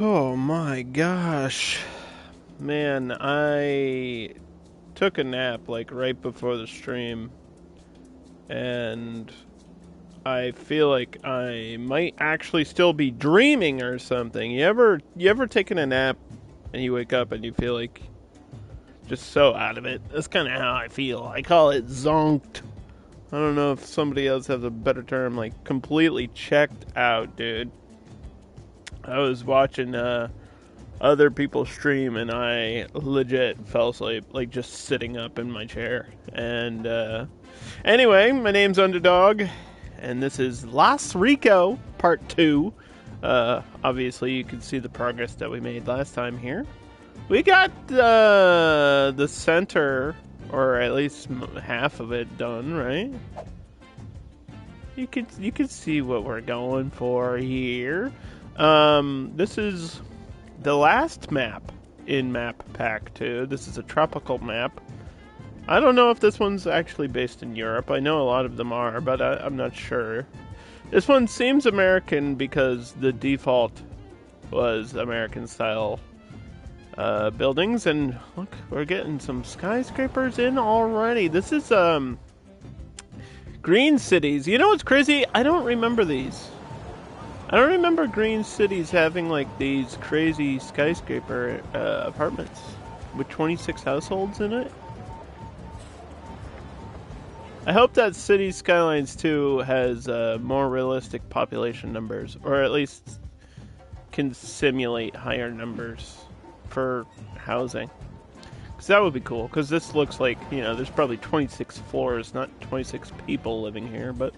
Oh my gosh. Man, I took a nap like right before the stream and I feel like I might actually still be dreaming or something. You ever taken a nap and you wake up and you feel like just so out of it? That's kind of how I feel. I call it zonked. I don't know if somebody else has a better term, like completely checked out, dude. I was watching other people stream and I legit fell asleep, like just sitting up in my chair. And anyway, my name's Underdog, and this is Las Rico Part 2. Obviously, you can see the progress that we made last time here. We got the center, or at least half of it done, right? You could see what we're going for here. This is the last map in Map Pack 2. This is a tropical map. I don't know if this one's actually based in Europe. I know a lot of them are, but I'm not sure. This one seems American because the default was American style buildings. And look, we're getting some skyscrapers in already. This is green cities. You know what's crazy? I don't remember these. I don't remember green cities having like these crazy skyscraper apartments with 26 households in it. I hope that City Skylines 2 has more realistic population numbers, or at least can simulate higher numbers for housing. Because that would be cool, because this looks like, you know, there's probably 26 floors, not 26 people living here, but...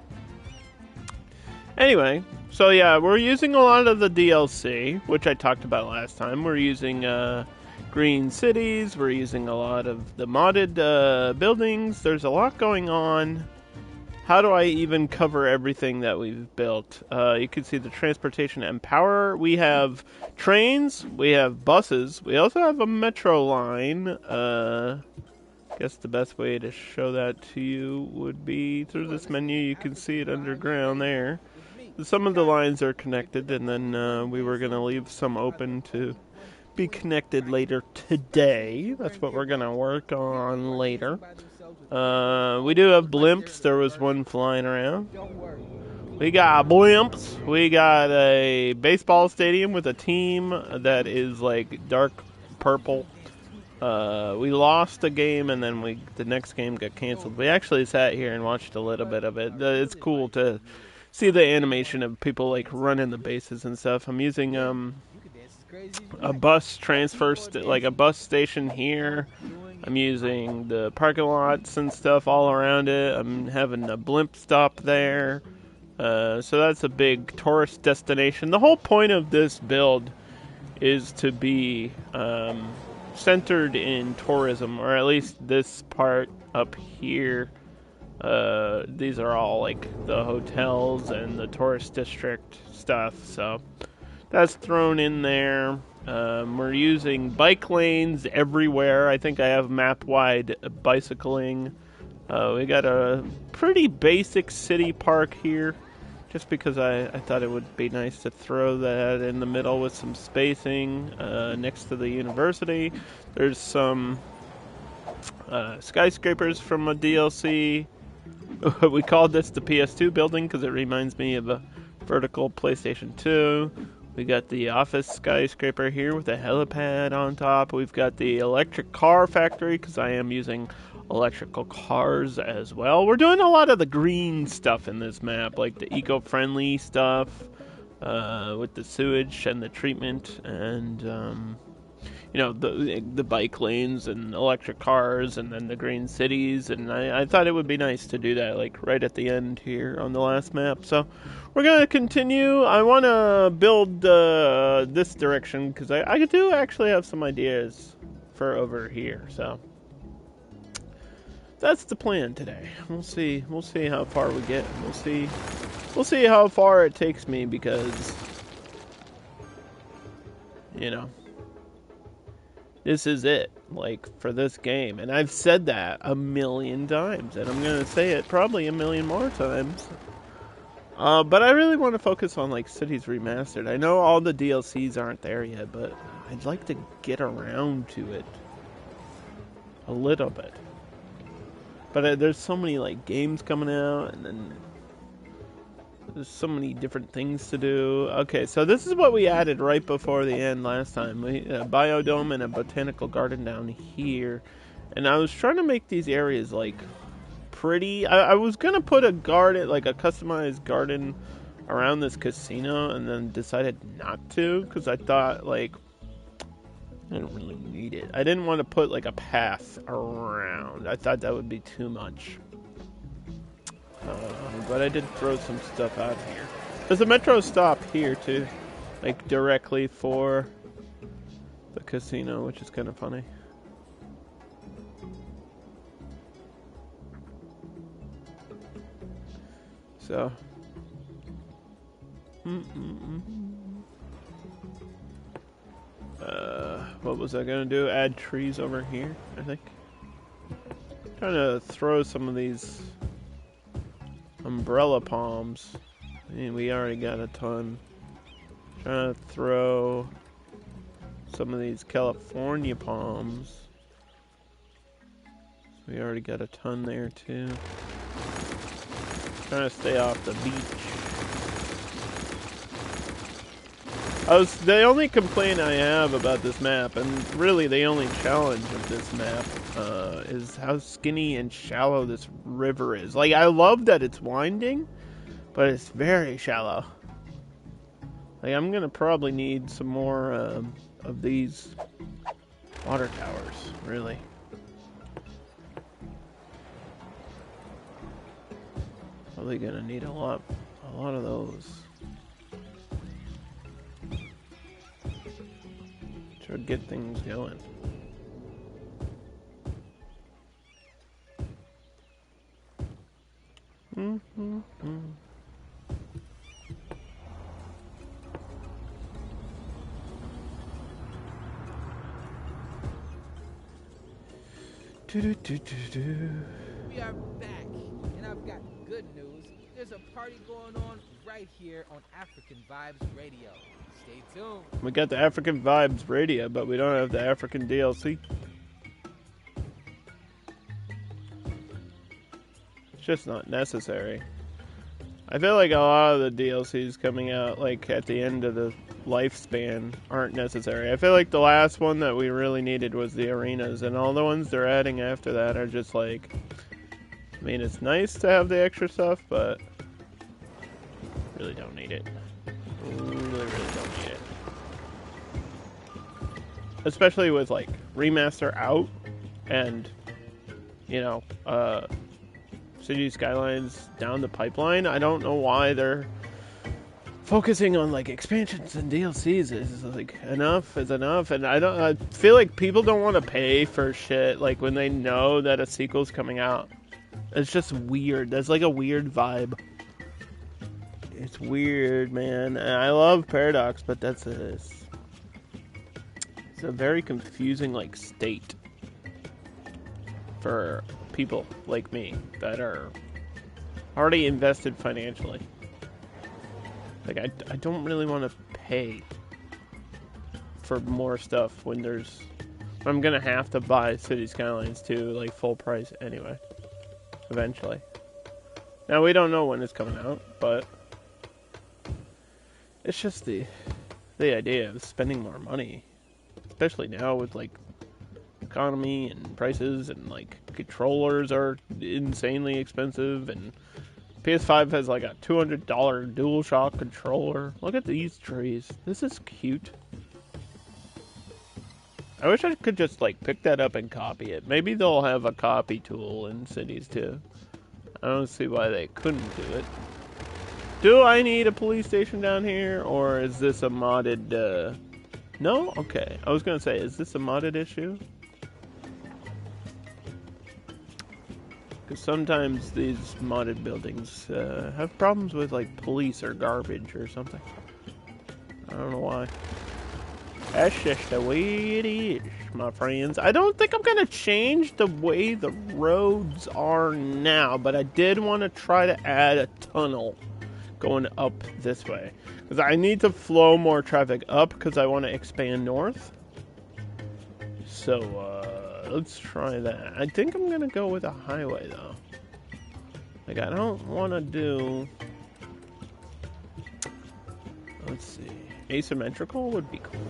Anyway, so yeah, we're using a lot of the DLC, which I talked about last time. We're using green cities, we're using a lot of the modded buildings. There's a lot going on. How do I even cover everything that we've built? You can see the transportation and power. We have trains, we have buses, we also have a metro line. I guess the best way to show that to you would be through this menu. You can see it underground there. Some of the lines are connected, and then we were going to leave some open to be connected later today. That's what we're going to work on later. We do have blimps. There was one flying around. We got blimps. We got a baseball stadium with a team that is like dark purple. We lost a game, and then the next game got canceled. We actually sat here and watched a little bit of it. It's cool to see the animation of people like running the bases and stuff. I'm using a bus transfer, like a bus station here. I'm using the parking lots and stuff all around it. I'm having a blimp stop there. So that's a big tourist destination. The whole point of this build is to be centered in tourism, or at least this part up here. These are all like the hotels and the tourist district stuff, so that's thrown in there. We're using bike lanes everywhere. I think I have map-wide bicycling. We got a pretty basic city park here, just because I thought it would be nice to throw that in the middle with some spacing next to the university. There's some skyscrapers from a DLC. We called this the PS2 building because it reminds me of a vertical PlayStation 2. We got the office skyscraper here with a helipad on top. We've got the electric car factory because I am using electrical cars as well. We're doing a lot of the green stuff in this map, like the eco-friendly stuff with the sewage and the treatment, and you know, the bike lanes and electric cars, and then the green cities. And I thought it would be nice to do that, like right at the end here on the last map. So we're gonna continue. I want to build this direction because I do actually have some ideas for over here. So that's the plan today. We'll see how far we get. We'll see how far it takes me, because you know, this is it, like, for this game. And I've said that a million times, and I'm gonna say it probably a million more times. But I really want to focus on like Cities Remastered. I know all the DLCs aren't there yet, but I'd like to get around to it a little bit. But there's so many like games coming out, and then there's so many different things to do. Okay, so this is what we added right before the end last time. We a biodome and a botanical garden down here, and I was trying to make these areas like pretty. I was gonna put a garden, like a customized garden, around this casino, and then decided not to because I thought like I didn't really need it. I didn't want to put like a path around. I thought that would be too much. But I did throw some stuff out here. There's a metro stop here too, like directly for the casino, which is kind of funny. So, what was I gonna do? Add trees over here, I think. Trying to throw some of these umbrella palms. I mean, we already got a ton. Trying to throw some of these California palms. We already got a ton there too. Trying to stay off the beach. The only complaint I have about this map, and really the only challenge of this map, is how skinny and shallow this river is. Like, I love that it's winding, but it's very shallow. Like, I'm gonna probably need some more of these water towers, really. Probably gonna need a lot of those. To get things going. We are back, and I've got good news. There's a party going on right here on African Vibes Radio. Stay tuned. We got the African Vibes Radio, but we don't have the African DLC. It's just not necessary. I feel like a lot of the DLCs coming out like at the end of the lifespan aren't necessary. I feel like the last one that we really needed was the arenas, and all the ones they're adding after that are just like, I mean, it's nice to have the extra stuff, but really don't need it. Really don't need it. Especially with like remaster out and, you know, City Skylines down the pipeline. I don't know why they're focusing on like expansions and DLCs. Is like enough is enough, and I feel like people don't want to pay for shit like when they know that a sequel's coming out. It's just weird. There's like a weird vibe. It's weird, man. And I love Paradox, but it's a very confusing like state for people like me that are already invested financially. Like, I don't really want to pay for more stuff when I'm gonna have to buy City Skylines 2 like full price anyway, eventually. Now we don't know when it's coming out, but it's just the idea of spending more money, especially now with like economy and prices, and like controllers are insanely expensive, and PS5 has like a $200 DualShock controller. Look at these trees. This is cute. I wish I could just like pick that up and copy it. Maybe they'll have a copy tool in Cities too. I don't see why they couldn't do it. Do I need a police station down here, or is this a modded, No? Okay. I was gonna say, is this a modded issue? Because sometimes these modded buildings have problems with like police or garbage or something. I don't know why. That's just the way it is, my friends. I don't think I'm gonna change the way the roads are now, but I did want to try to add a tunnel going up this way. Because I need to flow more traffic up because I want to expand north. So, let's try that. I think I'm going to go with a highway, though. Like, I don't want to do... Let's see. Asymmetrical would be cool.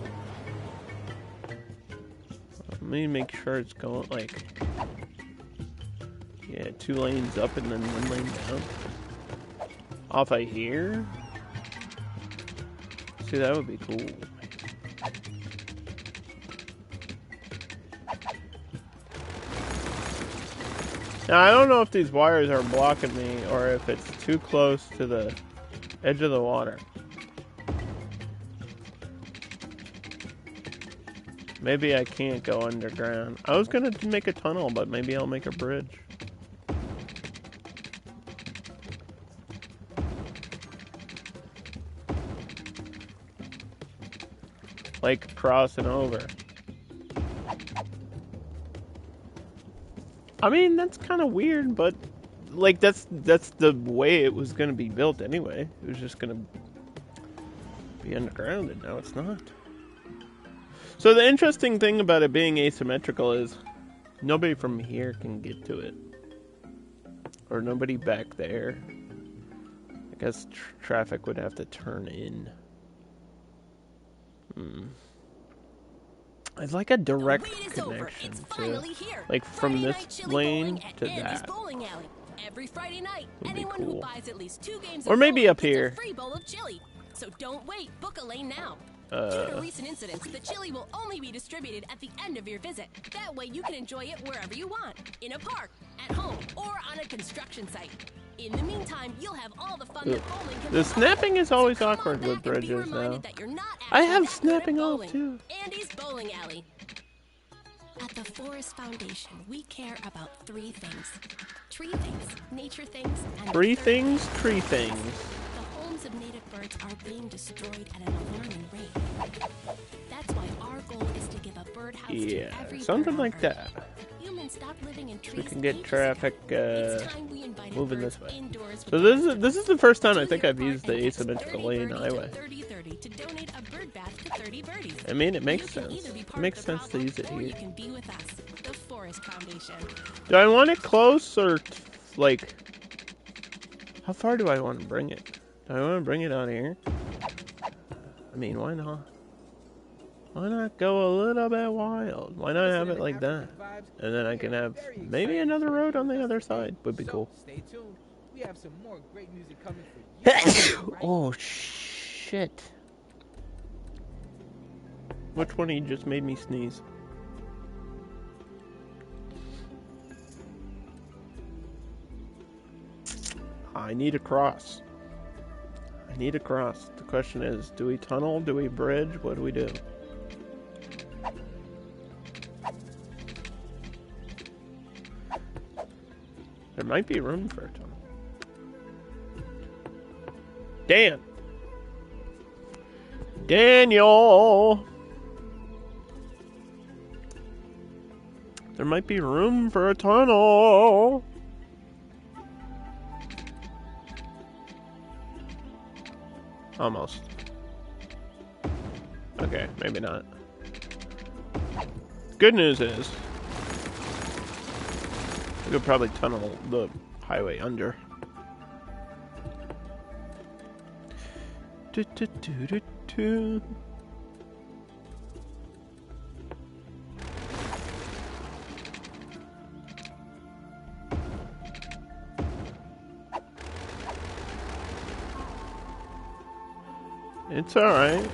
Let me make sure it's going, like... Yeah, 2 lanes up and then 1 lane down. Off of here? See, that would be cool. Now, I don't know if these wires are blocking me or if it's too close to the edge of the water. Maybe I can't go underground. I was gonna make a tunnel, but maybe I'll make a bridge. Like crossing over. I mean, that's kind of weird, but like that's the way it was gonna be built anyway. It was just gonna be underground, and now it's not. So the interesting thing about it being asymmetrical is nobody from here can get to it, or nobody back there. I guess traffic would have to turn in. I'd like a direct connection to, like, from this lane to that. Every Friday night, Would be anyone cool. who buys at least 2 games Or of maybe bowling up gets here. a free bowl of chili. So don't wait, book a lane now. Due to recent incidents, the chili will only be distributed at the end of your visit. That way you can enjoy it wherever you want. In a park, at home, or on a construction site. In the meantime, you'll have all the fun that bowling can The provide. snapping is always So come on awkward back with and be bridges now. reminded that you're not I actually have that good at snapping off bowling. too. Andy's Bowling Alley. At the Forest Foundation, we care about 3 things. Tree things, nature things, and 3 the third things, thing, tree things. the homes of native birds are being destroyed at an alarming rate. That's why our goal is to give a birdhouse to Yeah, every something bird on like Earth. that. Humans stopped living in trees We can get ages traffic ago. It's time we invited moving birds this way. indoors with So the this is the first time I Do think your I've part used the and text asymmetrical 30 lane birdie to highway. 3030 to donate a bird bath to 30 birdies. I mean, it makes You can sense. either be It part makes of the sense to use it problem, or here. you can be with us, the Forest Foundation. Do I want it close or like? How far do I want to bring it? Do I want to bring it out here? I mean, why not? Why not go a little bit wild? Why not have it like that? And then I can have maybe another road on the other side. Would be cool. Stay tuned. We have some more great music coming for you. Oh shit! Which one of you just made me sneeze? I need a cross. I need a cross. The question is, do we tunnel? Do we bridge? What do we do? There might be room for a tunnel. Dan! Daniel! There might be room for a tunnel! Almost. Okay, maybe not. Good news is, we could probably tunnel the highway under. Do, do, do, do, do. It's alright.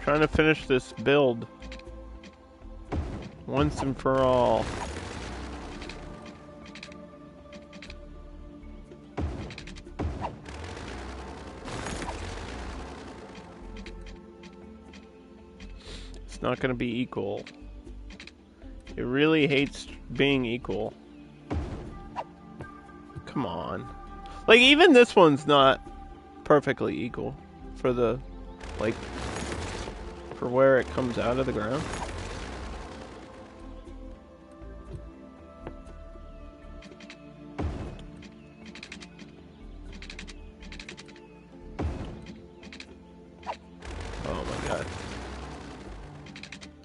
Trying to finish this build once and for all. It's not going to be equal. It really hates being equal. Come on. Like, even this one's not perfectly equal for the, like, for where it comes out of the ground.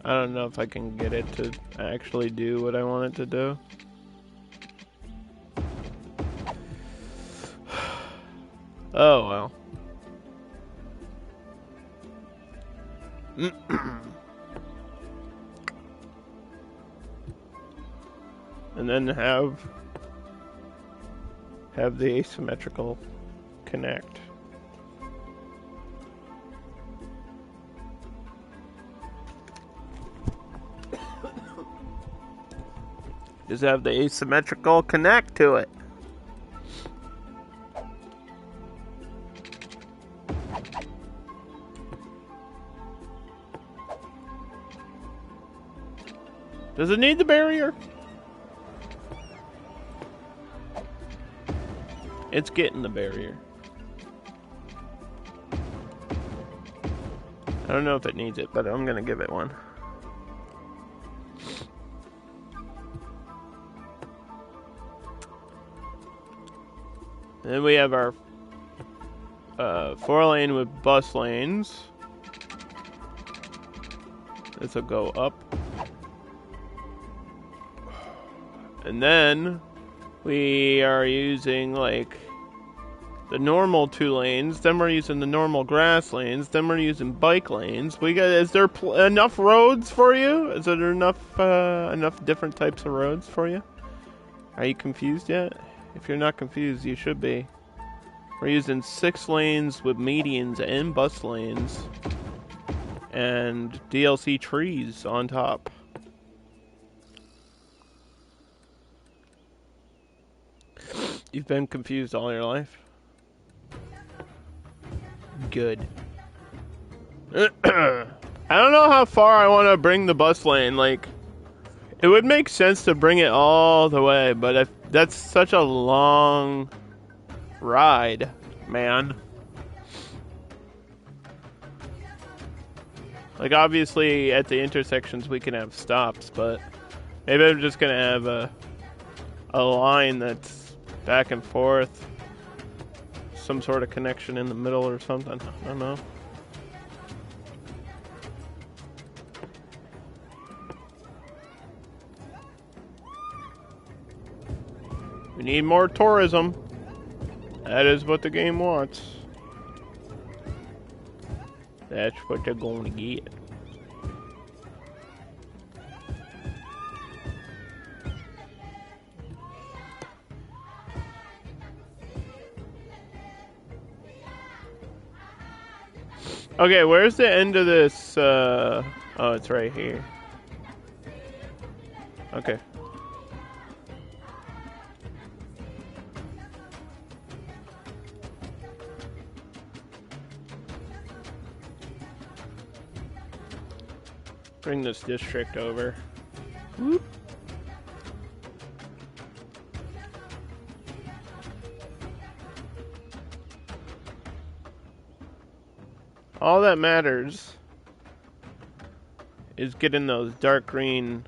I don't know if I can get it to actually do what I want it to do. Oh, well. And then have the asymmetrical connect. Just have the asymmetrical connect to it. Does it need the barrier? It's getting the barrier. I don't know if it needs it, but I'm gonna give it one. Then we have our 4-lane with bus lanes. This will go up. And then we are using like the normal 2 lanes. Then we're using the normal grass lanes. Then we're using bike lanes. Is there enough roads for you? Is there enough different types of roads for you? Are you confused yet? If you're not confused, you should be. We're using 6 lanes with medians and bus lanes. And DLC trees on top. You've been confused all your life? Good. I don't know how far I want to bring the bus lane. Like, it would make sense to bring it all the way, but that's such a long ride, man. Like, obviously, at the intersections we can have stops, but maybe I'm just gonna have a line that's back and forth. Some sort of connection in the middle or something. I don't know. We need more tourism. That is what the game wants. That's what they're going to get. Okay, where's the end of this? Oh, it's right here. Okay. Bring this district over. Whoop. All that matters is getting those dark green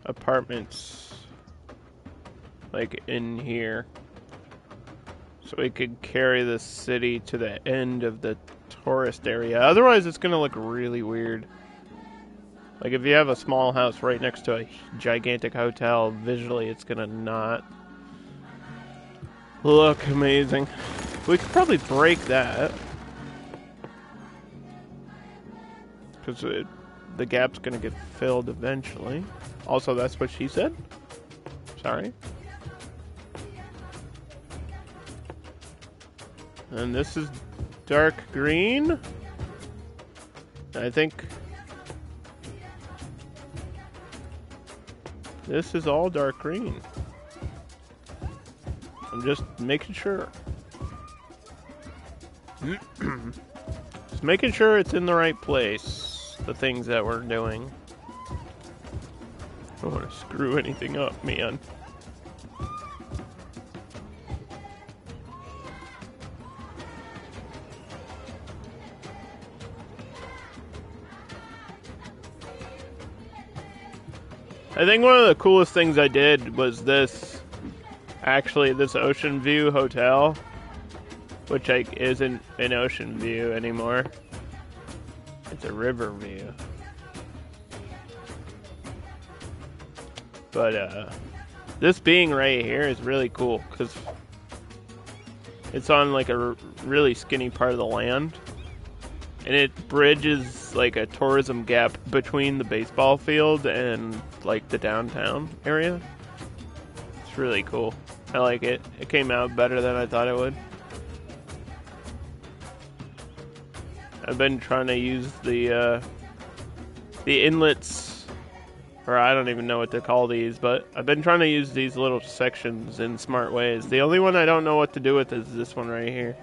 apartments like in here so we could carry the city to the end of the tourist area. Otherwise it's gonna look really weird. Like if you have a small house right next to a gigantic hotel, visually it's gonna not look amazing. We could probably break that. Because the gap's gonna get filled eventually. Also, that's what she said. Sorry. And this is dark green. I think this is all dark green. I'm just making sure. Just making sure it's in the right place. The things that we're doing. I don't want to screw anything up, man. I think one of the coolest things I did was this. Actually, this Ocean View Hotel, which isn't an Ocean View anymore. It's a river view. But this being right here is really cool because it's on like a really skinny part of the land, and it bridges like a tourism gap between the baseball field and like the downtown area. It's really cool. I like it. It came out better than I thought it would. I've been trying to use the inlets, or I don't even know what to call these, but I've been trying to use these little sections in smart ways. The only one I don't know what to do with is this one right here.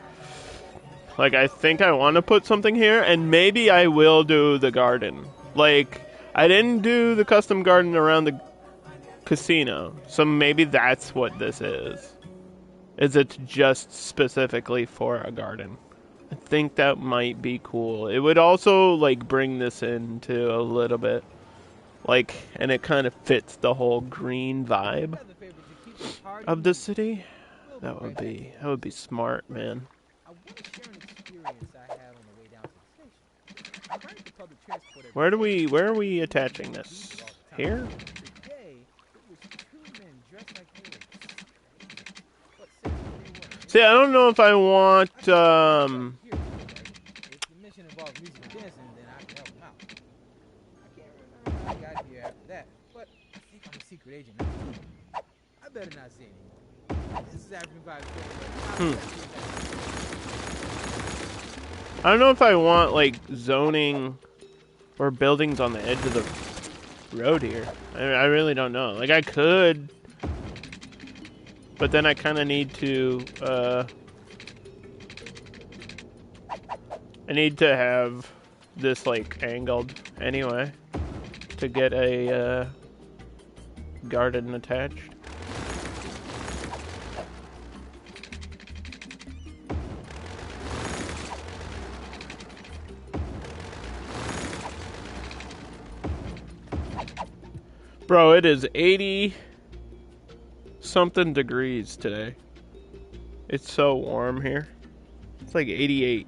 Like, I think I want to put something here, and maybe I will do the garden. Like, I didn't do the custom garden around the casino, so maybe that's what this is. Is it just specifically for a garden? I think that might be cool. It would also, like, bring this into a little bit. Like, and it kind of fits the whole green vibe of the city. That would be smart, man. Where are we attaching this? Here? See, I don't know if I want, If the mission involves music and dancing, then I can help him out. I can't remember how I got here after that, but I think I'm a secret agent now. I better not say anything. This is African Vibes. I don't know if I want, like, zoning or buildings on the edge of the road here. I really don't know. Like, I could, but then I kind of need to, I need to have this, like, angled anyway to get a, garden attached. Bro, it is 80 something degrees today. It's so warm here. It's like 88.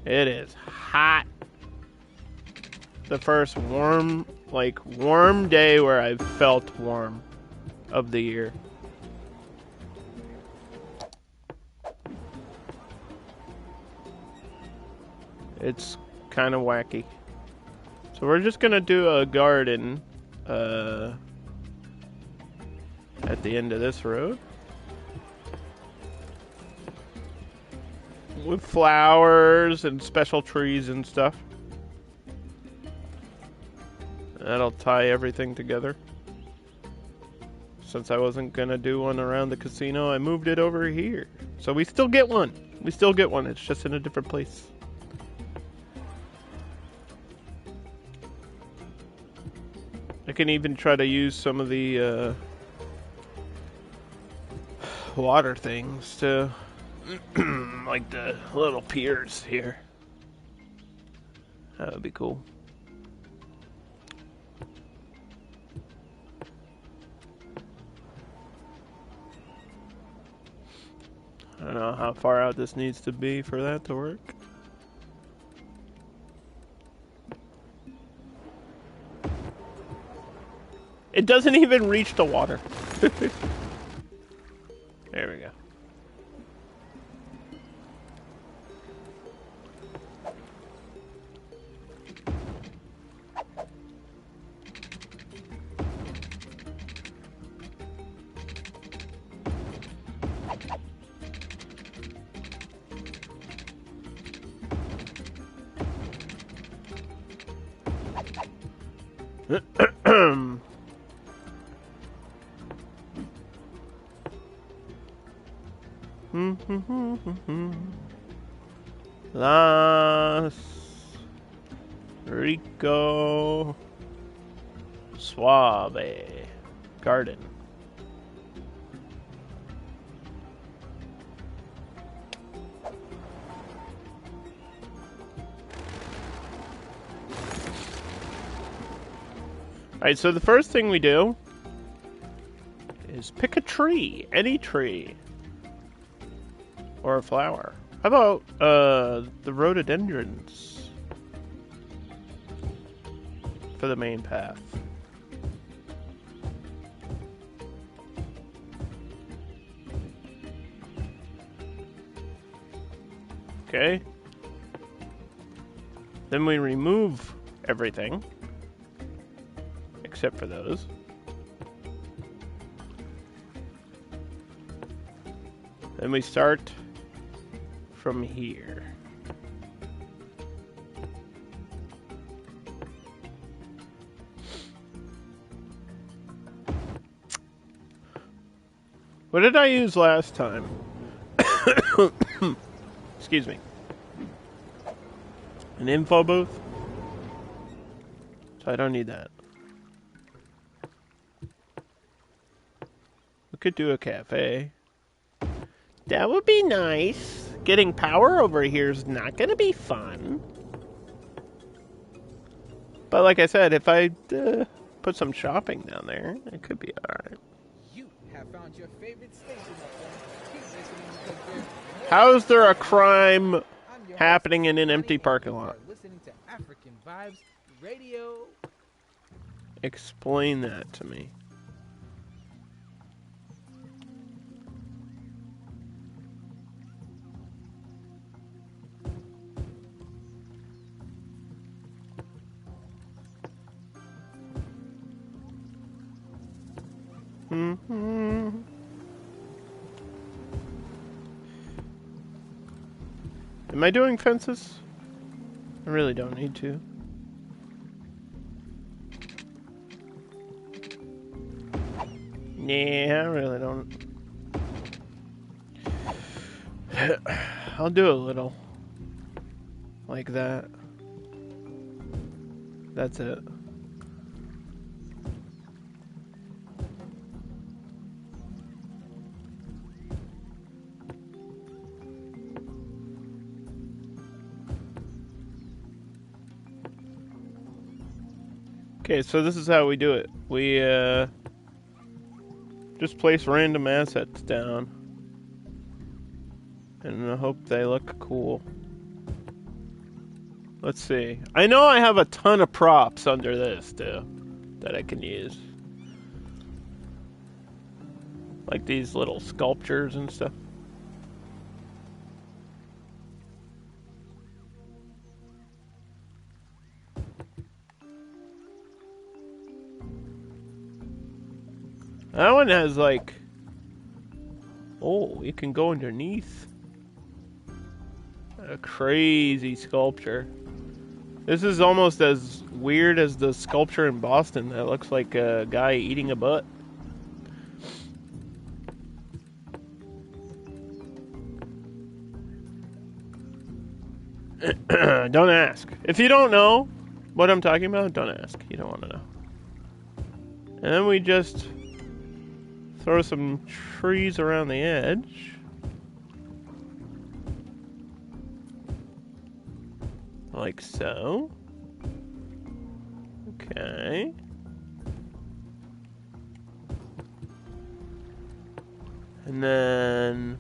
It is hot. The first warm day where I've felt warm of the year. It's kind of wacky. So we're just gonna do a garden at the end of this road with flowers and special trees and stuff. That'll tie everything together. Since I wasn't gonna do one around the casino, I moved it over here. So we still get one. We still get one. It's just in a different place. I can even try to use some of the water things to, like the little piers here. That would be cool. I don't know how far out this needs to be for that to work. It doesn't even reach the water. There we go. Las Rico Suave Garden. Alright, so the first thing we do is pick a tree, any tree, or a flower. How about the rhododendrons? for the main path. Okay. Then we remove everything. Except for those. Then we start from here. What did I use last time? Excuse me. An info booth? So I don't need that. We could do a cafe. That would be nice. Getting power over here is not going to be fun. But like I said, if I put some shopping down there, it could be alright. You have found your favorite station, Keep listening because there's How is there a crime happening in an empty parking lot? Listening to African Vibes Radio. Explain that to me. Mm-hmm. Am I doing fences? I really don't need to. Nah, I really don't. I'll do a little. Like that. That's it. Okay, so this is how we do it. We just place random assets down and I hope they look cool. Let's see. I know I have a ton of props under this too that I can use. Like these little sculptures and stuff. That one has like, oh, you can go underneath. A crazy sculpture. This is almost as weird as the sculpture in Boston that looks like a guy eating a butt. Don't ask. If you don't know what I'm talking about, don't ask. You don't want to know. And then we just throw some trees around the edge. Like so. Okay. And then,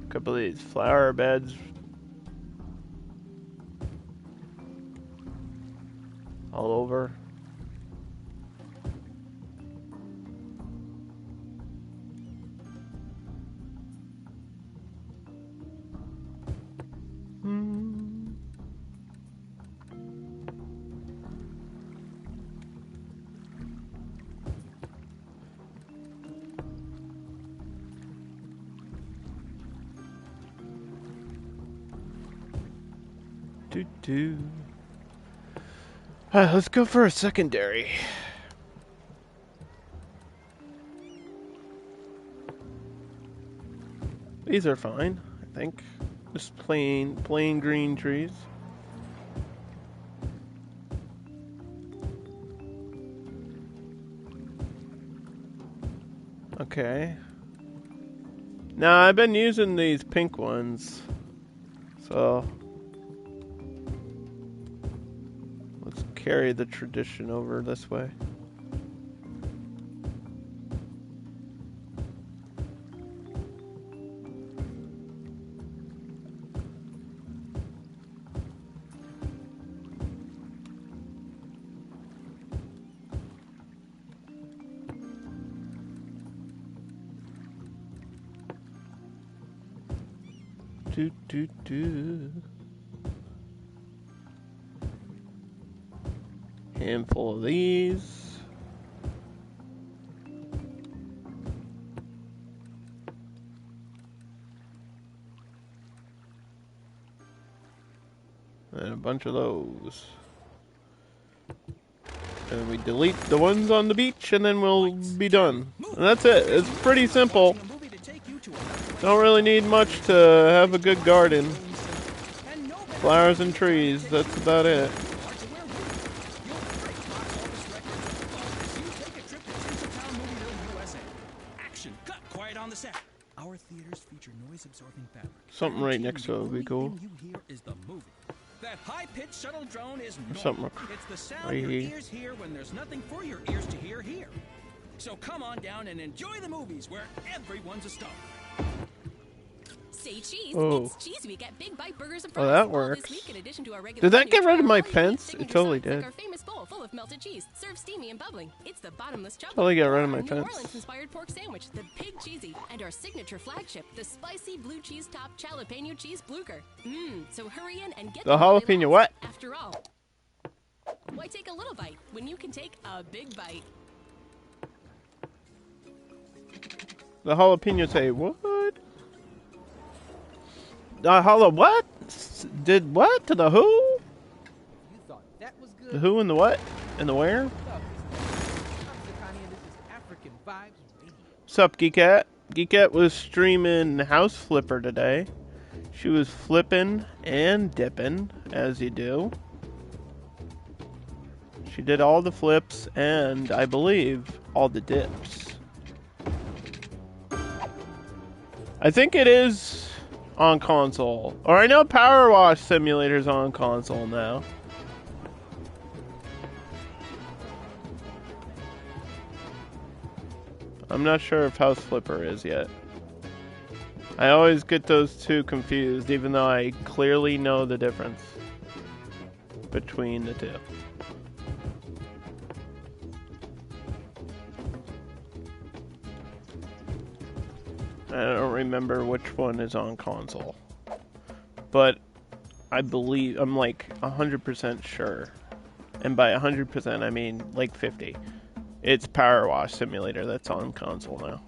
a couple of these flower beds all over. Alright, let's go for a secondary. These are fine, I think. Just plain green trees. Okay. Now, I've been using these pink ones. So carry the tradition over this way. Do, do, do. Handful of these. And a bunch of those. And we delete the ones on the beach and then we'll be done. And that's it. It's pretty simple. Don't really need much to have a good garden. Flowers and trees, that's about it. Our theaters feature noise-absorbing fabric. Something right next to it would be cool. That high-pitched shuttle drone is something it's the sound your ears hear when there's nothing for your ears to hear here. So come on down and enjoy the movies where everyone's a star. Say cheese. It's Cheese Week at Big Bite Burgers and Fries. Oh, that works. This week, in addition to our regular Did that get rid of my menu, fence? It totally did. like our famous bowl full of melted cheese, served steamy and bubbling. It's the bottomless chocolate. Totally got rid of my New fence. Orleans-inspired pork sandwich, the Big Cheesy, and our signature flagship, the spicy blue cheese top jalapeno cheese blucher. So hurry in and get the jalapeno what? After all, why take a little bite when you can take a big bite? The jalapeno say what? What? Did what? To the who? You thought that was good? The who and the what? And the where? I'm Zakani, and this is African Vibes Radio. Sup, Geekette? Geekette was streaming House Flipper today. She was flipping and dipping, as you do. She did all the flips and, I believe, all the dips. I think it is on console. Or I know Power Wash Simulator's on console now. I'm not sure if House Flipper is yet. I always get those two confused, even though I clearly know the difference between the two. I don't remember which one is on console. But I believe, I'm like 100% sure. And by 100% I mean like 50. It's Power Wash Simulator that's on console now.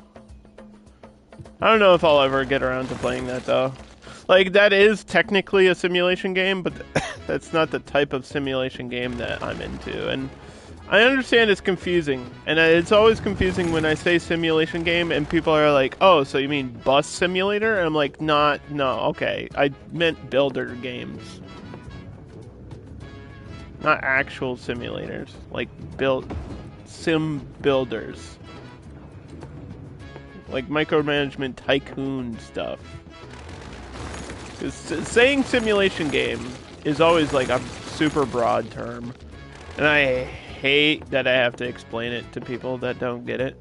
I don't know if I'll ever get around to playing that though. Like, that is technically a simulation game, but that's not the type of simulation game that I'm into. And I understand it's confusing, and it's always confusing when I say simulation game and people are like, oh, so you mean bus simulator? And I'm like, no, okay, I meant builder games. Not actual simulators, like sim builders. Like micromanagement tycoon stuff. Because saying simulation game is always like a super broad term. And I hate that I have to explain it to people that don't get it.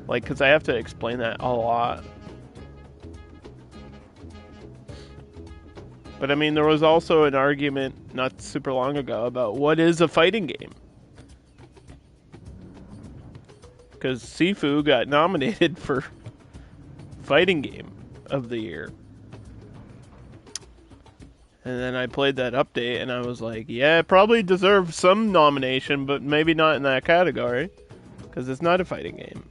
Like, because I have to explain that a lot. But I mean, there was also an argument not super long ago about what is a fighting game. Because Sifu got nominated for fighting game of the year. And then I played that update and I was like, yeah, it probably deserves some nomination, but maybe not in that category. Because it's not a fighting game.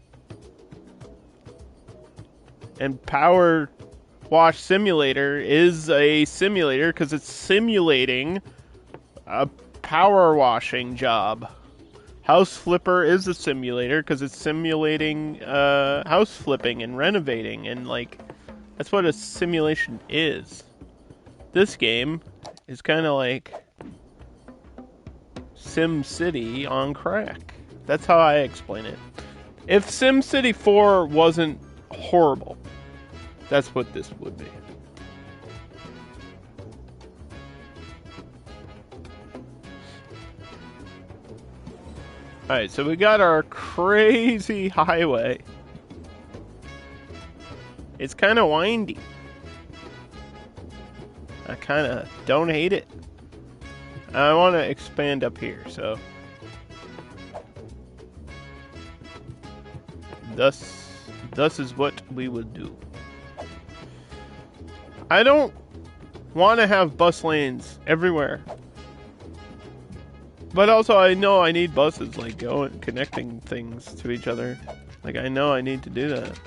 And Power Wash Simulator is a simulator because it's simulating a power washing job. House Flipper is a simulator because it's simulating house flipping and renovating, and like that's what a simulation is. This game is kind of like Sim City on crack. That's how I explain it. If Sim City 4 wasn't horrible, that's what this would be. Alright, so we got our crazy highway. It's kind of windy. I kind of don't hate it. I want to expand up here, so... Thus is what we will do. I don't want to have bus lanes everywhere. But also I know I need buses, like, going, connecting things to each other. Like, I know I need to do that.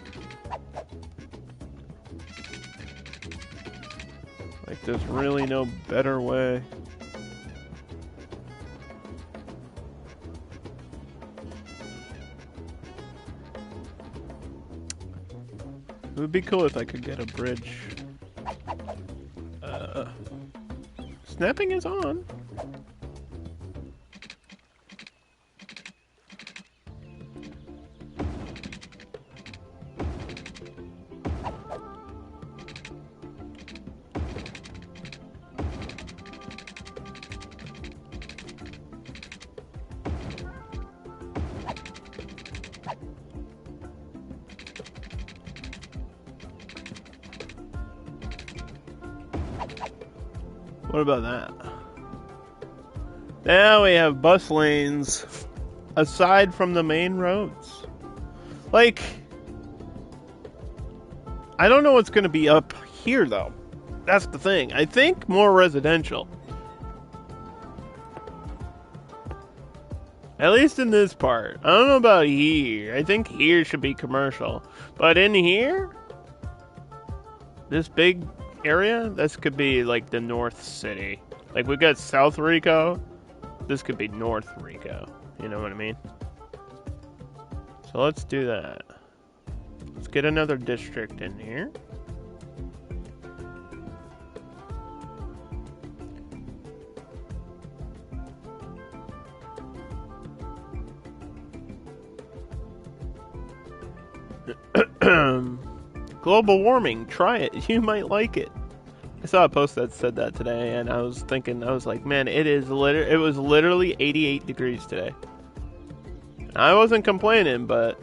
Like, there's really no better way. It would be cool if I could get a bridge. Snapping is on. What about that? Now we have bus lanes aside from the main roads. Like, I don't know what's going to be up here, though. That's the thing. I think more residential. At least in this part. I don't know about here. I think here should be commercial. But in here, this big area, this could be like the North City. Like, we got South Rico. This could be North Rico. You know what I mean? So let's do that. Let's get another district in here. Global warming, try it. You might like it. I saw a post that said that today, and I was thinking, I was like, man, it was literally 88 degrees today. I wasn't complaining, but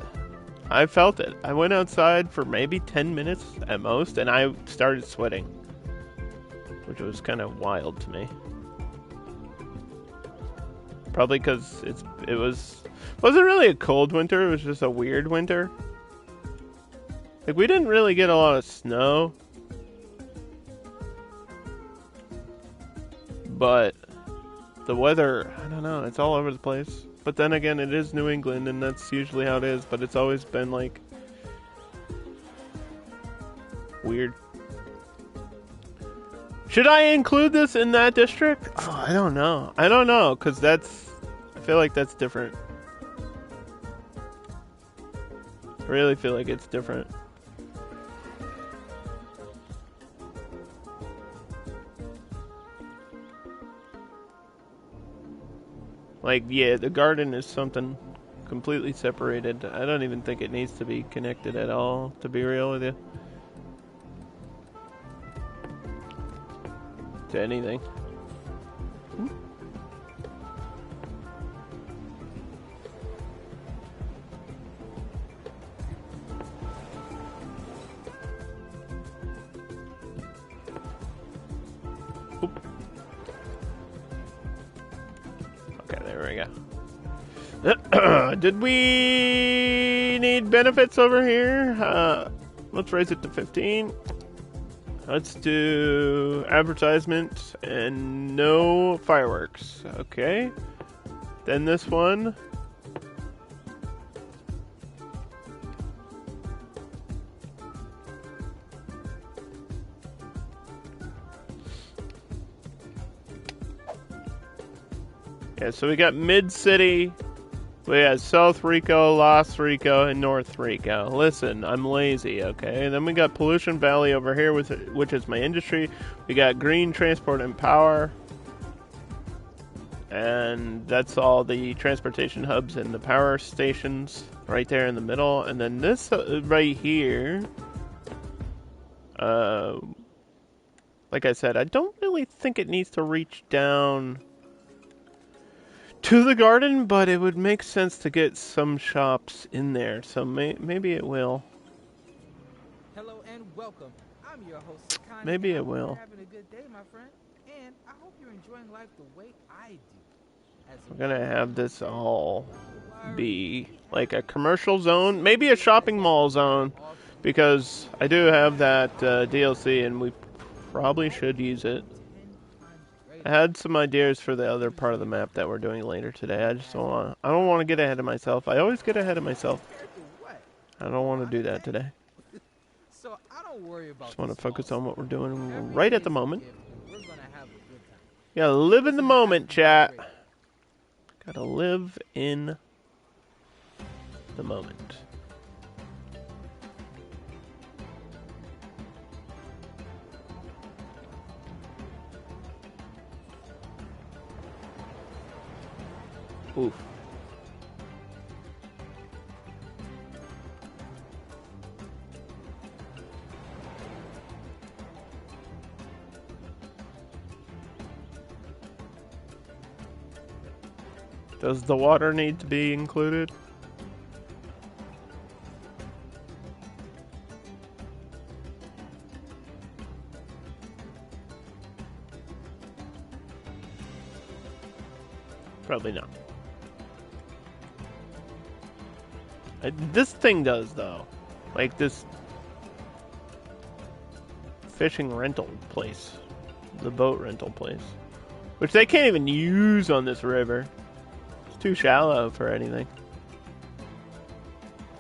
I felt it. I went outside for maybe 10 minutes at most, and I started sweating, which was kind of wild to me. Probably because wasn't really a cold winter, it was just a weird winter. Like, we didn't really get a lot of snow. But the weather, I don't know, it's all over the place. But then again, it is New England, and that's usually how it is, but it's always been, like, weird. Should I include this in that district? Oh, I don't know. I don't know, because I feel like that's different. I really feel like it's different. Like, yeah, the garden is something completely separated. I don't even think it needs to be connected at all, to be real with you. To anything. Oop. Okay, there we go. Did we need benefits over here? Let's raise it to 15. Let's do advertisement and no fireworks. Okay. Then this one. Yeah, so we got Mid-City, we got South Rico, Las Rico, and North Rico. Listen, I'm lazy, okay? And then we got Pollution Valley over here, which is my industry. We got Green Transport and Power. And that's all the transportation hubs and the power stations right there in the middle. And then this right here, like I said, I don't really think it needs to reach down to the garden, but it would make sense to get some shops in there, so maybe it will. Hello and welcome. I'm your host, Sakani. Maybe it I hope will. you're having a good day, my friend. And I hope you're enjoying life the way I do. We're gonna have this all be like a commercial zone, maybe a shopping mall zone, because I do have that DLC and we probably should use it. I had some ideas for the other part of the map that we're doing later today. I don't want to get ahead of myself. I always get ahead of myself. I don't want to do that today. So I don't worry about. Just want to focus on what we're doing right at the moment. We're gonna have a good time. Yeah, live in the moment, chat. Gotta live in the moment. Oof. Does the water need to be included? Probably not. This thing does, though. Like this fishing rental place. The boat rental place. Which they can't even use on this river. It's too shallow for anything.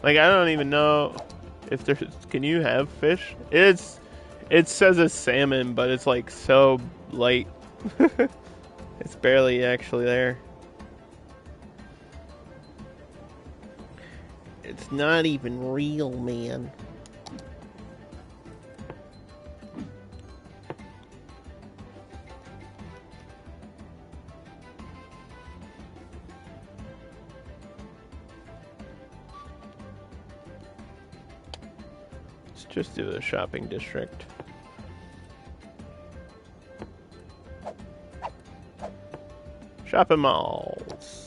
Like, I don't even know if there's... Can you have fish? It says it's salmon, but it's like so light. It's barely actually there. It's not even real, man. Let's just do a shopping district. Shopping malls.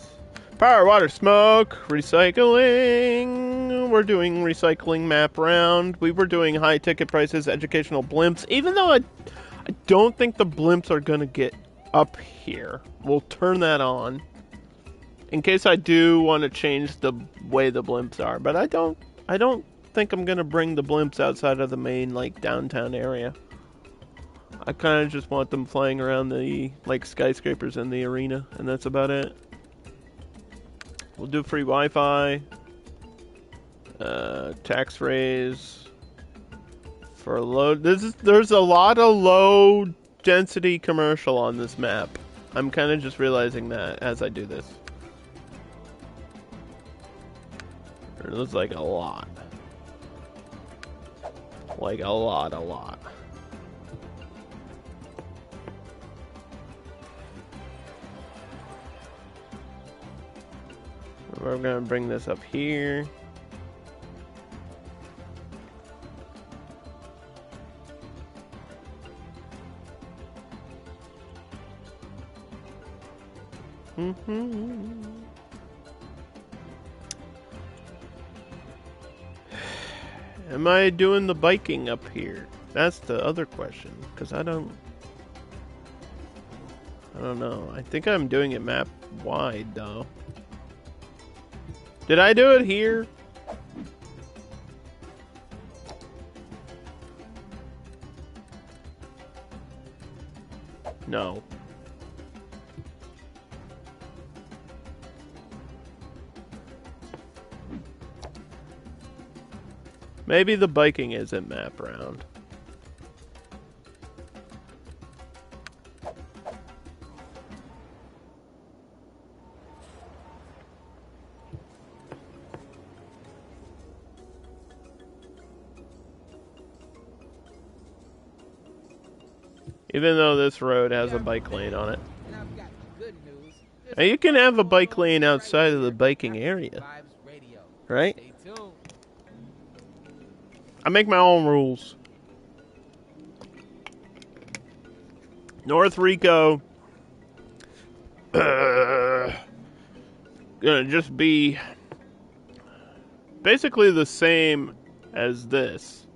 Power, water, smoke, recycling. We're doing recycling map round. We were doing high ticket prices, educational blimps. Even though I don't think the blimps are gonna get up here. We'll turn that on in case I do want to change the way the blimps are. But I don't think I'm gonna bring the blimps outside of the main like downtown area. I kind of just want them flying around the like skyscrapers in the arena, and that's about it. We'll do free Wi-Fi, tax raise for low. There's a lot of low density commercial on this map. I'm kind of just realizing that as I do this. There's like a lot. Like a lot. We're gonna bring this up here. Am I doing the biking up here? That's the other question, because I don't know. I think I'm doing it map wide though. Did I do it here? No. Maybe the biking isn't map round. Even though this road has a bike lane on it. Now you can have a bike lane outside of the biking area, right? I make my own rules. North Rico. gonna just be basically the same as this.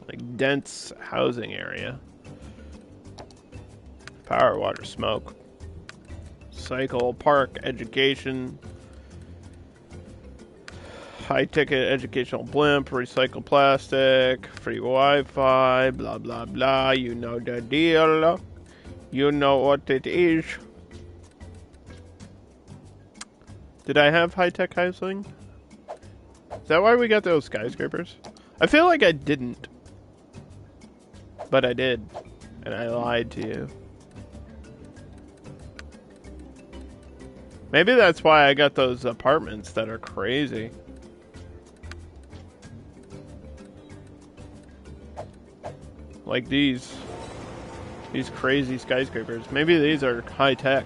Like dense housing area. Power, water, smoke. Cycle, park, education. High-ticket educational blimp, recycle plastic, free Wi-Fi, blah blah blah. You know the deal. You know what it is. Did I have high-tech housing? Is that why we got those skyscrapers? I feel like I didn't. But I did. And I lied to you. Maybe that's why I got those apartments that are crazy. Like these crazy skyscrapers. Maybe these are high-tech.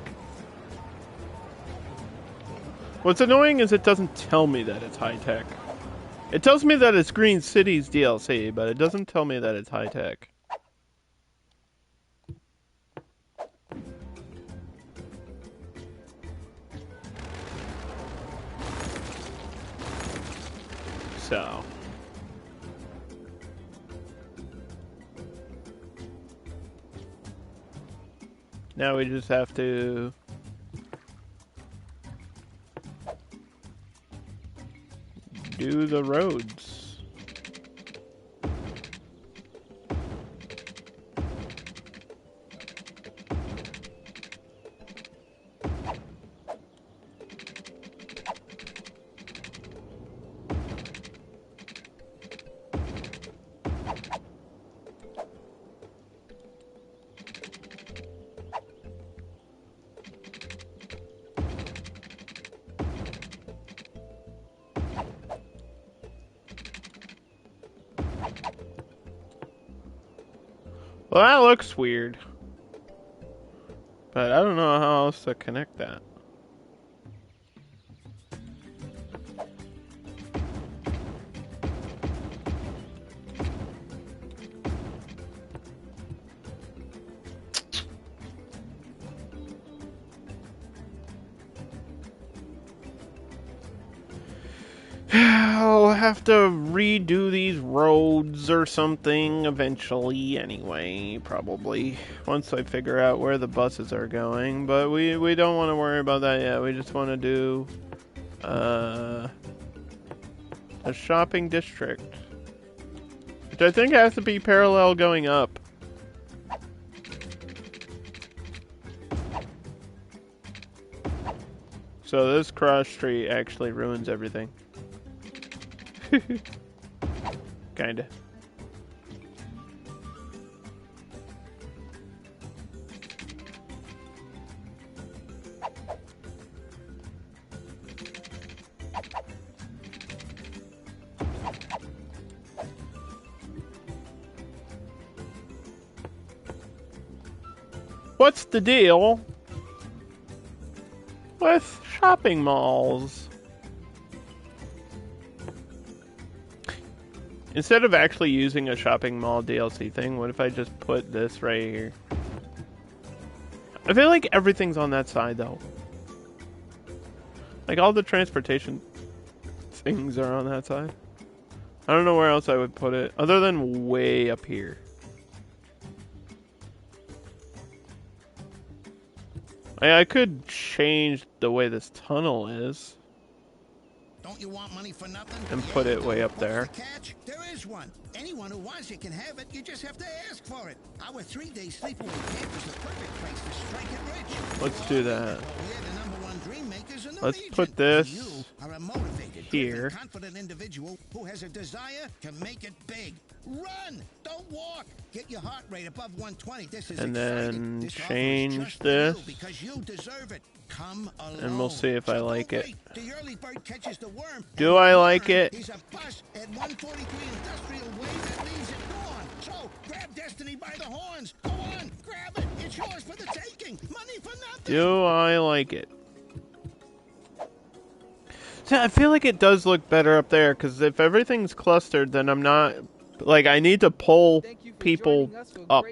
What's annoying is it doesn't tell me that it's high-tech. It tells me that it's Green Cities DLC, but it doesn't tell me that it's high-tech. So. Now we just have to do the roads. Well, that looks weird. But I don't know how else to connect that. I'll have to redo these roads or something eventually anyway, probably. Once I figure out where the buses are going. But we don't want to worry about that yet. We just want to do a shopping district. Which I think has to be parallel going up. So this cross street actually ruins everything. Kinda. What's the deal with shopping malls? Instead of actually using a shopping mall DLC thing, what if I just put this right here? I feel like everything's on that side, though. Like, all the transportation things are on that side. I don't know where else I would put it, other than way up here. I could change the way this tunnel is. Don't you want money for nothing? And put it way up there. There is one. Anyone who wants it can have it. You just have to ask for it. Our 3-day sleepaway camp is the perfect place to strike it rich. Let's do that. We're the #1 dream makers in the Let's region. put this You are a motivated, here. confident individual who has a desire to make it big. Run! Don't walk! Get your heart rate above 120. This is and exciting. then This offer is change just for this. you because you deserve it. Come alone. And we'll see if I like it. The early bird catches the worm. Do I like it? He's a bus at 143 Industrial Way that leaves at dawn. So grab destiny by the horns. Go on, grab it. It's yours for the taking. Money for nothing. Do I like it? So I feel like it does look better up there, because if everything's clustered, then I'm not... Like, I need to pull people up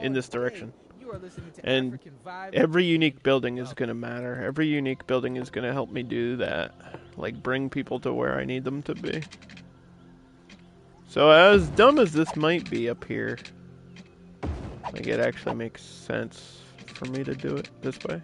in this direction. You You are listening to And African Vibe. every unique building is going to matter. Every unique building is going to help me do that. Like, bring people to where I need them to be. So as dumb as this might be up here, like, it actually makes sense for me to do it this way.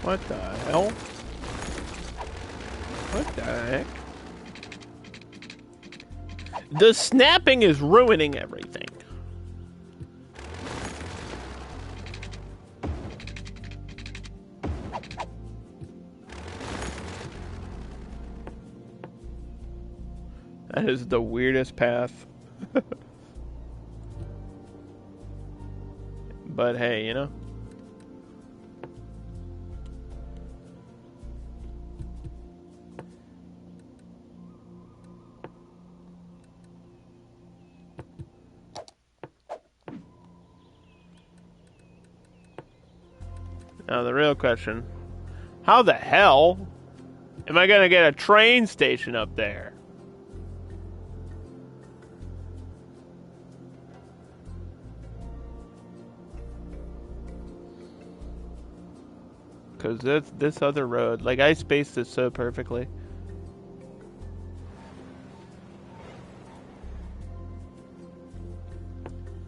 What the hell? What the heck? The snapping is ruining everything. That is the weirdest path. But hey, you know. Now the real question, how the hell am I gonna get a train station up there? Because this other road, like I spaced this so perfectly.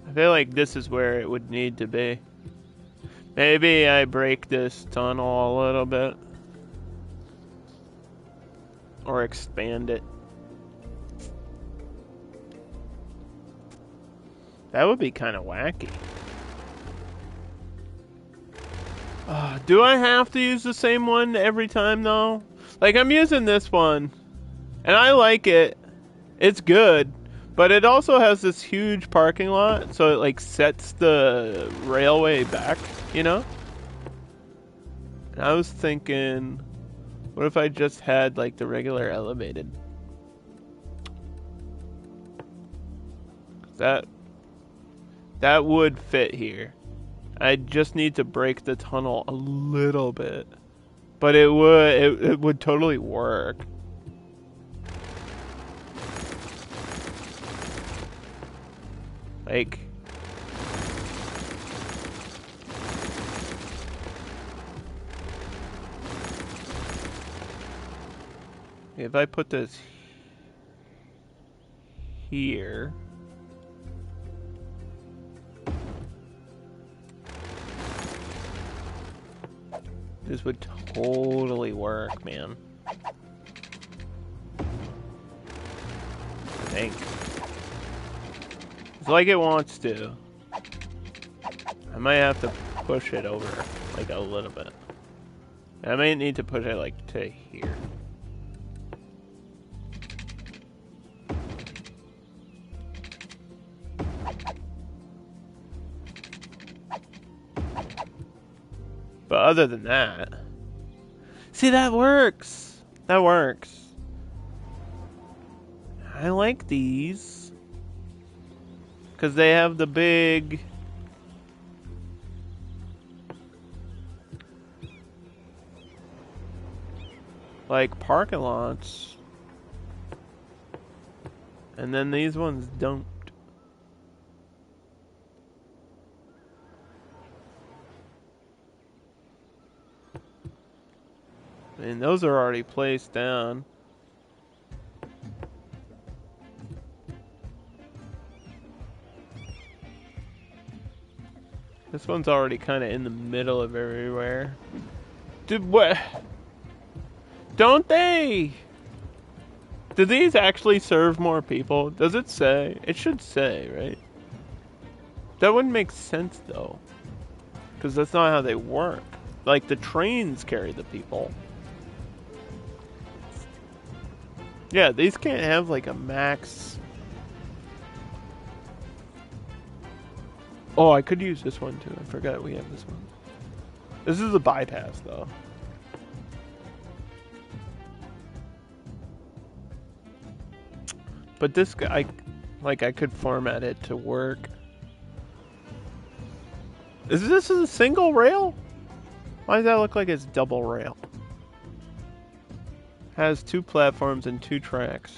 I feel like this is where it would need to be. Maybe I break this tunnel a little bit. Or expand it. That would be kind of wacky. Do I have to use the same one every time though? Like I'm using this one. And I like it. It's good. But it also has this huge parking lot. So it like sets the railway back. You know? And I was thinking, what if I just had like the regular elevated? That would fit here. I just need to break the tunnel a little bit. But it would totally work. Like if I put this here, this would totally work, man. I think. It's like it wants to. I might have to push it over like a little bit. I might need to push it like to here. But other than that, see, that works. That works. I like these because they have the big like parking lots, and then these ones don't. And those are already placed down. This one's already kind of in the middle of everywhere. Dude, what? Don't they? Do these actually serve more people? Does it say? It should say, right? That wouldn't make sense, though. Because that's not how they work. Like, the trains carry the people. Yeah, these can't have like a max. Oh, I could use this one too. I forgot we have this one. This is a bypass though. But this guy, like, I could format it to work. Is this a single rail? Why does that look like it's double rail? Has 2 platforms and 2 tracks.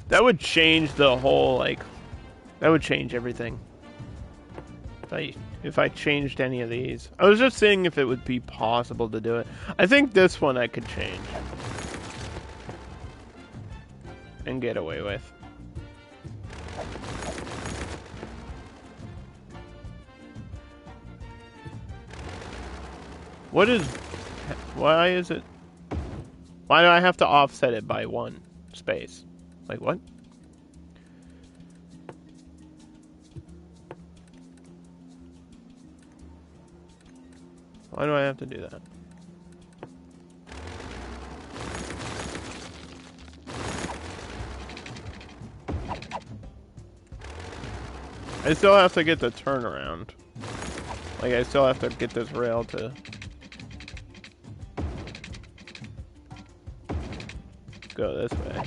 That would change the whole, like, that would change everything. If I changed any of these. I was just seeing if it would be possible to do it. I think this one I could change. And get away with. What is... Why is it... Why do I have to offset it by 1 space? Like, what? Why do I have to do that? I still have to get the turnaround. Like, I still have to get this rail to... go this way.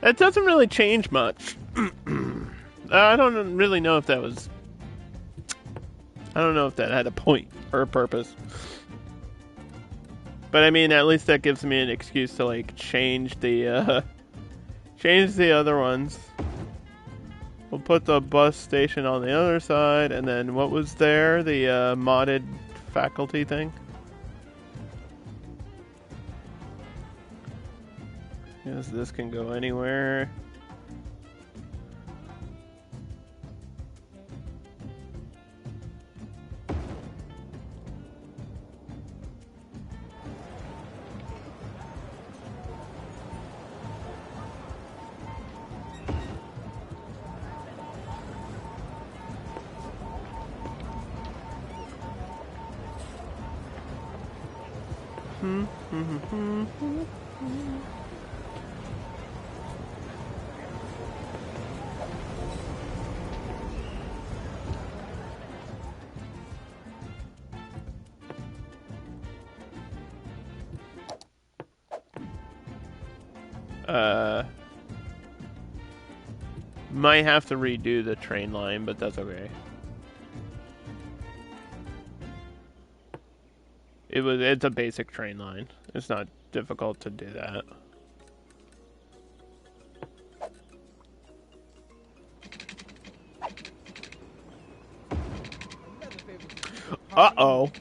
It doesn't really change much. I don't really know if that was... I don't know if that had a point or a purpose. But I mean, at least that gives me an excuse to, like, change the other ones. We'll put the bus station on the other side, and then what was there? The modded faculty thing? Yes, this can go anywhere. Might have to redo the train line, but that's okay. It's a basic train line. It's not difficult to do that. Uh-oh.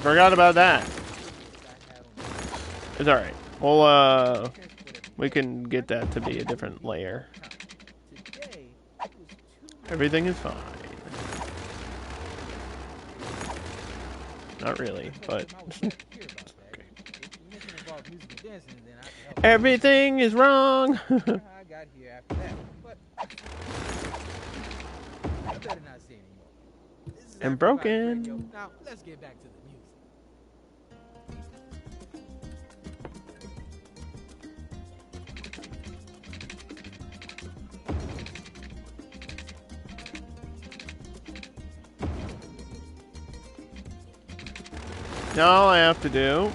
Forgot about that. It's alright. Well, we can get that to be a different layer. Everything is fine. Not really, but... okay. Everything is wrong! And broken. Now, let's get back to the music. Now all I have to do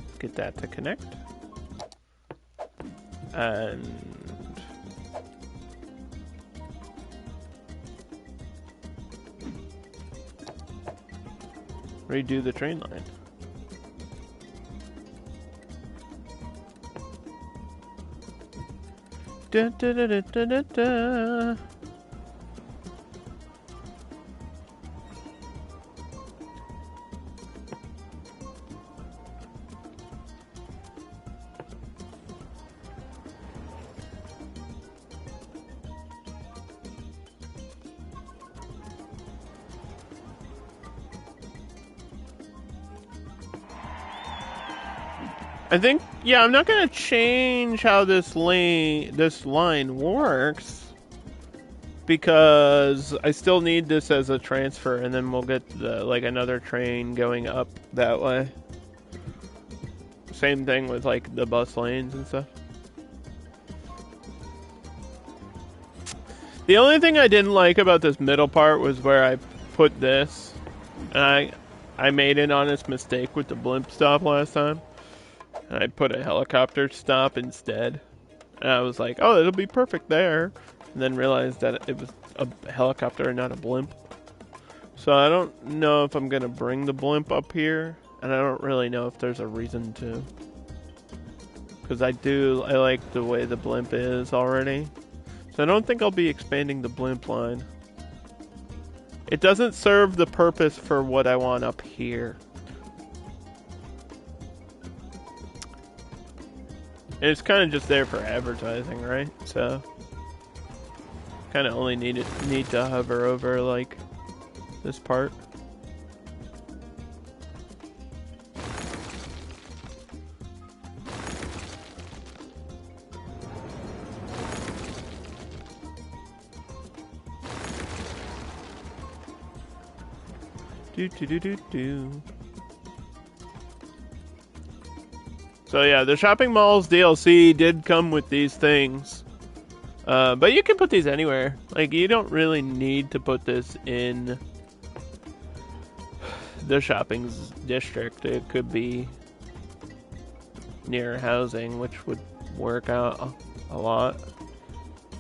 is get that to connect. And redo the train line. Da, da, da, da, da, da, da. I think, yeah, I'm not gonna change how this line works because I still need this as a transfer, and then we'll get like another train going up that way. Same thing with like the bus lanes and stuff. The only thing I didn't like about this middle part was where I put this, and I made an honest mistake with the blimp stop last time. I put a helicopter stop instead. And I was like, oh, it'll be perfect there. And then realized that it was a helicopter and not a blimp. So I don't know if I'm going to bring the blimp up here. And I don't really know if there's a reason to. Because I like the way the blimp is already. So I don't think I'll be expanding the blimp line. It doesn't serve the purpose for what I want up here. And it's kind of just there for advertising, right? So, kind of only need to hover over like this part. Do. So yeah, the shopping malls DLC did come with these things. But you can put these anywhere. Like, you don't really need to put this in the shopping district. It could be near housing, which would work out a lot.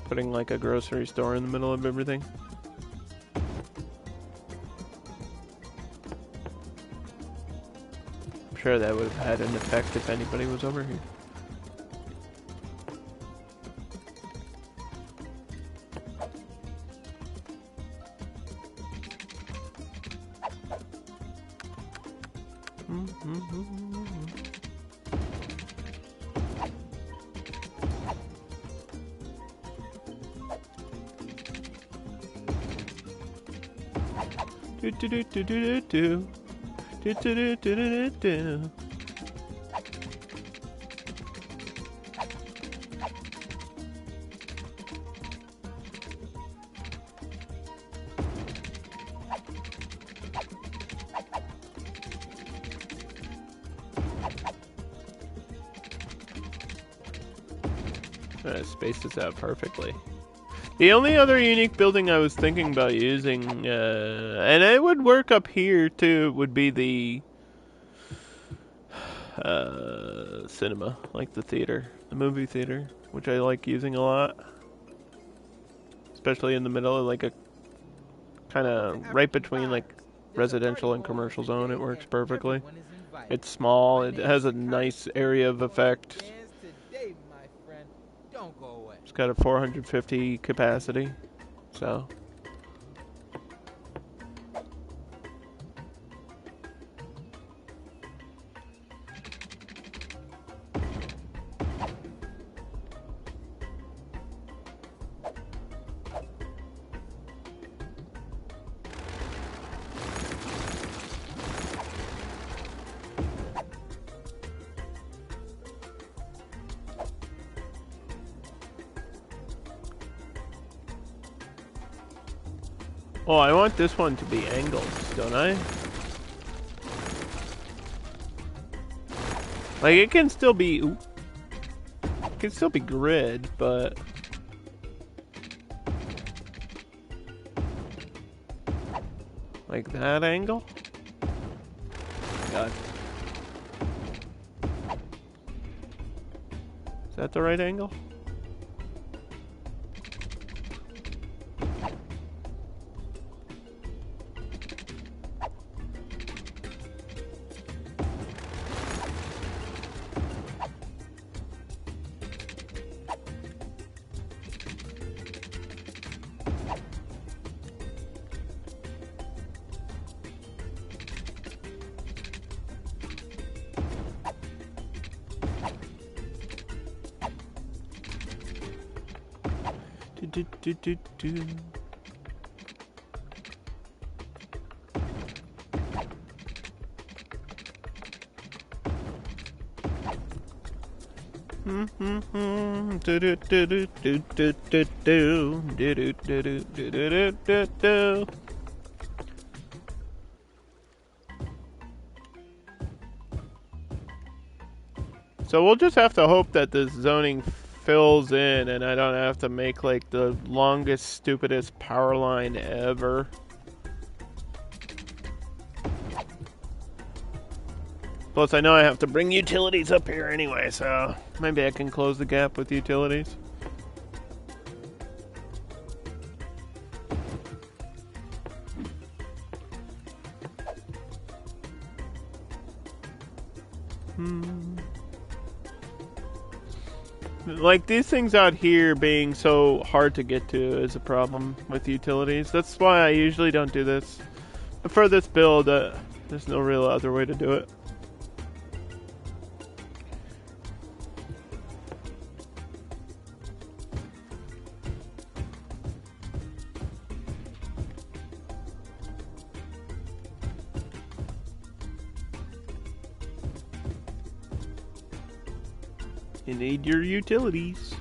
Putting like a grocery store in the middle of everything. I'm sure that would have had an effect if anybody was over here. Spaced this out perfectly. The only other unique building I was thinking about using, and it would work up here too, would be the cinema, like the theater, the movie theater, which I like using a lot. Especially in the middle of like a kind of right between like residential and commercial zone, it works perfectly. It's small, it has a nice area of effect. It's got a 450 capacity, so. Oh, I want this one to be angled, don't I? Like, it can still be... Ooh, it can still be grid, but... Like that angle? God. Is that the right angle? Do. So we'll just have to hope that this zoning fills in and I don't have to make like the longest, stupidest power line ever. Plus, I know I have to bring utilities up here anyway, so maybe I can close the gap with utilities. Like, these things out here being so hard to get to is a problem with utilities. That's why I usually don't do this. But for this build, there's no real other way to do it. You need your utilities.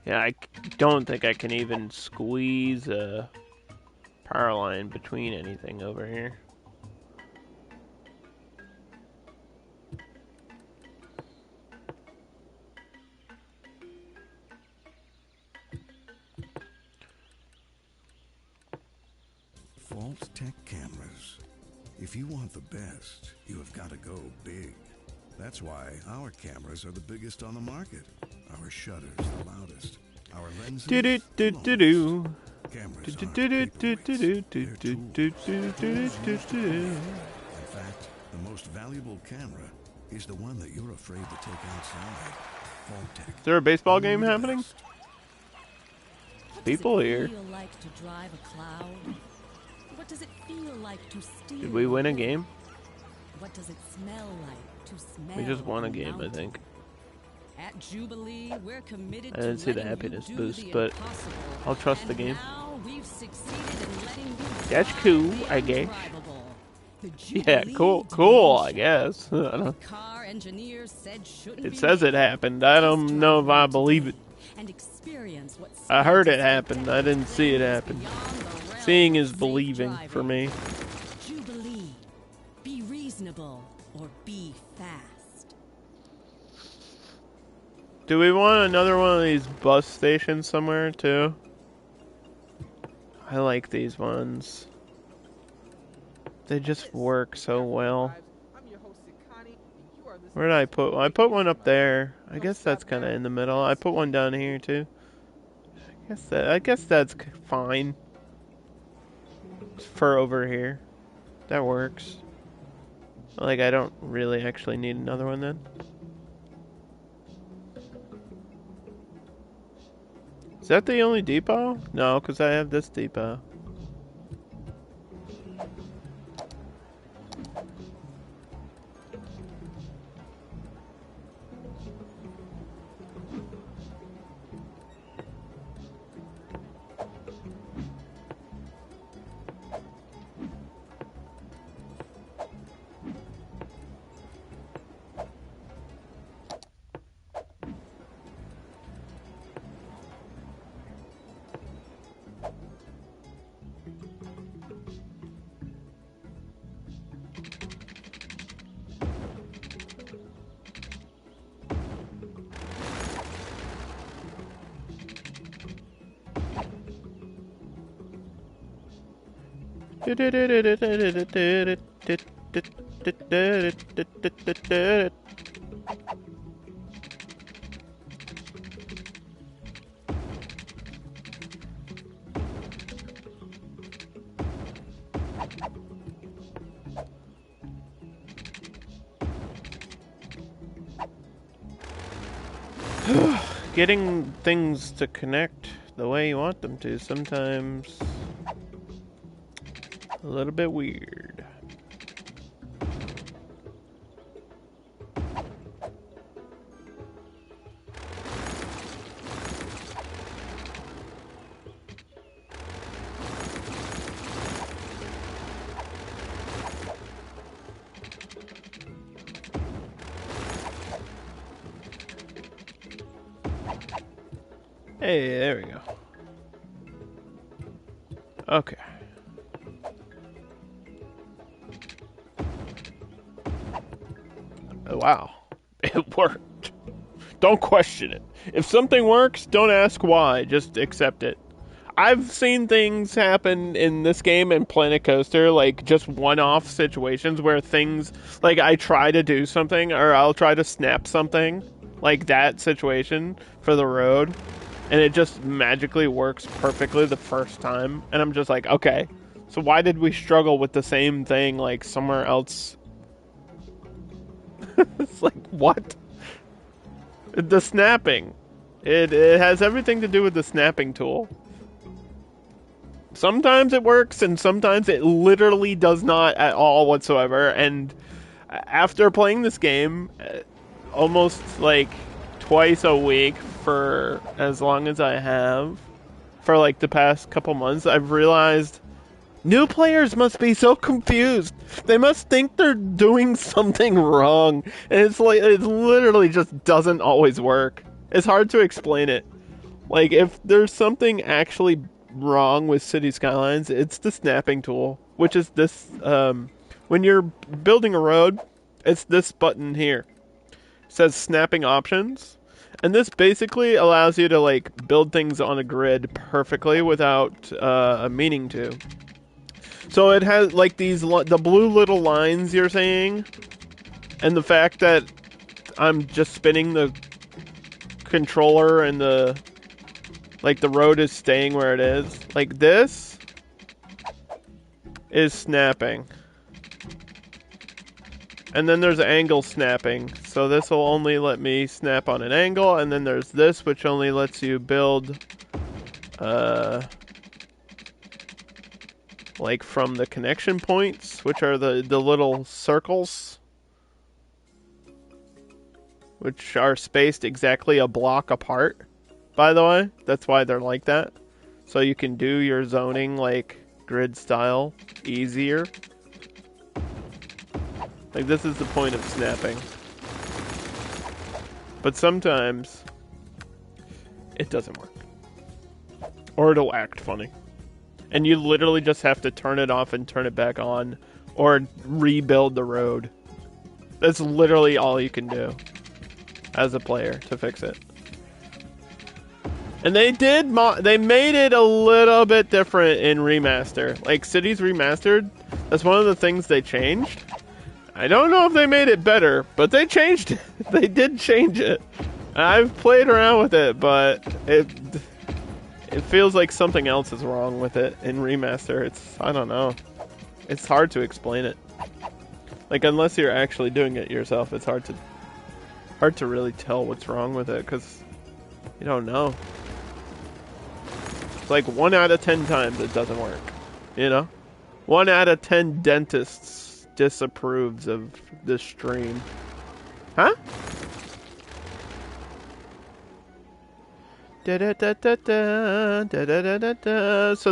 Yeah, I don't think I can even squeeze a power line between anything over here. False Tech cameras. If you want the best, you have got to go big. That's why our cameras are the biggest on the market. Our shutters the loudest. Our lenses the longest. Cameras aren't paperweights. They're tools. In fact, the most valuable camera is the one that you're afraid to take outside. Vault-Tec. Is there a baseball game happening? People here. What does it feel like to drive a cloud? What does it feel like to steal? Did we win a game? What does it smell like to smell? We just won a game, mountain? I think. At Jubilee, we're committed I didn't see the happiness boost, but I'll trust the game. That's cool, I guess. Yeah, cool, I guess. I don't, it says it happened. I don't know if I believe it. I heard it happened. I didn't see it happen. Seeing is believing for me. Jubilee, be reasonable or be fast. Do we want another one of these bus stations somewhere too? I like these ones. They just work so well. Where did I put one? I put one up there. I guess that's kind of in the middle. I put one down here too. I guess that's fine. For over here. That works. Like, I don't really actually need another one then. Is that the only depot? No, because I have this depot. Getting things to connect the way you want them to. Sometimes a little bit weird. Hey, there we go. Okay. Oh, wow. It worked. Don't question it. If something works, don't ask why. Just accept it. I've seen things happen in this game and Planet Coaster, like just one-off situations where things, like I try to do something or I'll try to snap something, like that situation for the road, and it just magically works perfectly the first time. And I'm just like, okay, so why did we struggle with the same thing like somewhere else? It's like, what? The snapping. It has everything to do with the snapping tool. Sometimes it works, and sometimes it literally does not at all whatsoever. And after playing this game almost like twice a week for as long as I have, for like the past couple months, I've realized new players must be so confused. They must think they're doing something wrong. And it's like, it literally just doesn't always work. It's hard to explain it. Like, if there's something actually wrong with City Skylines, it's the snapping tool, which is this, when you're building a road, it's this button here. It says snapping options. And this basically allows you to, like, build things on a grid perfectly without meaning to. So it has, like, the blue little lines you're seeing, and the fact that I'm just spinning the controller and the road is staying where it is. Like, this is snapping. And then there's angle snapping. So this will only let me snap on an angle. And then there's this, which only lets you build, like, from the connection points, which are the little circles, which are spaced exactly a block apart, by the way. That's why they're like that. So you can do your zoning, like, grid style easier. Like, this is the point of snapping. But sometimes it doesn't work. Or it'll act funny. And you literally just have to turn it off and turn it back on, or rebuild the road. That's literally all you can do as a player to fix it. And they made it a little bit different in Remaster. Like, Cities Remastered, that's one of the things they changed. I don't know if they made it better, but they changed it. They did change it. I've played around with it, but it feels like something else is wrong with it in Remaster. I don't know. It's hard to explain it. Like, unless you're actually doing it yourself, it's hard to really tell what's wrong with it, because you don't know. It's like 1 out of 10 times it doesn't work, you know? 1 out of 10 dentists disapproves of this stream. Huh? So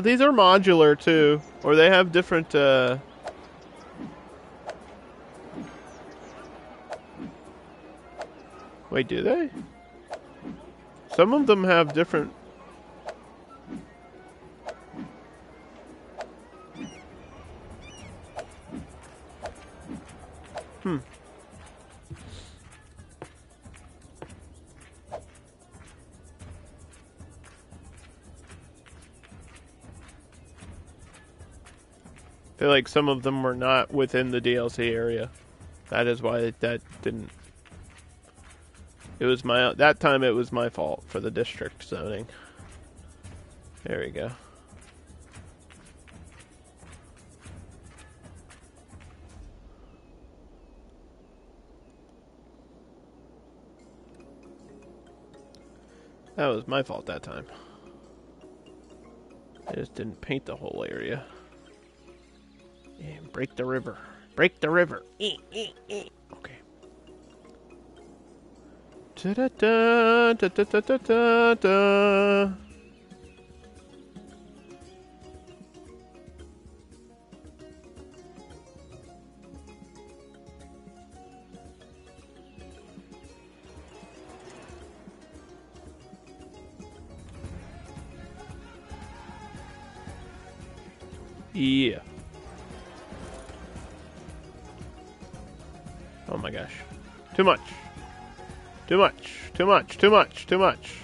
these are modular too, or they have different wait, do they? Some of them have different. I feel like some of them were not within the DLC area. That is why that didn't. It was that time it was my fault for the district zoning. There we go. That was my fault that time. I just didn't paint the whole area. And break the river. Break the river. Okay. Da-da-da, da-da-da-da-da-da. Yeah. Oh my gosh. Too much. Too much. Too much. Too much. Too much.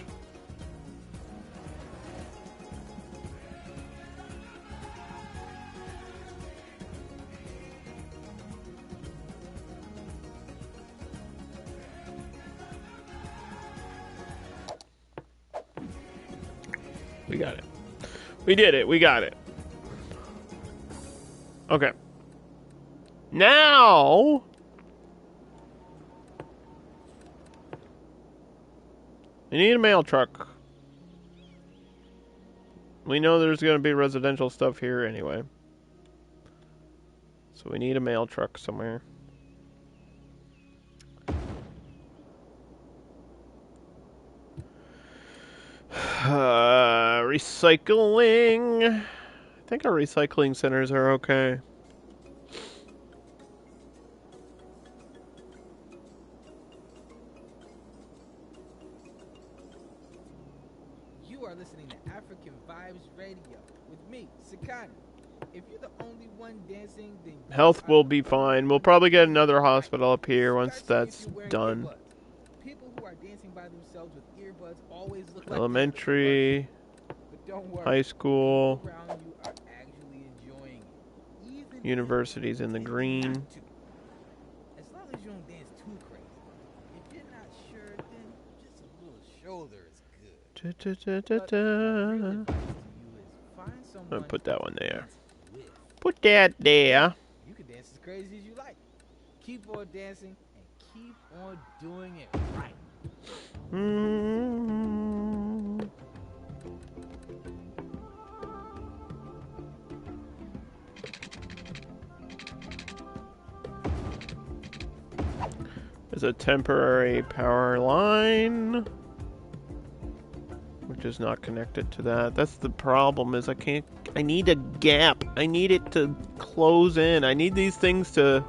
We got it. We did it. We got it. Okay. Now, we need a mail truck. We know there's going to be residential stuff here anyway. So we need a mail truck somewhere. Recycling. I think our recycling centers are okay. You are listening to African Vibes Radio with me, Sakani. If you're the only one dancing, then health will be fine. We'll probably get another hospital up here once that's done. People who are dancing by themselves with earbuds always look elementary, like but don't worry, high school, around you are actually enjoying it. Even universities in the green. As long as you don't dance too crazy. If you're not sure, then just a little shoulder is good. I'm gonna put that one there. Put that there. You can dance as crazy as you like. Keep on dancing and keep on doing it right. There's a temporary power line, which is not connected to that. That's the problem, is I need a gap. I need it to close in. I need these things to...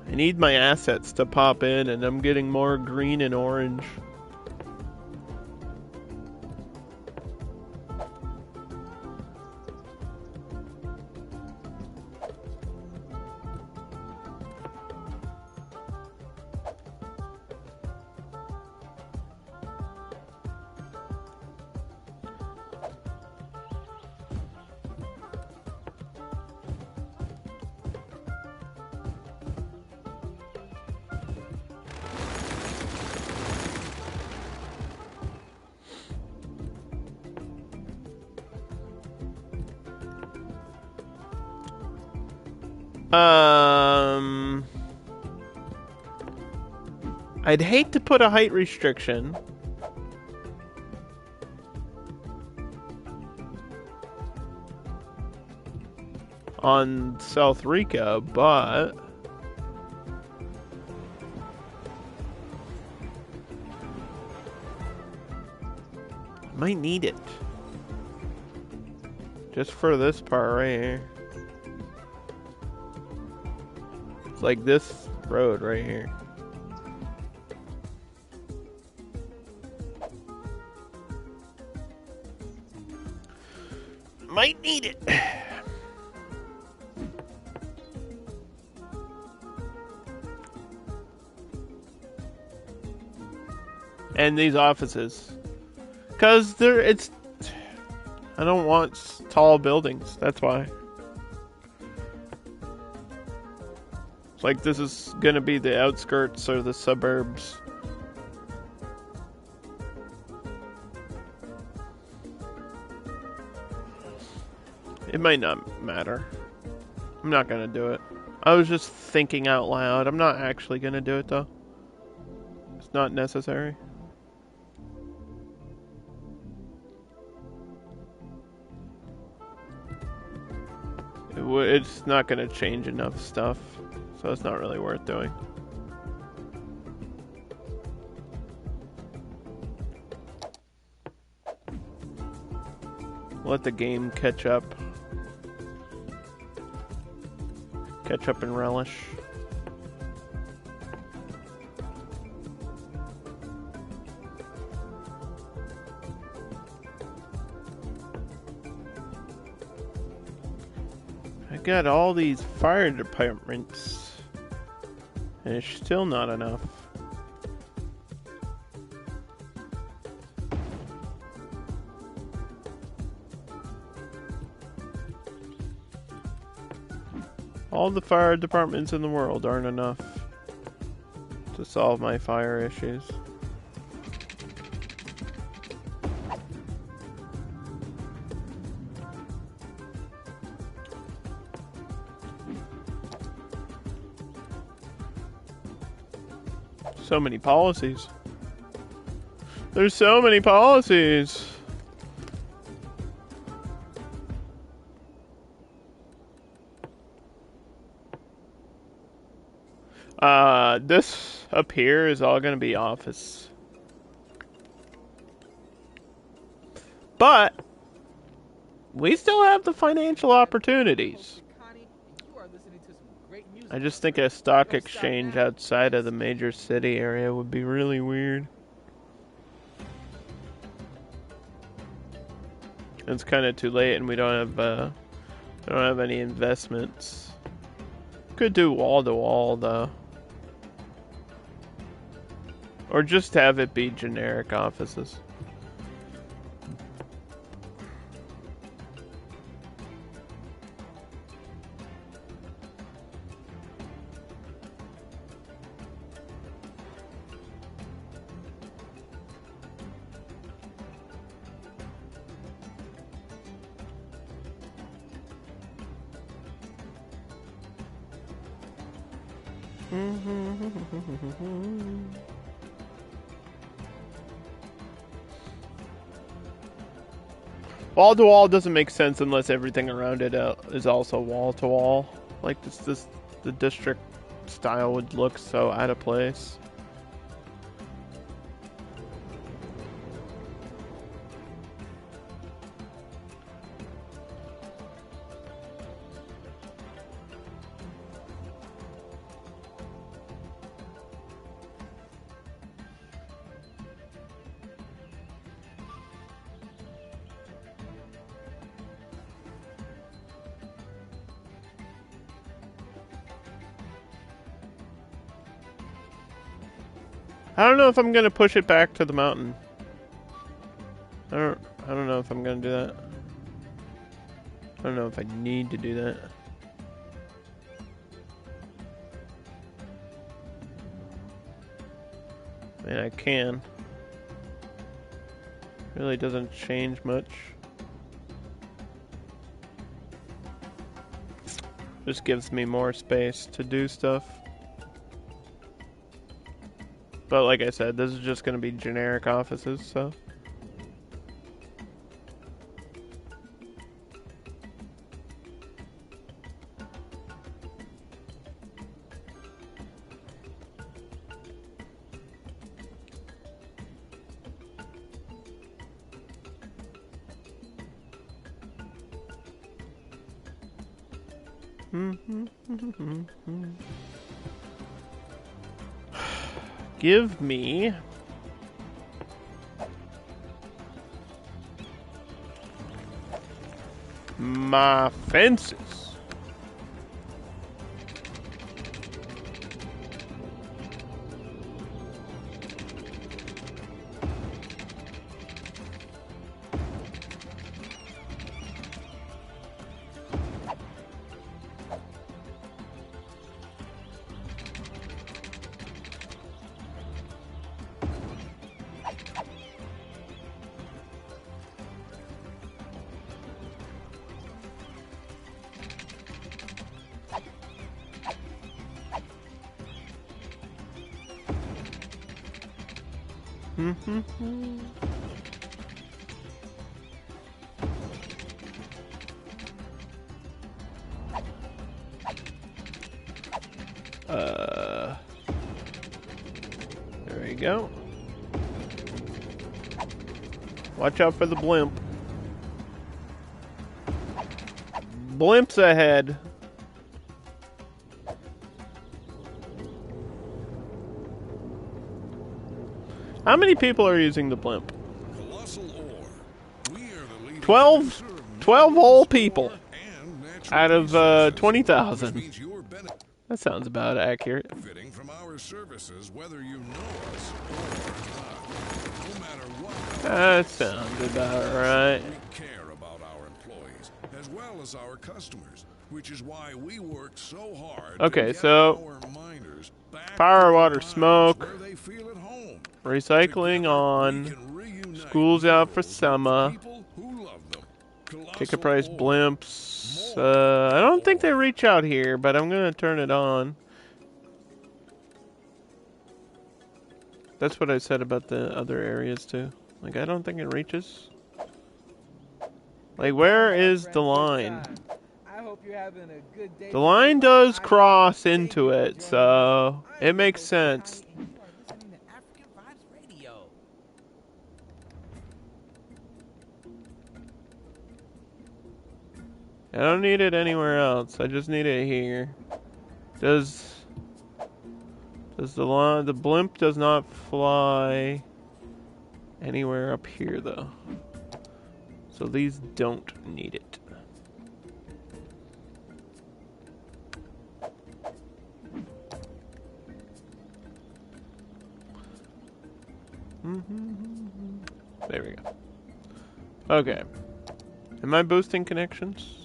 I need my assets to pop in, and I'm getting more green and orange. I'd hate to put a height restriction on South Rico, but I might need it. Just for this part right here. It's like this road right here. Might need it. And these offices, because I don't want tall buildings. That's why. It's like this is gonna be the outskirts or the suburbs. It might not matter. I'm not gonna do it. I was just thinking out loud. I'm not actually gonna do it though. It's not necessary. it's not going to change enough stuff, so it's not really worth doing. Let the game catch up. Catch up and relish. I got all these fire departments, and it's still not enough. All the fire departments in the world aren't enough to solve my fire issues. So many policies. There's so many policies. This up here is all going to be office. But we still have the financial opportunities. I just think a stock exchange outside of the major city area would be really weird. It's kind of too late, and we don't have any investments. Could do wall to wall though, or just have it be generic offices. Wall to wall doesn't make sense unless everything around it is also wall to wall. Like the district style would look so out of place. I don't know if I'm gonna push it back to the mountain. I don't know if I'm gonna do that. I don't know if I need to do that. I mean, I can. Really doesn't change much. Just gives me more space to do stuff. But like I said, this is just going to be generic offices, so. Give me my fences. go. Watch out for the blimp. Blimp's ahead. How many people are using the blimp? 12 whole people out of 20,000. That sounds about accurate. Benefiting from our services, whether you know us or not. No matter what. That sounds about right. We care about our employees as well as our customers, which is why we work so hard. Okay, to so get our miners back fire, water, smoke, where they feel at home. recycling on, school's out for summer, ticket price blimps. I don't think they reach out here, but I'm gonna turn it on. That's what I said about the other areas too. Like, I don't think it reaches. Like, where is the line? I hope you're having a good day. The line does cross into it, so it makes sense. I don't need it anywhere else. I just need it here. Does the blimp does not fly anywhere up here though. So these don't need it. There we go. Okay. Am I boosting connections?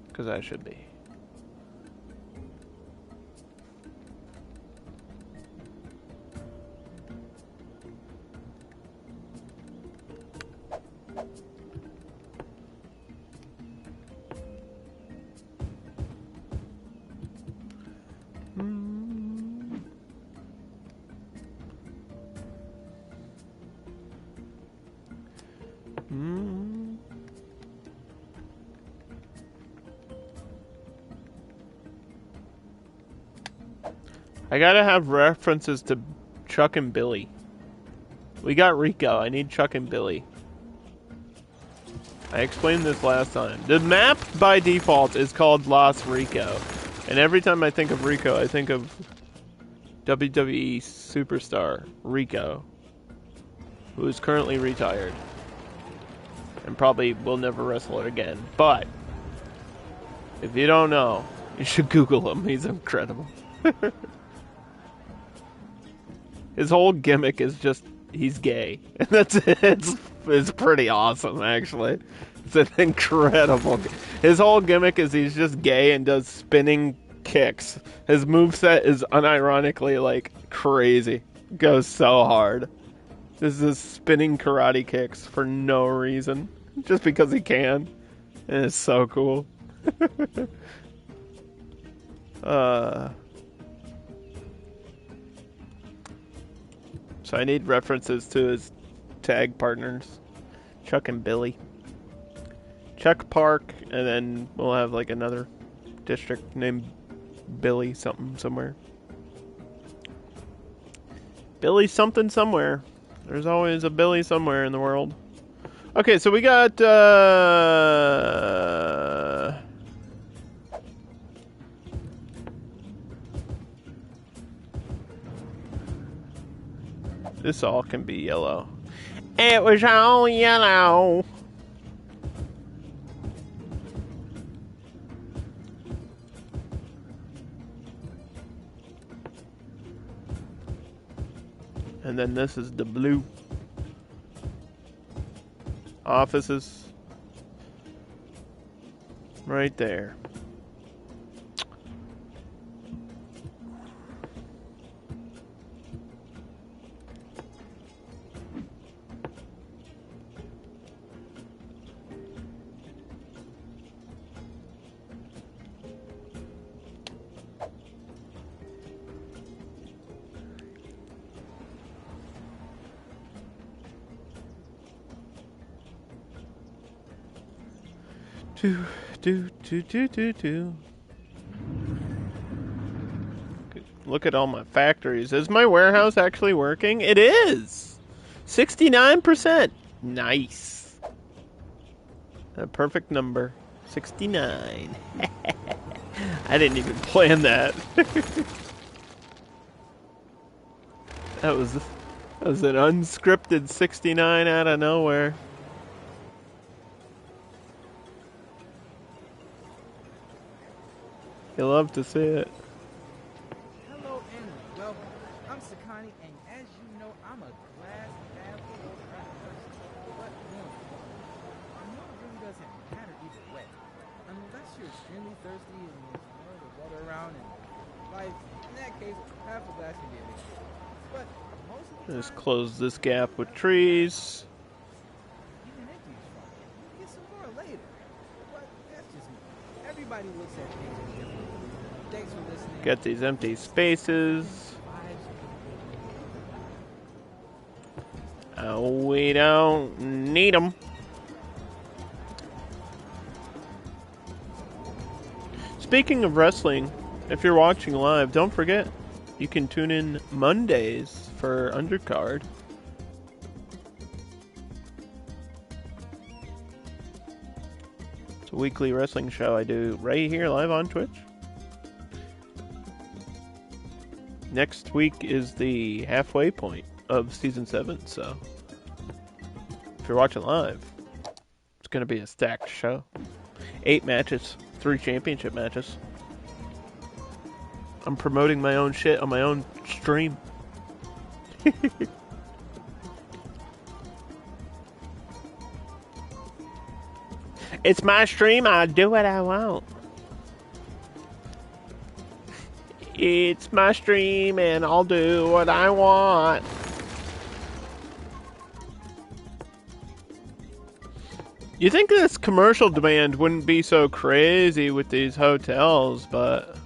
Because I should be. I gotta have references to Chuck and Billy. We got Rico. I need Chuck and Billy. I explained this last time. The map by default is called Las Rico. And every time I think of Rico, I think of WWE superstar Rico, who is currently retired and probably will never wrestle again. But if you don't know, you should Google him. He's incredible. His whole gimmick is just he's gay, and that's it. It's pretty awesome, actually. It's an incredible. His whole gimmick is he's just gay and does spinning kicks. His moveset is unironically like crazy. Goes so hard. This is spinning karate kicks for no reason, just because he can, and it's so cool. So I need references to his tag partners, Chuck and Billy. Chuck Park, and then we'll have like another district named Billy something somewhere. Billy something somewhere. There's always a Billy somewhere in the world. Okay, so we got this all can be yellow. It was all yellow. And then this is the blue. Offices. Right there. Do, do, do, do, do. Look at all my factories. Is my warehouse actually working? It is! 69%! Nice. A perfect number. 69. I didn't even plan that. That was an unscripted 69 out of nowhere. You love to see it. Hello and welcome. I'm Sakani, and as you know, I'm a glass half full kind of person. But no, it really doesn't matter either way. Unless you're extremely thirsty and there's no other water around and life, in that case, half a glass can be a big deal. But most of the Just time, close this gap with trees. even empty is fine. You can get some more later. But that's just me. Everybody looks at things differently. Thanks for listening. Get these empty spaces. We don't need them. Speaking of wrestling, if you're watching live, don't forget, you can tune in Mondays for Undercard. It's a weekly wrestling show I do right here live on Twitch. Next week is the halfway point of Season 7, so if you're watching live, it's going to be a stacked show. 8 matches, 3 championship matches. I'm promoting my own shit on my own stream. It's my stream, I do what I want. It's my stream and I'll do what I want. You think this commercial demand wouldn't be so crazy with these hotels, but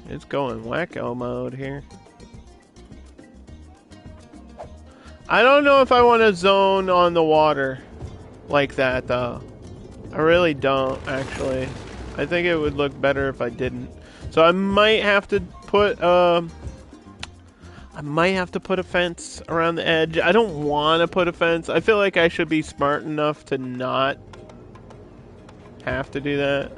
it's going wacko mode here. I don't know if I want to zone on the water like that, though. I really don't, actually. I think it would look better if I didn't. So I might have to put a fence around the edge. I don't want to put a fence. I feel like I should be smart enough to not have to do that.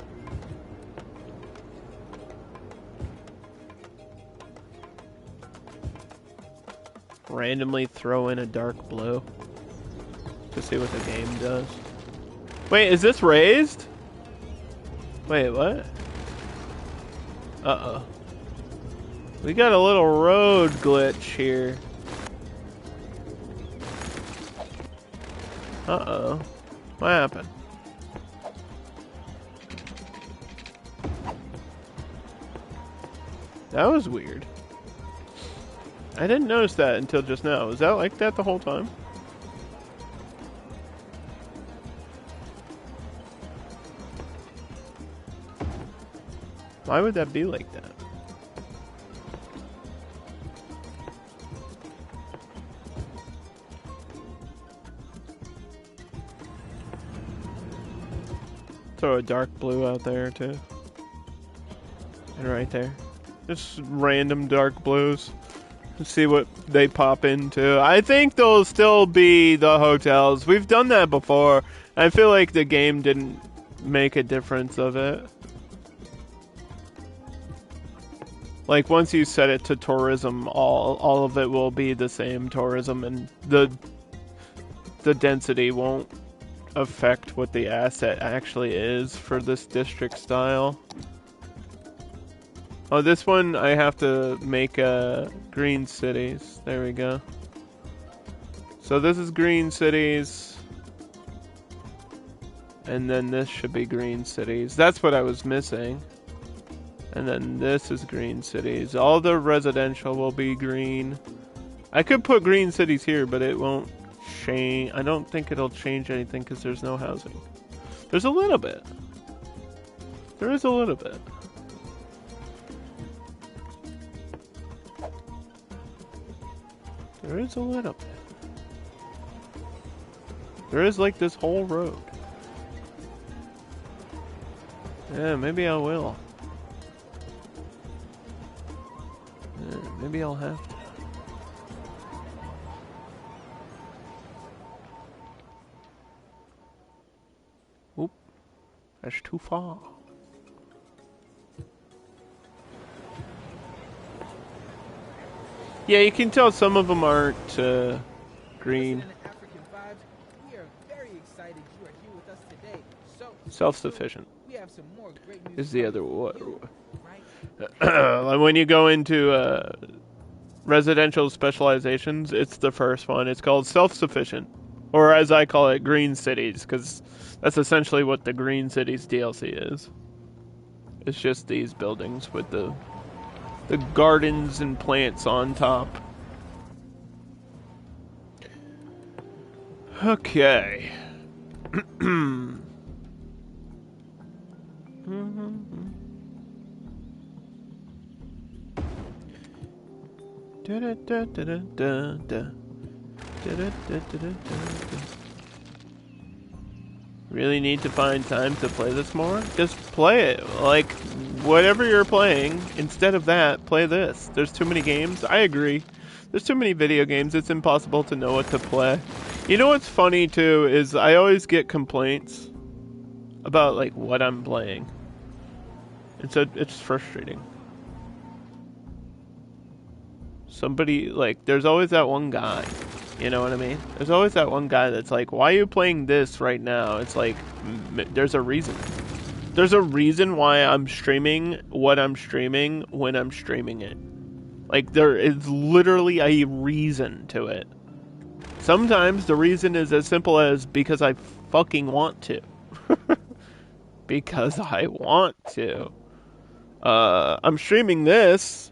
Randomly throw in a dark blue to see what the game does. Wait, is this raised? Wait, what? Uh-oh. We got a little road glitch here. Uh-oh. What happened? That was weird. I didn't notice that until just now. Was that like that the whole time? Why would that be like that? Throw a dark blue out there too. And right there. Just random dark blues. See what they pop into. I think they'll still be the hotels. We've done that before. I feel like the game didn't make a difference of it. Like, once you set it to tourism, all of it will be the same tourism, and the density won't affect what the asset actually is for this district style. Oh, this one I have to make green cities. There we go. So this is green cities. And then this should be green cities. That's what I was missing. And then this is green cities. All the residential will be green. I could put green cities here, but it won't change. I don't think it'll change anything because there's no housing. There's a little bit. There is a little bit. There is a little bit. There is like this whole road. Yeah, maybe I will. Maybe I'll have to. Oop. That's too far. Yeah, you can tell some of them aren't green. We are very excited you are here with us today. So Self-sufficient. We have some more great news is the other one. Right? When you go into residential specializations, it's the first one. It's called self-sufficient, or as I call it, green cities, because that's essentially what the Green Cities DLC is. It's just these buildings with the gardens and plants on top. Okay. Really need to find time to play this more? Just play it. Like, whatever you're playing, instead of that, play this. There's too many games. I agree. There's too many video games. It's impossible to know what to play. You know what's funny, too, is I always get complaints about, like, what I'm playing. It's frustrating. Somebody, like, there's always that one guy. You know what I mean? There's always that one guy that's like, why are you playing this right now? It's like, there's a reason. There's a reason why I'm streaming what I'm streaming when I'm streaming it. Like, there is literally a reason to it. Sometimes the reason is as simple as because I fucking want to. Because I want to. I'm streaming this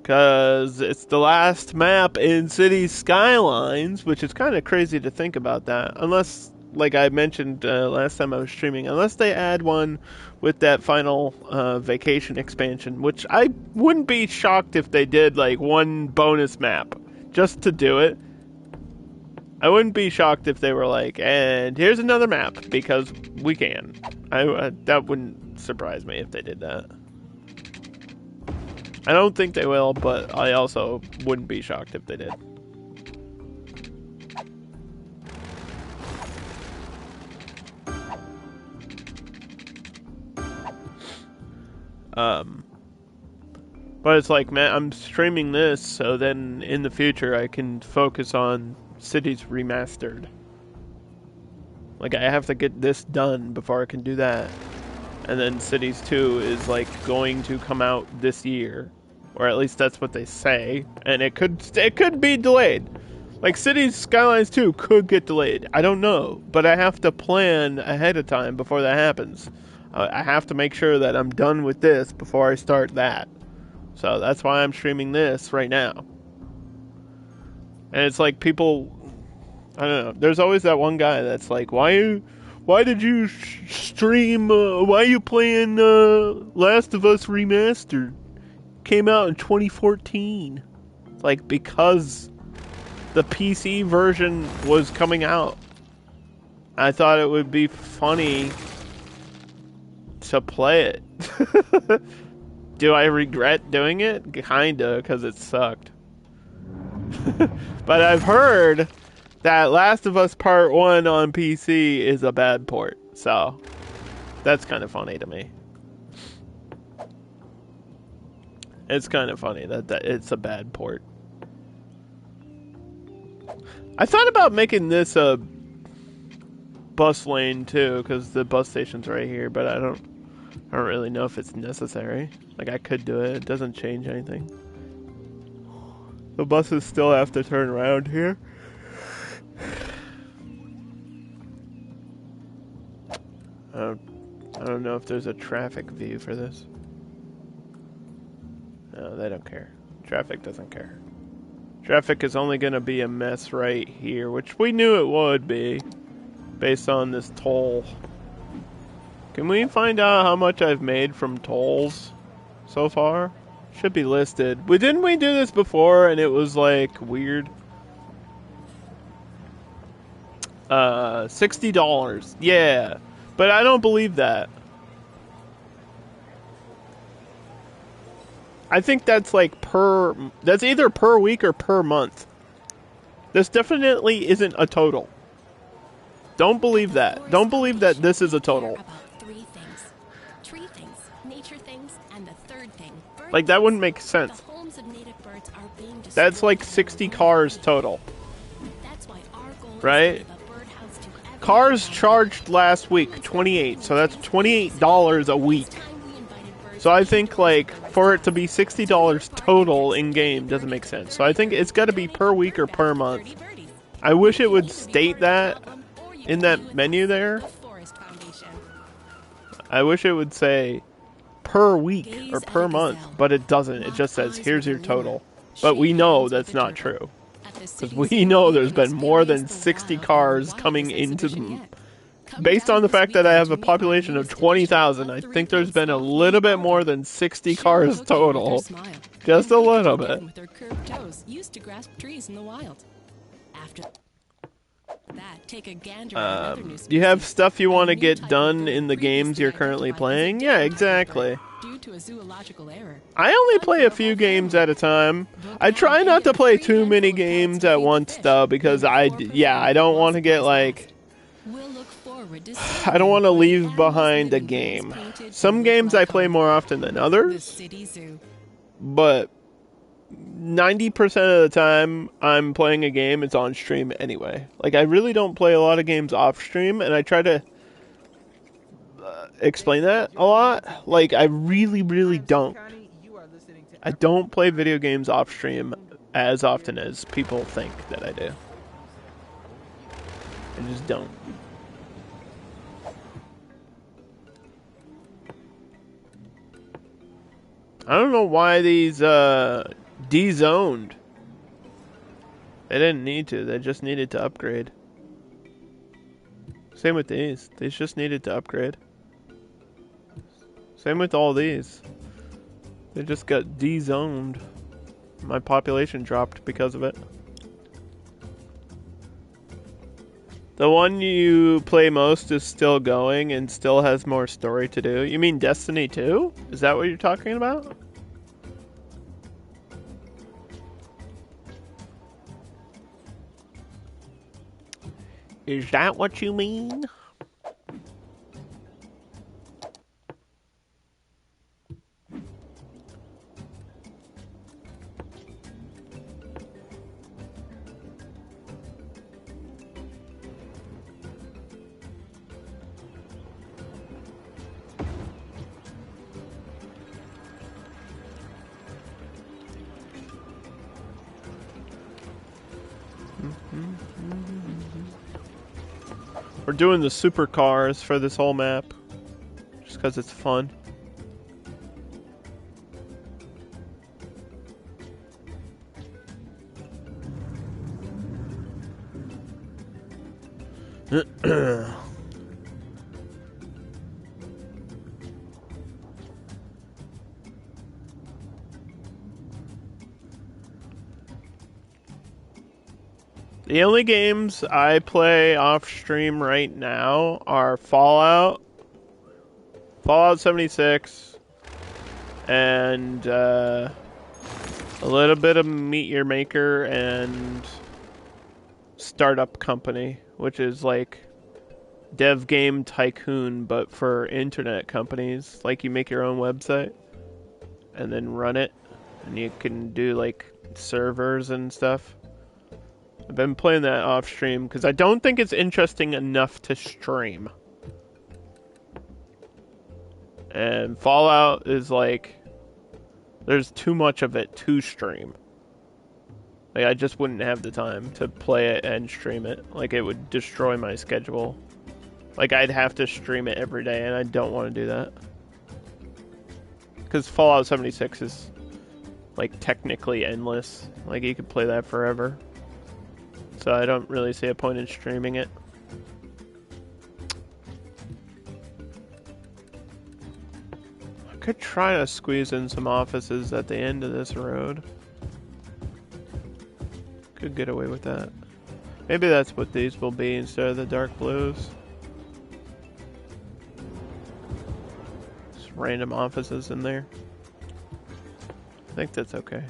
because it's the last map in City Skylines, which is kind of crazy to think about that. Unless, like I mentioned last time I was streaming, unless they add one with that final vacation expansion, which I wouldn't be shocked if they did, like, one bonus map just to do it. I wouldn't be shocked if they were like, and here's another map, because we can. That wouldn't surprise me if they did that. I don't think they will, but I also wouldn't be shocked if they did. But it's like, man, I'm streaming this, so then in the future I can focus on Cities Remastered. Like, I have to get this done before I can do that. And then Cities 2 is, like, going to come out this year. Or at least that's what they say. And it could be delayed. Like, Cities Skylines 2 could get delayed. I don't know. But I have to plan ahead of time before that happens. I have to make sure that I'm done with this before I start that. So that's why I'm streaming this right now. And it's like people... I don't know. There's always that one guy that's like, why did you stream, why are you playing Last of Us Remastered? Came out in 2014. It's like, because the PC version was coming out. I thought it would be funny to play it. Do I regret doing it? Kinda, because it sucked. But I've heard that Last of Us Part 1 on PC is a bad port. So, that's kind of funny to me. It's kind of funny that it's a bad port. I thought about making this a bus lane too, because the bus station's right here, but I don't really know if it's necessary. Like, I could do it. It doesn't change anything. The buses still have to turn around here. I don't know if there's a traffic view for this. No, they don't care. Traffic doesn't care. Traffic is only going to be a mess right here, which we knew it would be, based on this toll. Can we find out how much I've made from tolls so far? Should be listed. Didn't we do this before and it was, like, weird? $60. Yeah. But I don't believe that. I think that's like that's either per week or per month. This definitely isn't a total. Don't believe that. Don't believe that this is a total. Three things. Tree things, nature things, and the third thing. Like, that wouldn't make sense. The homes of native birds are being destroyed. That's like 60 cars total. That's why our goal right? is to give a birdhouse to every Cars charged last week, 28, so that's $28 a week. So I think, like, for it to be $60 total in-game doesn't make sense. So I think it's got to be per week or per month. I wish it would state that in that menu there. I wish it would say per week or per month, but it doesn't. It just says, here's your total. But we know that's not true. Because we know there's been more than 60 cars coming into the... Based on the fact that I have a population of 20,000, I think there's been a little bit more than 60 cars total. Just a little bit. With her curved toes, used to grasp trees in the wild. After that, take a gander at another new You have species. stuff you want to A new get type of done bird in the games you're currently previously identified playing? as a Yeah, different exactly. bird due to a zoological error. I only play a few games at a time. I try not to play too many games at once, though, because I don't want to get, like... We'll look forward to I don't want to seeing leave animals behind a living game. birds painted Some to look games I like play home. more often than The others, city zoo. but 90% of the time I'm playing a game, it's on stream anyway. Like, I really don't play a lot of games off stream, and I try to explain that a lot. Like, I really, really don't. I don't play video games off stream as often as people think that I do. I just don't. I don't know why these de-zoned. They didn't need to. They just needed to upgrade. Same with these. These just needed to upgrade. Same with all these. They just got de-zoned. My population dropped because of it. The one you play most is still going and still has more story to do. You mean Destiny 2? Is that what you're talking about? Is that what you mean? We're doing the supercars for this whole map, just because it's fun. The only games I play off stream right now are Fallout 76, and a little bit of Meet Your Maker and Startup Company, which is like Dev Game Tycoon, but for internet companies. Like, you make your own website and then run it, and you can do like servers and stuff. I've been playing that off stream because I don't think it's interesting enough to stream. And Fallout is like, there's too much of it to stream. Like, I just wouldn't have the time to play it and stream it. Like, it would destroy my schedule. Like, I'd have to stream it every day, and I don't want to do that. Because Fallout 76 is, like, technically endless. Like, you could play that forever. So I don't really see a point in streaming it. I could try to squeeze in some offices at the end of this road. Could get away with that. Maybe that's what these will be instead of the dark blues. Just random offices in there. I think that's okay.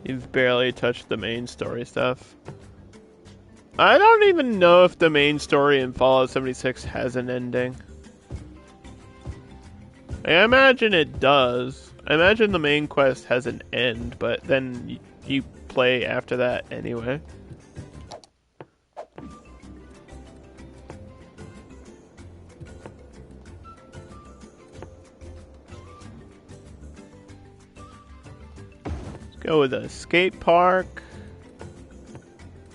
You've barely touched the main story stuff. I don't even know if the main story in Fallout 76 has an ending. I imagine it does. I imagine the main quest has an end, but then you play after that anyway. Let's go with a skate park.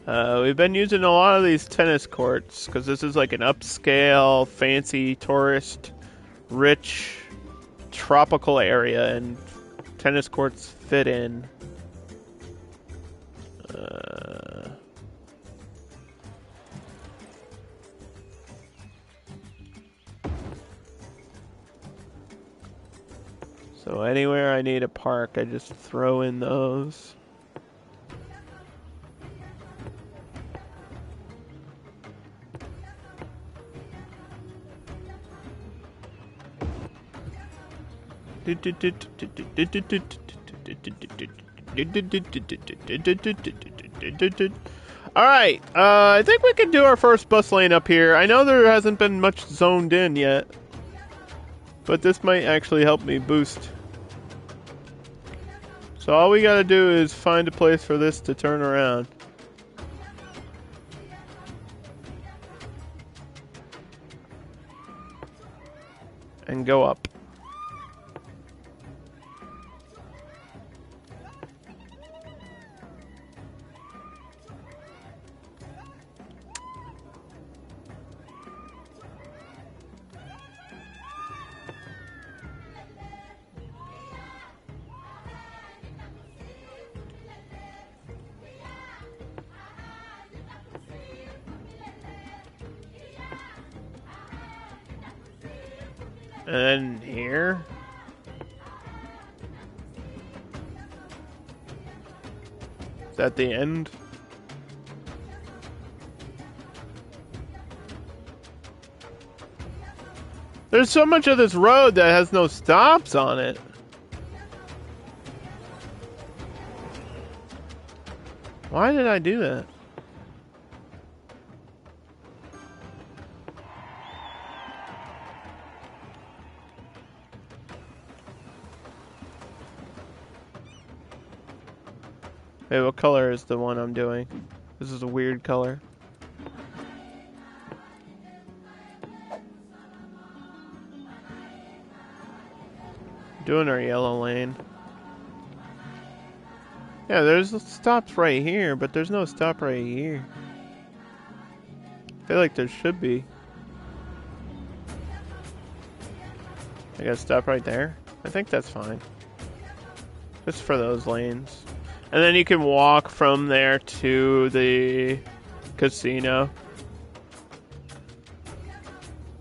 We've been using a lot of these tennis courts because this is like an upscale, fancy, tourist, rich, tropical area, and tennis courts fit in. So anywhere I need a park, I just throw in those. Alright, I think we can do our first bus lane up here. I know there hasn't been much zoned in yet, but this might actually help me boost. So all we gotta do is find a place for this to turn around. And go up. And then here. Is that the end? There's so much of this road that has no stops on it. Why did I do that? Hey, what color is the one I'm doing? This is a weird color. Doing our yellow lane. Yeah, there's stops right here, but there's no stop right here. I feel like there should be. I gotta stop right there. I think that's fine. Just for those lanes. And then you can walk from there to the casino.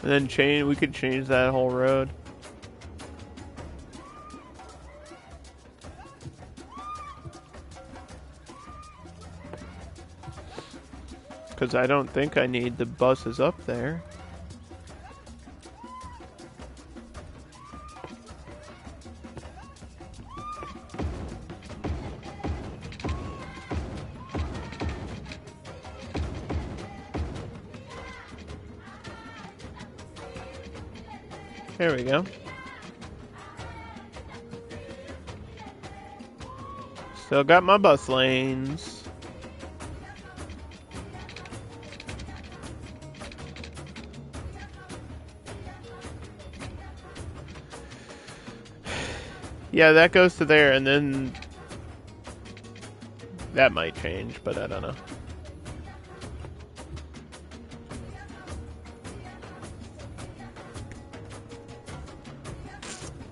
And then we could change that whole road. Because I don't think I need the buses up there. There we go. Still got my bus lanes. Yeah, that goes to there, and then that might change, but I don't know.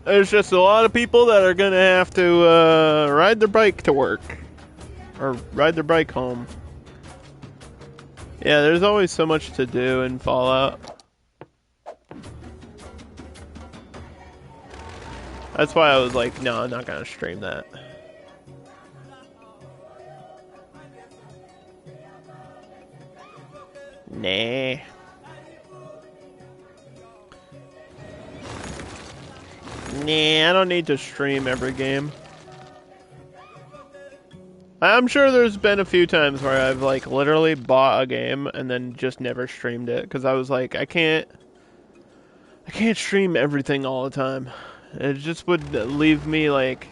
There's just a lot of people that are gonna have to ride their bike to work. Or ride their bike home. Yeah, there's always so much to do in Fallout. That's why I was like, no, I'm not gonna stream that. Nah. Nah, I don't need to stream every game. I'm sure there's been a few times where I've like literally bought a game and then just never streamed it because I was like, I can't stream everything all the time. It just would leave me like,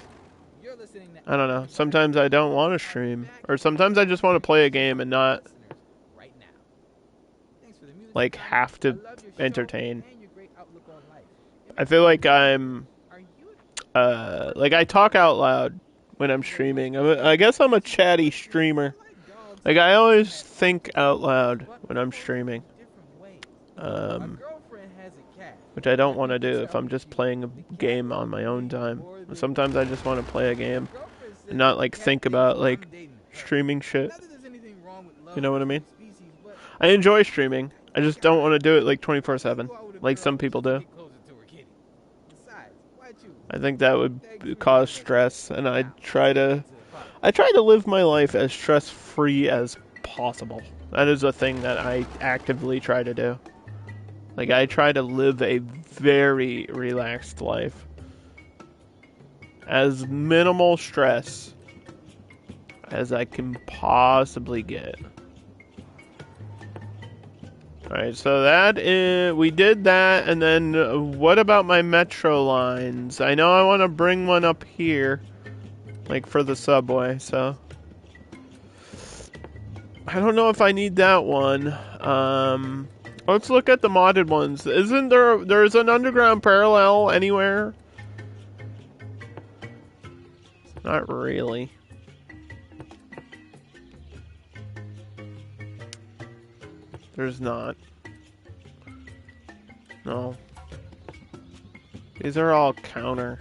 I don't know. Sometimes I don't want to stream, or sometimes I just want to play a game and not like have to entertain. I feel like I'm like I talk out loud when I'm streaming. I guess I'm a chatty streamer. Like I always think out loud when I'm streaming. Which I don't want to do if I'm just playing a game on my own time. Sometimes I just want to play a game and not like think about like streaming shit. You know what I mean? I enjoy streaming. I just don't want to do it like 24/7 like some people do. I think that would cause stress, and I try to live my life as stress-free as possible. That is a thing that I actively try to do. Like, I try to live a very relaxed life. As minimal stress as I can possibly get. Alright, so that is... we did that, and then what about my metro lines? I know I want to bring one up here. Like, for the subway, so... I don't know if I need that one. Let's look at the modded ones. Isn't there's an underground parallel anywhere? Not really. There's not. No. These are all counter.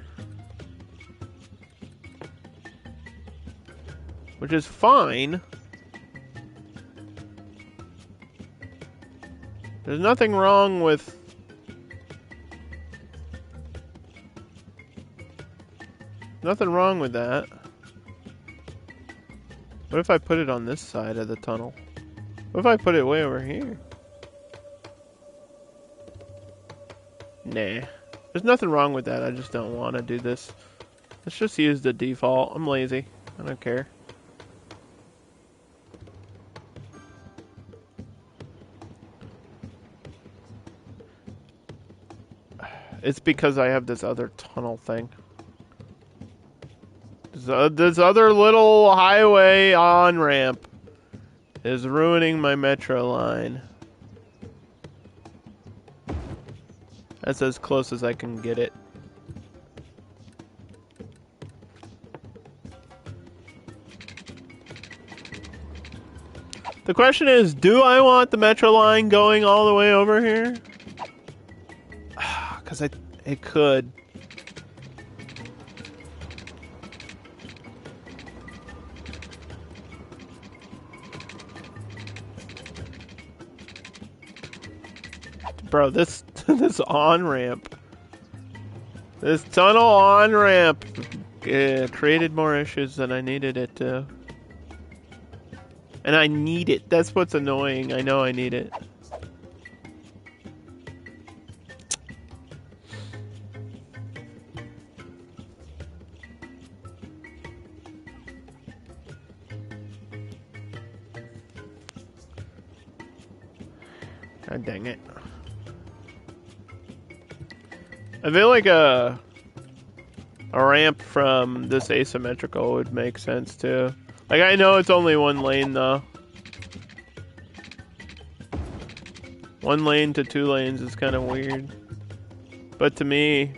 Which is fine. There's nothing wrong with... nothing wrong with that. What if I put it on this side of the tunnel? What if I put it way over here? Nah. There's nothing wrong with that. I just don't want to do this. Let's just use the default. I'm lazy. I don't care. It's because I have this other tunnel thing. This other little highway on-ramp is ruining my metro line. That's as close as I can get it. The question is, do I want the metro line going all the way over here? Because it could. Bro, this on-ramp. This tunnel on-ramp created more issues than I needed it to. And I need it. That's what's annoying. I know I need it. God dang it. I feel like a ramp from this asymmetrical would make sense too. Like, I know it's only one lane though. 1 lane to 2 lanes is kind of weird. But to me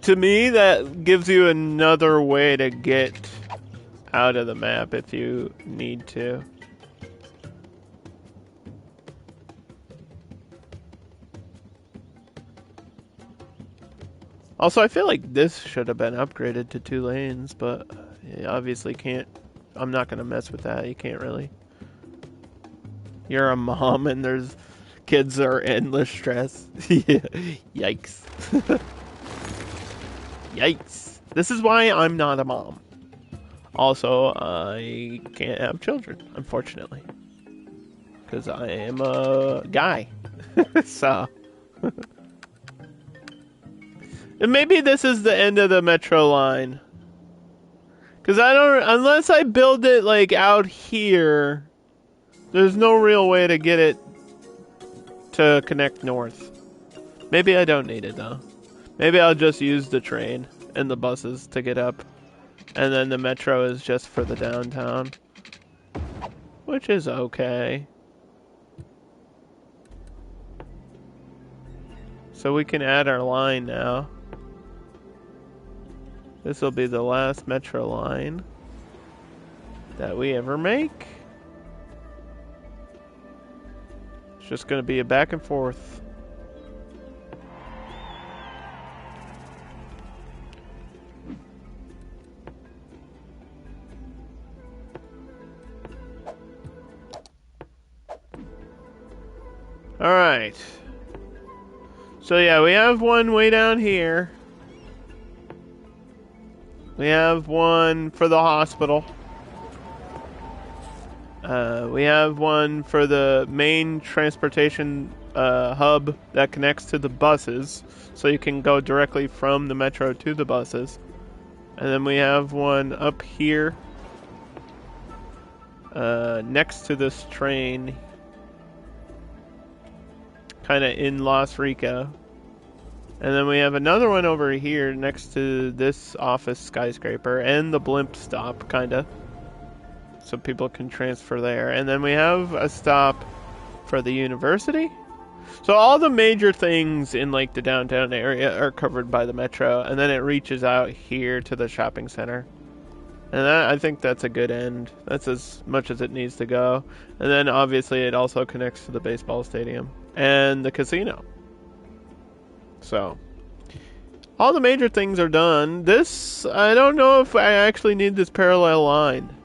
that gives you another way to get out of the map if you need to. Also, I feel like this should have been upgraded to 2 lanes, but you obviously can't. I'm not going to mess with that. You can't really. You're a mom and there's kids are endless stress. Yikes. Yikes. This is why I'm not a mom. Also, I can't have children, unfortunately. Because I am a guy. So... And maybe this is the end of the metro line. Because I don't... Unless I build it, like, out here, there's no real way to get it to connect north. Maybe I don't need it, though. Maybe I'll just use the train and the buses to get up. And then the metro is just for the downtown. Which is okay. So we can add our line now. This will be the last metro line that we ever make. It's just going to be a back and forth. All right. So yeah, we have one way down here. We have one for the hospital. We have one for the main transportation hub that connects to the buses, so you can go directly from the metro to the buses. And then we have one up here next to this train, kind of in Los Rico. And then we have another one over here next to this office skyscraper and the blimp stop, kind of. So people can transfer there. And then we have a stop for the university. So all the major things in like the downtown area are covered by the metro. And then it reaches out here to the shopping center. And I think that's a good end. That's as much as it needs to go. And then obviously it also connects to the baseball stadium and the casino. So, all the major things are done. This, I don't know if I actually need this parallel line.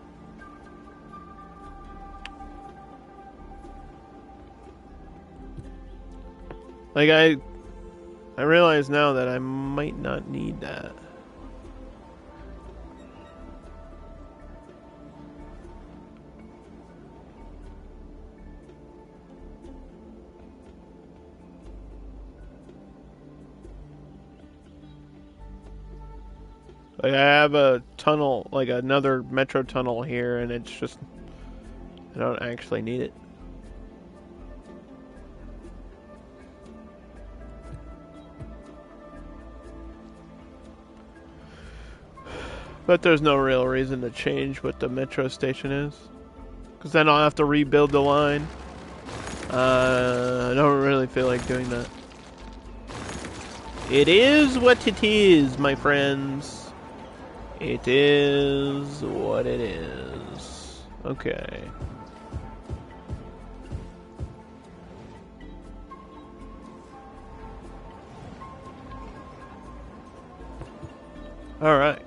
Like, I realize now that I might not need that. Like, I have a tunnel, like another metro tunnel here, and it's just, I don't actually need it. But there's no real reason to change what the metro station is, because then I'll have to rebuild the line. I don't really feel like doing that. It is what it is, my friends. It is what it is. Okay. All right.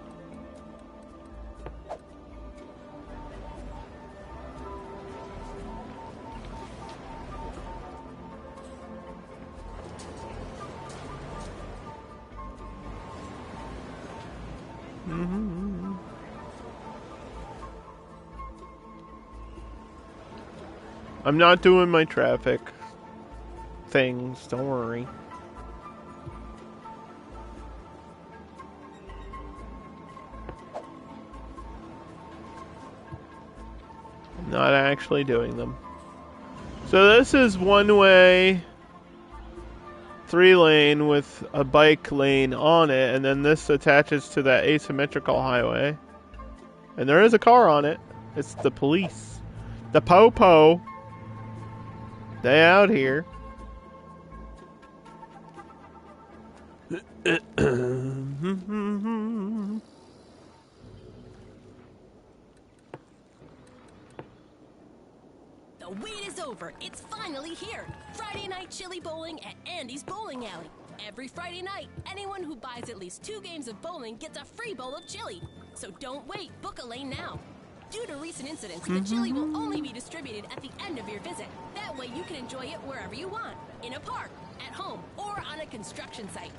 I'm not doing my traffic things, don't worry. I'm not actually doing them. So this is one way, 3-lane with a bike lane on it, and then this attaches to that asymmetrical highway. And there is a car on it. It's the police. The po-po. They out here. The wait is over. It's finally here. Friday night chili bowling at Andy's Bowling Alley. Every Friday night, anyone who buys at least 2 games of bowling gets a free bowl of chili. So don't wait. Book a lane now. Due to recent incidents, the chili will only be distributed at the end of your visit. That way you can enjoy it wherever you want. In a park, at home, or on a construction site.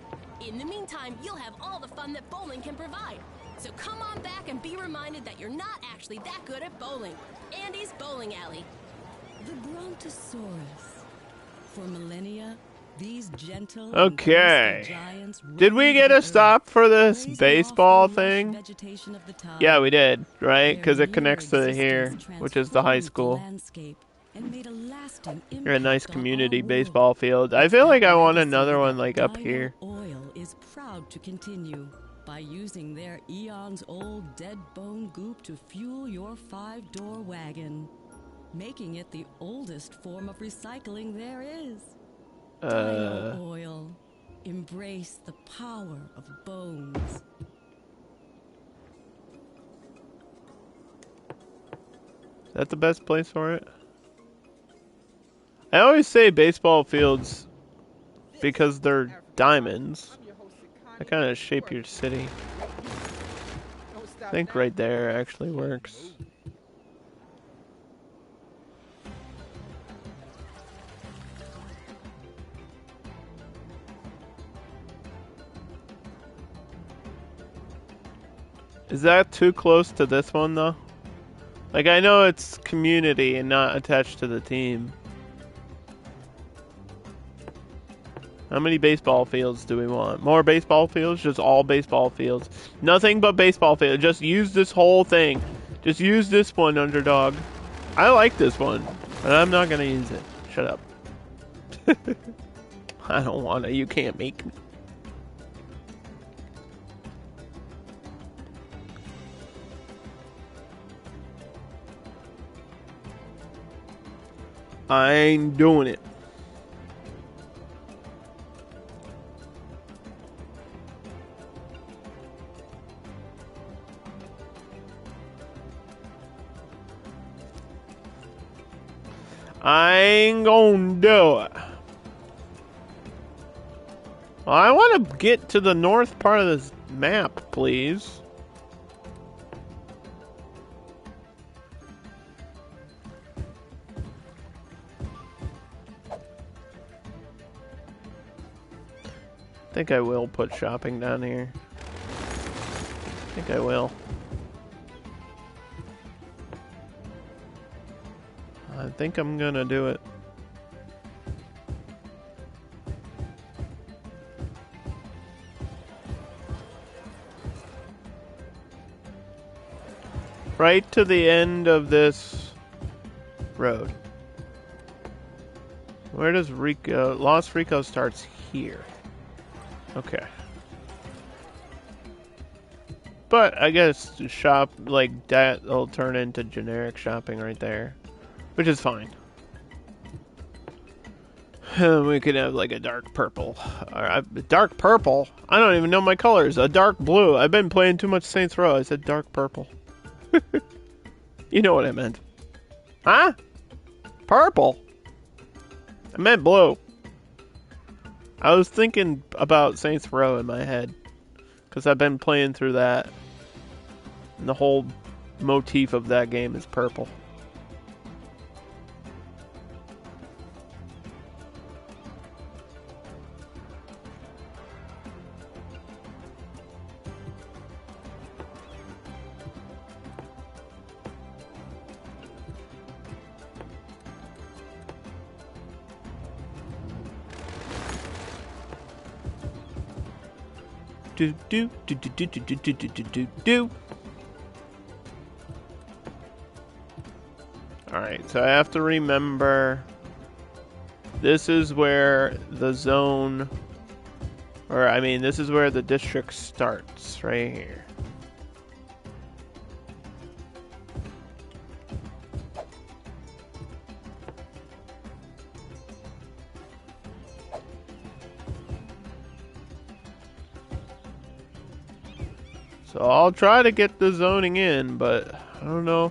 In the meantime, you'll have all the fun that bowling can provide. So come on back and be reminded that you're not actually that good at bowling. Andy's Bowling Alley. The Brontosaurus. For millennia, These gentle Okay. giants Did we get a stop for this baseball thing? Yeah, we did, right? Because it connects to here, which is the high school. You're a nice community baseball field. I feel like I want another one like up here. Oil is proud to continue by using their eons-old dead bone goop to fuel your 5-door wagon, making it the oldest form of recycling there is. Dino oil. Embrace the power of bones. Is that the best place for it? I always say baseball fields because they're diamonds. They kind of shape your city. I think right there actually works. Is that too close to this one, though? Like, I know it's community and not attached to the team. How many baseball fields do we want? More baseball fields? Just all baseball fields. Nothing but baseball fields. Just use this whole thing. Just use this one, Underdog. I like this one, but I'm not going to use it. Shut up. I don't want to. You can't make me. I ain't doing it. I ain't gonna do it. Well, I want to get to the north part of this map, please. I think I will put shopping down here. I think I will. I think I'm gonna do it. Right to the end of this road. Where does Rico... Lost Rico starts here. Okay. But I guess shop like that will turn into generic shopping right there, which is fine. We could have like a dark purple. Dark purple? I don't even know my colors. A dark blue. I've been playing too much Saints Row. I said dark purple. You know what I meant. Huh? Purple? I meant blue. I was thinking about Saints Row in my head, because I've been playing through that, and the whole motif of that game is purple. Alright, so I have to remember this is where the zone, or I mean this is where the district starts, right here. So I'll try to get the zoning in, but I don't know.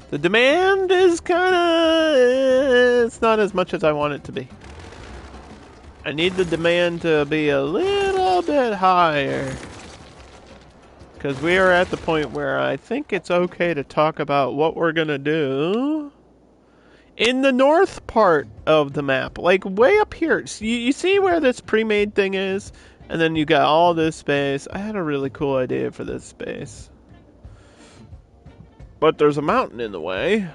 The demand is it's not as much as I want it to be. I need the demand to be a little bit higher. Because we are at the point where I think it's okay to talk about what we're going to do in the north part of the map. Like way up here. So you see where this pre-made thing is? And then you got all this space. I had a really cool idea for this space. But there's a mountain in the way.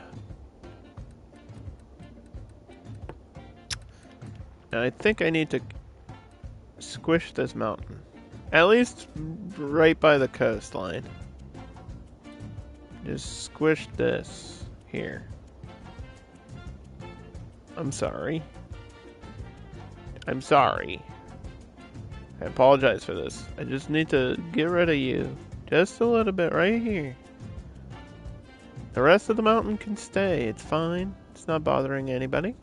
And I think I need to squish this mountain. At least right by the coastline. Just squish this here. I'm sorry. I'm sorry. I apologize for this. I just need to get rid of you. Just a little bit right here. The rest of the mountain can stay. It's fine. It's not bothering anybody.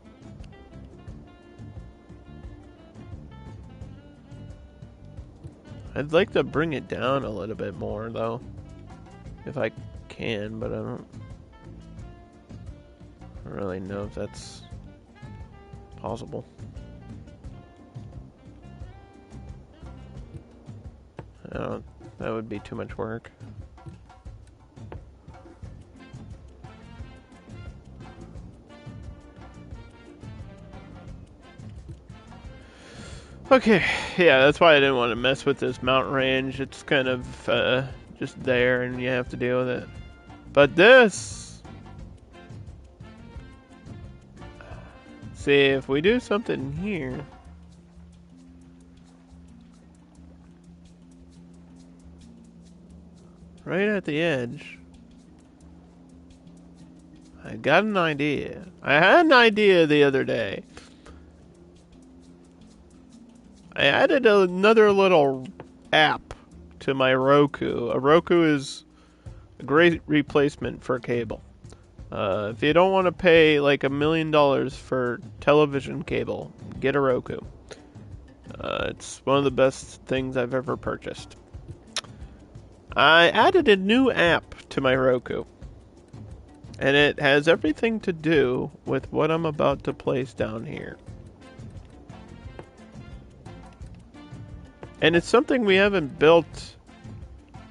I'd like to bring it down a little bit more, though. If I can, but I don't really know if that's possible. That would be too much work. Okay, yeah, that's why I didn't want to mess with this mountain range. It's kind of just there and you have to deal with it. But this... See, if we do something here... Right at the edge... I got an idea. I had an idea the other day. I added another little app to my Roku. A Roku is a great replacement for cable. If you don't want to pay like $1 million for television cable, get a Roku. It's one of the best things I've ever purchased. I added a new app to my Roku. And it has everything to do with what I'm about to place down here. And it's something we haven't built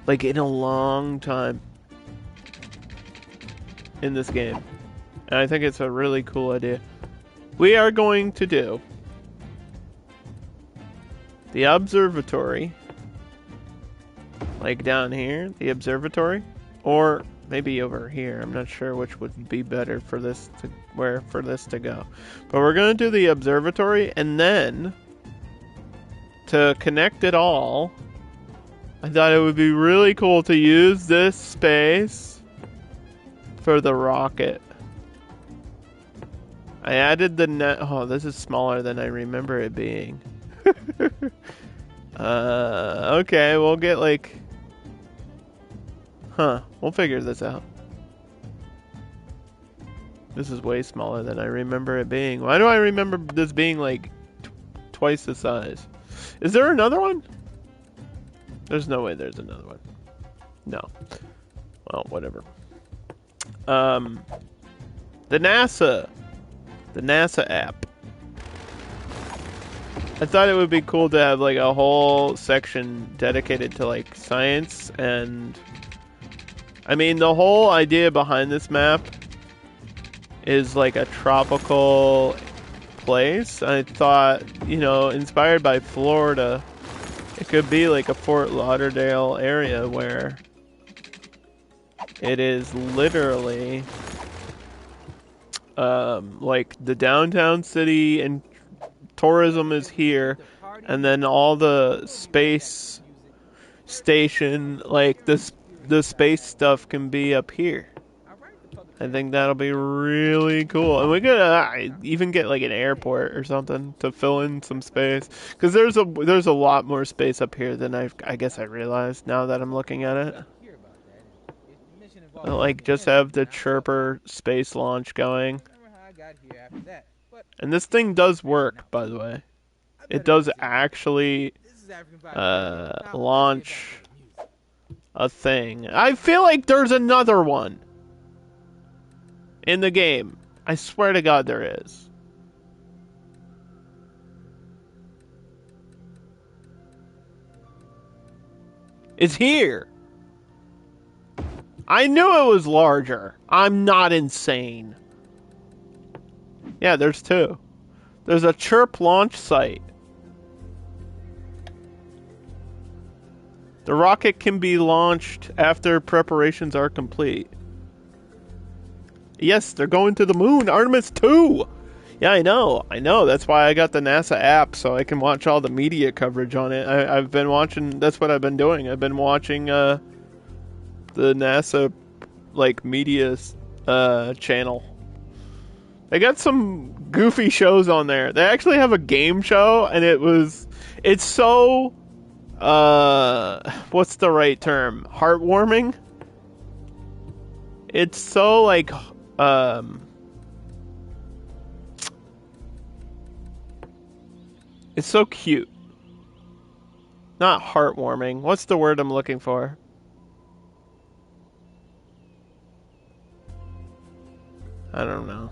like in a long time in this game. And I think it's a really cool idea. We are going to do the observatory, like down here, the observatory, or maybe over here. I'm not sure which would be better for this to go. But we're going to do the observatory, and then to connect it all, I thought it would be really cool to use this space for the rocket. I added the net. Oh, this is smaller than I remember it being. Okay, we'll get like... we'll figure this out. This is way smaller than I remember it being. Why do I remember this being like twice the size? Is there another one? There's no way there's another one. No. Well, whatever. The NASA app. I thought it would be cool to have like a whole section dedicated to like science, and I mean the whole idea behind this map is like a tropical place. I thought, you know, inspired by Florida, it could be like a Fort Lauderdale area where it is literally like the downtown city and tourism is here, and then all the space station, like the space stuff can be up here. I think that'll be really cool. And we could even get like an airport or something to fill in some space, because there's a lot more space up here than I guess I realized now that I'm looking at it. Like just have the chirper space launch going. And this thing does work, by the way. It does actually launch a thing. I feel like there's another one in the game. I swear to God there is. It's here. I knew it was larger. I'm not insane. Yeah, there's two. There's a chirp launch site. The rocket can be launched after preparations are complete. Yes, they're going to the moon. Artemis 2. Yeah, I know. That's why I got the NASA app, so I can watch all the media coverage on it. I've been watching. That's what I've been doing. I've been watching the NASA media channel. They got some goofy shows on there. They actually have a game show, and it's so what's the right term? Heartwarming. It's so it's so cute. Not heartwarming. What's the word I'm looking for? I don't know.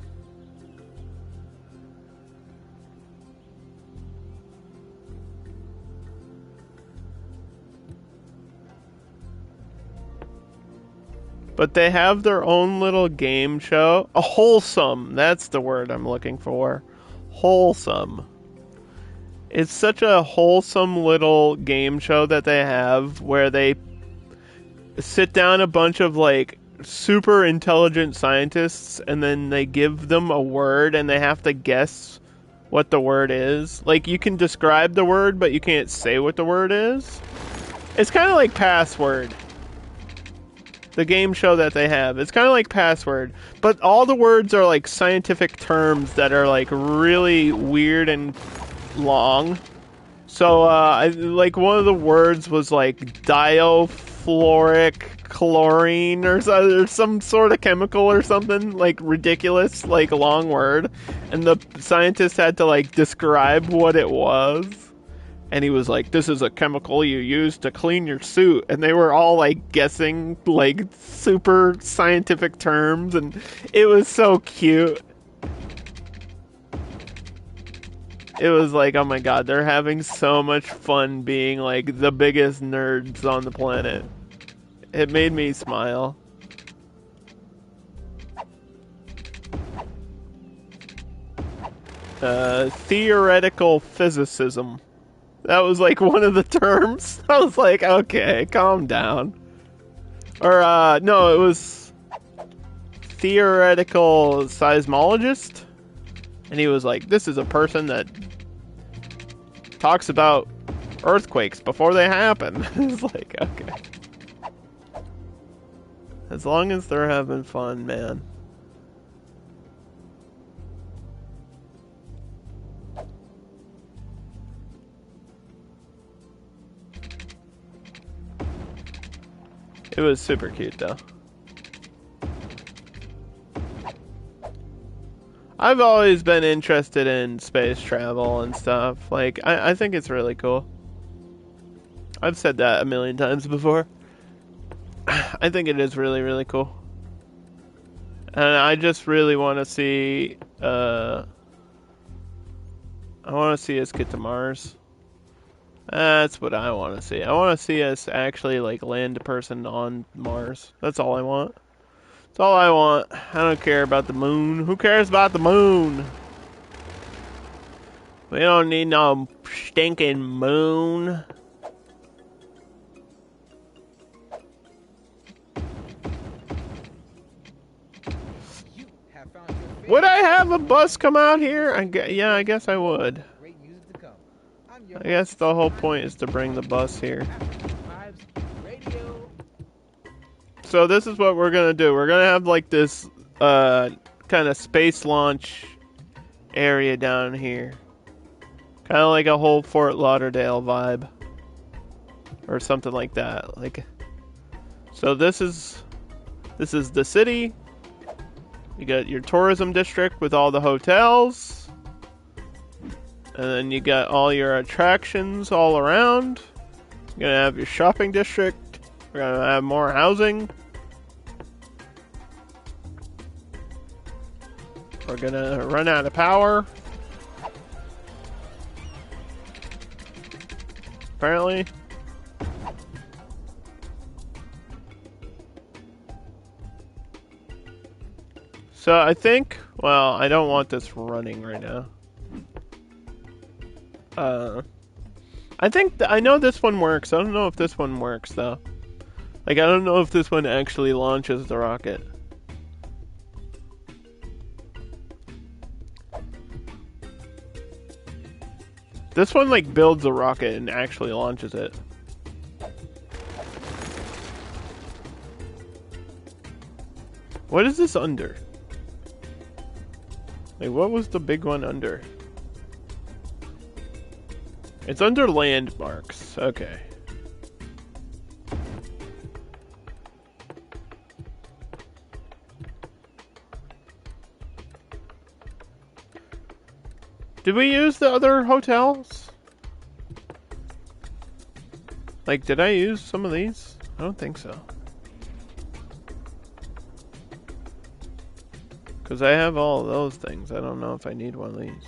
But they have their own little game show. A wholesome. That's the word I'm looking for. Wholesome. It's such a wholesome little game show that they have where they sit down a bunch of super intelligent scientists and then they give them a word and they have to guess what the word is. You can describe the word, but you can't say what the word is. It's kind of like Password. The game show that they have. It's kind of like Password, but all the words are scientific terms that are really weird and long. So one of the words was diafluoric chlorine or some sort of chemical or something ridiculous long word, and the scientist had to describe what it was. And he was like, this is a chemical you use to clean your suit. And they were all guessing super scientific terms. And it was so cute. It was oh my god, they're having so much fun being the biggest nerds on the planet. It made me smile. Theoretical physicism. That was one of the terms. I was okay, calm down. Or, no, it was theoretical seismologist. And he was this is a person that talks about earthquakes before they happen. It's okay. As long as they're having fun, man. It was super cute, though. I've always been interested in space travel and stuff. I think it's really cool. I've said that a million times before. I think it is really, really cool. And I just really want to see, I want to see us get to Mars. That's what I want to see. I want to see us actually land a person on Mars. That's all I want. That's all I want. I don't care about the moon. Who cares about the moon? We don't need no stinking moon. Would I have a bus come out here? Yeah, I guess I would. I guess the whole point is to bring the bus here. So this is what we're gonna do. We're gonna have this kind of space launch area down here. Kind of like a whole Fort Lauderdale vibe. Or something like that. So this is the city. You got your tourism district with all the hotels. And then you got all your attractions all around. You're gonna have your shopping district. We're gonna have more housing. We're gonna run out of power. Apparently. So I think, well, I don't want this running right now. I think I know this one works. I don't know if this one works though. I don't know if this one actually launches the rocket. This one like builds a rocket and actually launches it. What is this under? Like, what was the big one under? It's under landmarks. Okay. Did we use the other hotels? Like, did I use some of these? I don't think so. Because I have all of those things. I don't know if I need one of these.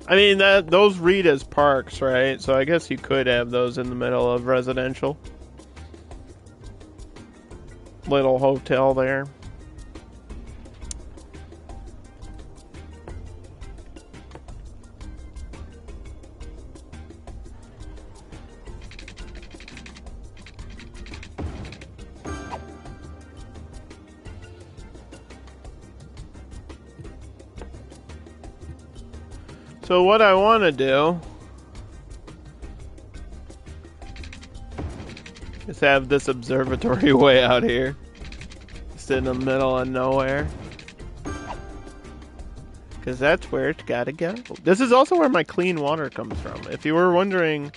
I mean, those read as parks, right? So I guess you could have those in the middle of residential. Little hotel there. So what I want to do is have this observatory way out here, just in the middle of nowhere, because that's where it's gotta go. This is also where my clean water comes from. If you were wondering,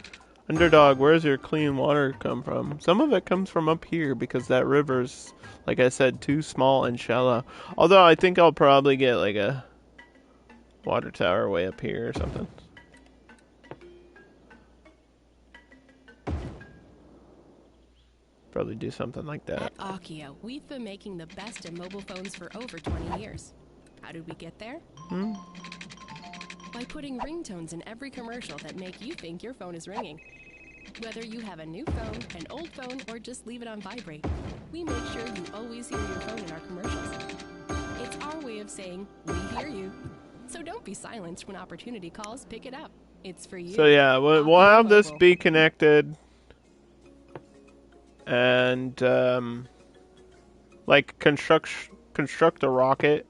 Underdog, where's your clean water come from? Some of it comes from up here, because that river's, like I said, too small and shallow. Although I think I'll probably get like a water tower way up here or something. Probably do something like that. At Akio, we've been making the best in mobile phones for over 20 years. How did we get there? By putting ringtones in every commercial that make you think your phone is ringing. Whether you have a new phone, an old phone, or just leave it on vibrate, we make sure you always hear your phone in our commercials. It's our way of saying, we hear you. So don't be silenced when opportunity calls, pick it up. It's for you. So yeah, we'll have this be connected. And, like, construct a rocket.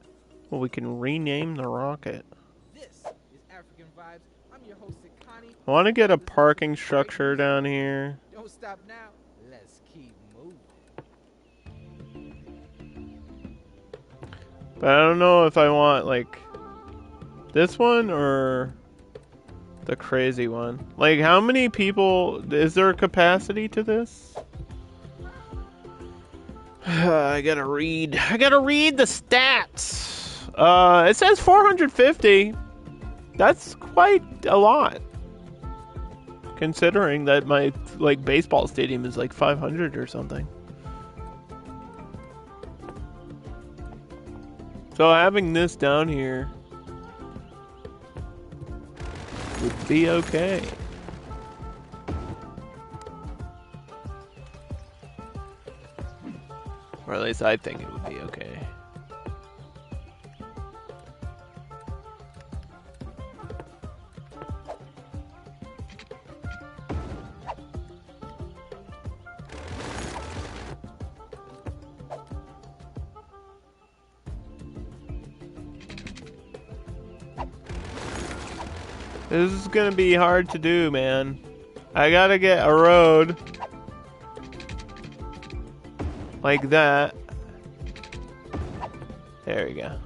Well, we can rename the rocket. This is African Vibes. I'm your host, Connie. I want to get a parking structure down here. Don't stop now. Let's keep moving. But I don't know if I want, like, this one or the crazy one. Like, how many people... Is there a capacity to this? I gotta read the stats. It says 450. That's quite a lot. Considering that my, like, baseball stadium is like 500 or something. So having this down here would be okay. Or at least I think it would be okay. This is gonna be hard to do, man. I gotta get a road like that. There we go.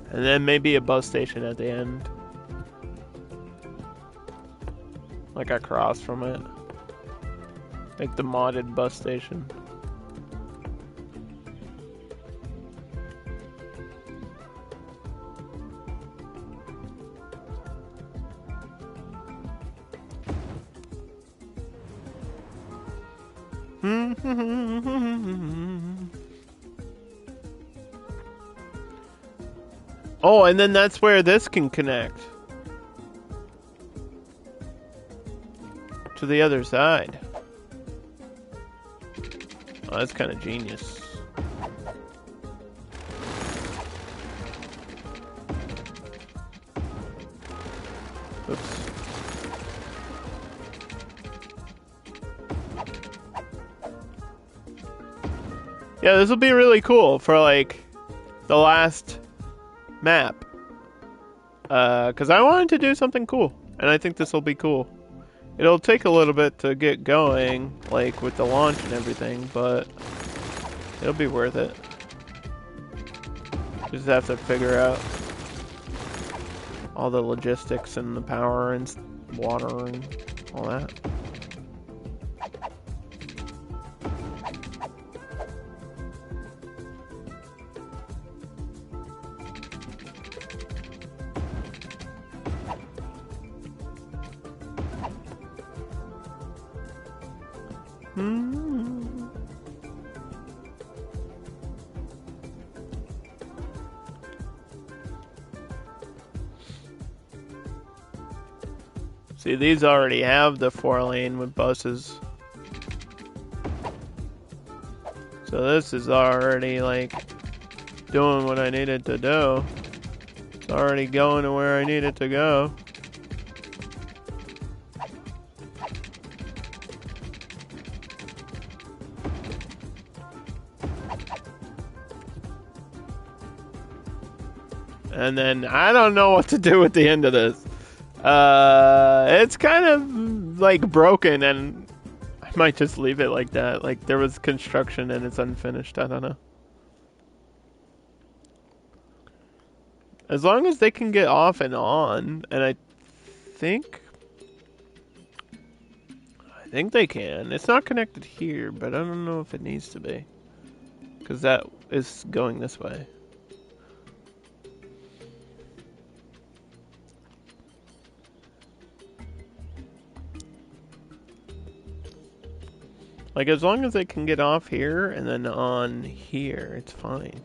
And then maybe a bus station at the end. Like across from it. Like the modded bus station. Oh, and then that's where this can connect to the other side. Oh, that's kind of genius. Oops. Yeah, this will be really cool for like the last map. Because I wanted to do something cool, and I think this will be cool. It'll take a little bit to get going, like with the launch and everything, but it'll be worth it. Just have to figure out all the logistics and the power and water and all that. See, these already have the 4-lane with buses. So this is already like doing what I needed to do. It's already going to where I need it to go. And then I don't know what to do at the end of this. It's kind of like broken, and I might just leave it like that. Like there was construction and it's unfinished. I don't know. As long as they can get off and on, and I think they can. It's not connected here, but I don't know if it needs to be, because that is going this way. Like, as long as they can get off here and then on here, it's fine.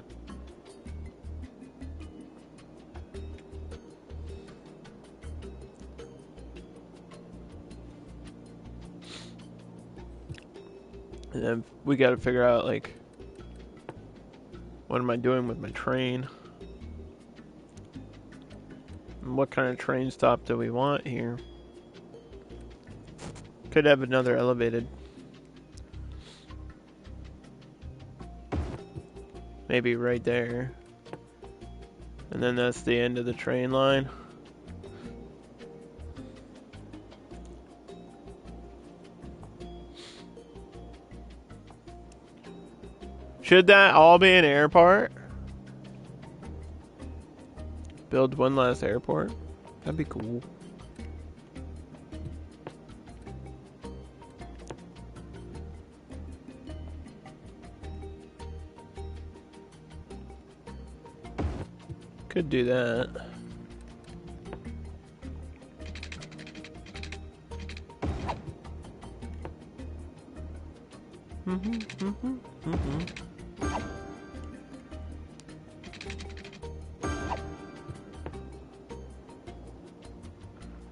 And then we gotta figure out, like, what am I doing with my train? And what kind of train stop do we want here? Could have another elevated. Maybe right there. And then that's the end of the train line. Should that all be an airport? Build one last airport? That'd be cool. Could do that.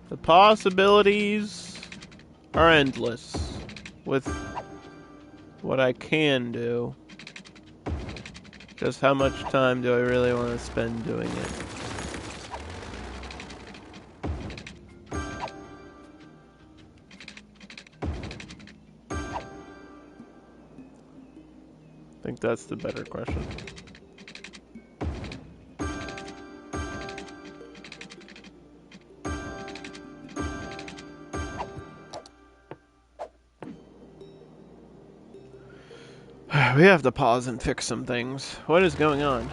The possibilities are endless with what I can do. Just how much time do I really want to spend doing it? I think that's the better question. We have to pause and fix some things. What is going on?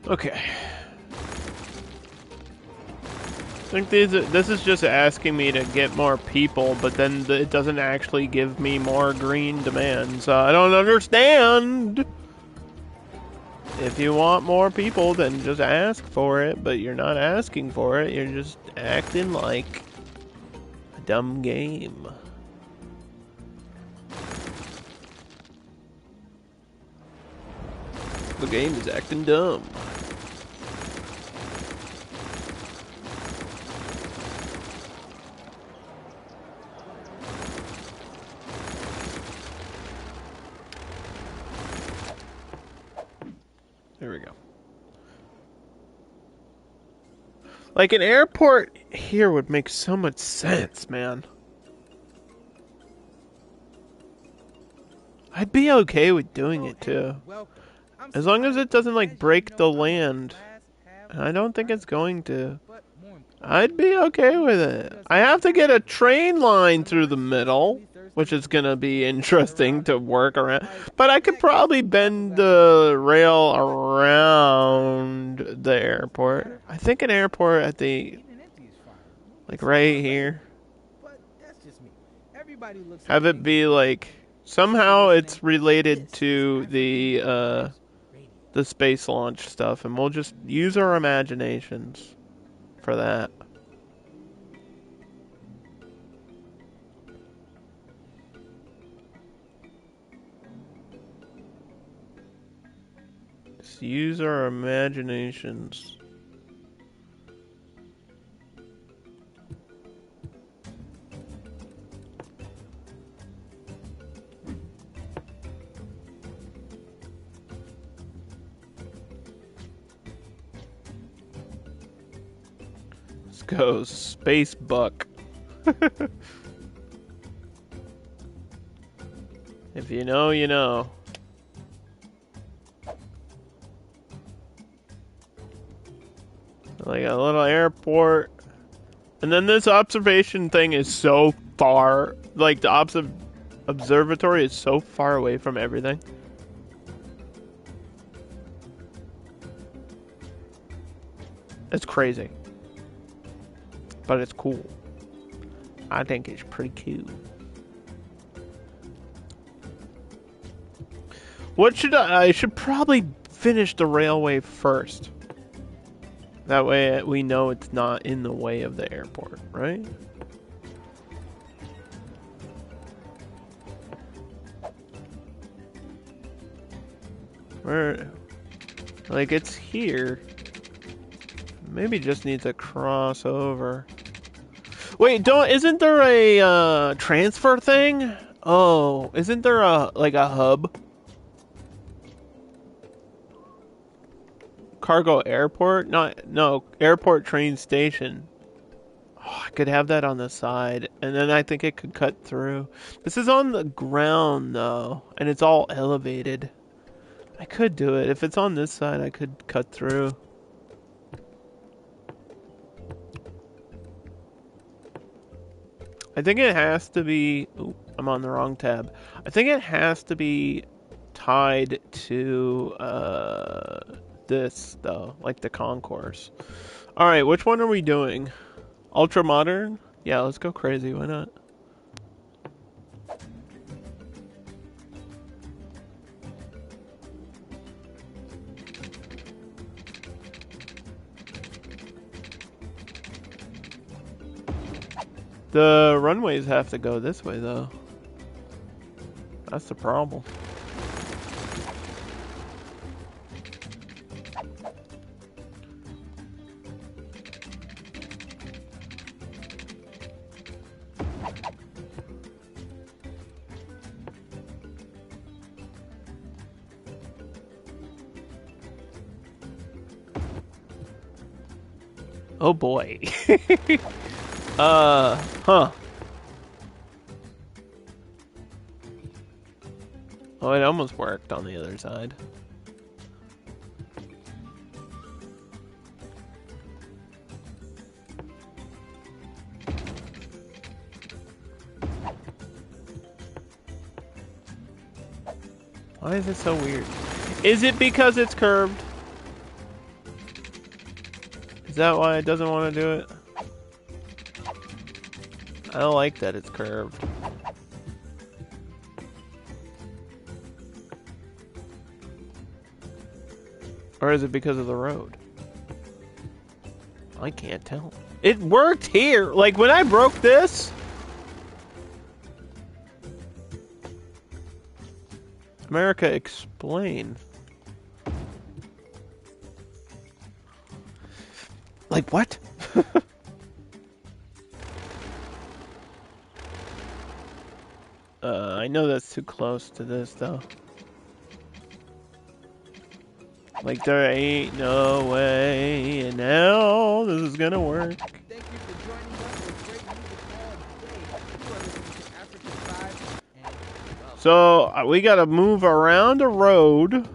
Okay. I think this is just asking me to get more people, but then it doesn't actually give me more green demands. I don't understand. If you want more people, then just ask for it, but you're not asking for it. You're just acting like a dumb game. The game is acting dumb. There we go. Like, an airport here would make so much sense, man. I'd be okay with doing it, too. As long as it doesn't, like, break the land. And I don't think it's going to. I'd be okay with it. I have to get a train line through the middle, which is going to be interesting to work around. But I could probably bend the rail around the airport. I think an airport at the, like, right here. Have it be, like, somehow it's related to the space launch stuff, and we'll just use our imaginations for that. Just use our imaginations. Let's go, Space Buck. If you know, you know. Like a little airport. And then this observation thing is so far. Like, the observatory is so far away from everything. It's crazy. But it's cool. I think it's pretty cool. What should I should probably finish the railway first. That way we know it's not in the way of the airport, right? Where, like, it's here. Maybe just needs to cross over. Wait, isn't there a transfer thing? Oh, isn't there a hub? Cargo airport? No, airport train station. Oh, I could have that on the side, and then I think it could cut through. This is on the ground, though, and it's all elevated. I could do it. If it's on this side, I could cut through. I think it has to be... Ooh, I'm on the wrong tab. I think it has to be tied to this, though, like the concourse. Alright, which one are we doing? Ultra modern? Yeah, let's go crazy. Why not? The runways have to go this way, though. That's the problem. Oh boy. Huh. Oh, it almost worked on the other side. Why is it so weird? Is it because it's curved? that why it doesn't want to do it? I don't like that it's curved. Or is it because of the road? I can't tell. It worked here! Like, when I broke this... America, explain. Like, what? I know that's too close to this, though. Like, there ain't no way in hell this is gonna work. Thank you for joining us for great music all day. You are listening to African Vibes, and well, So, we gotta move around a road.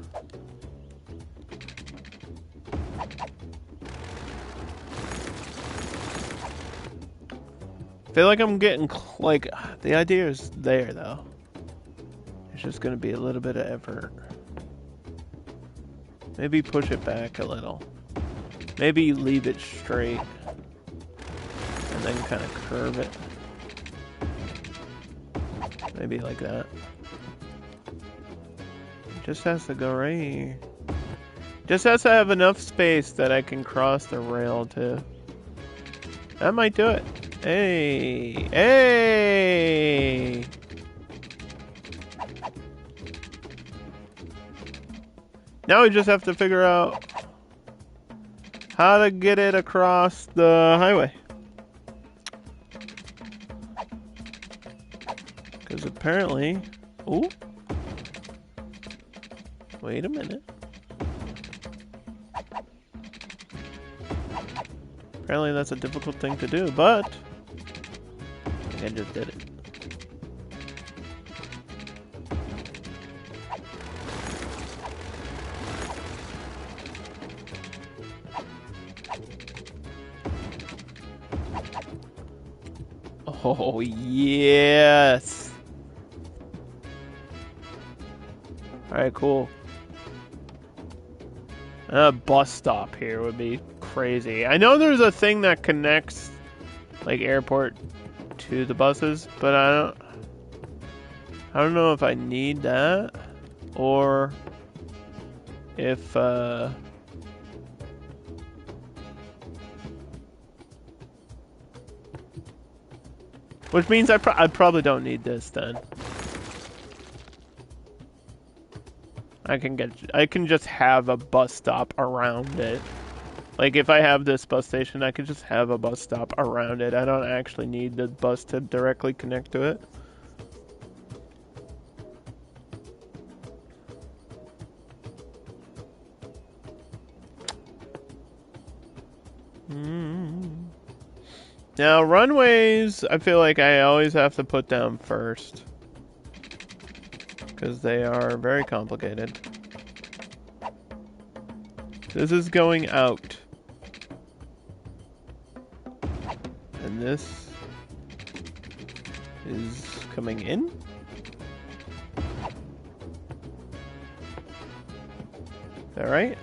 I feel like I'm getting, like, the idea is there, though. It's just gonna be a little bit of effort. Maybe push it back a little. Maybe leave it straight. And then kind of curve it. Maybe like that. It just has to go right here. Just has to have enough space that I can cross the rail to. That might do it. Hey! Hey! Now we just have to figure out how to get it across the highway. Because apparently... Ooh. Wait a minute. Apparently that's a difficult thing to do, but... I think I just did it. Oh, yes! Alright, cool. A bus stop here would be crazy. I know there's a thing that connects, like, airport to the buses, but I don't know if I need that, or if, which means I probably don't need this then. I can just have a bus stop around it. Like if I have this bus station, I can just have a bus stop around it. I don't actually need the bus to directly connect to it. Now, runways, I feel like I always have to put down first. Because they are very complicated. This is going out. And this is coming in. Is that right?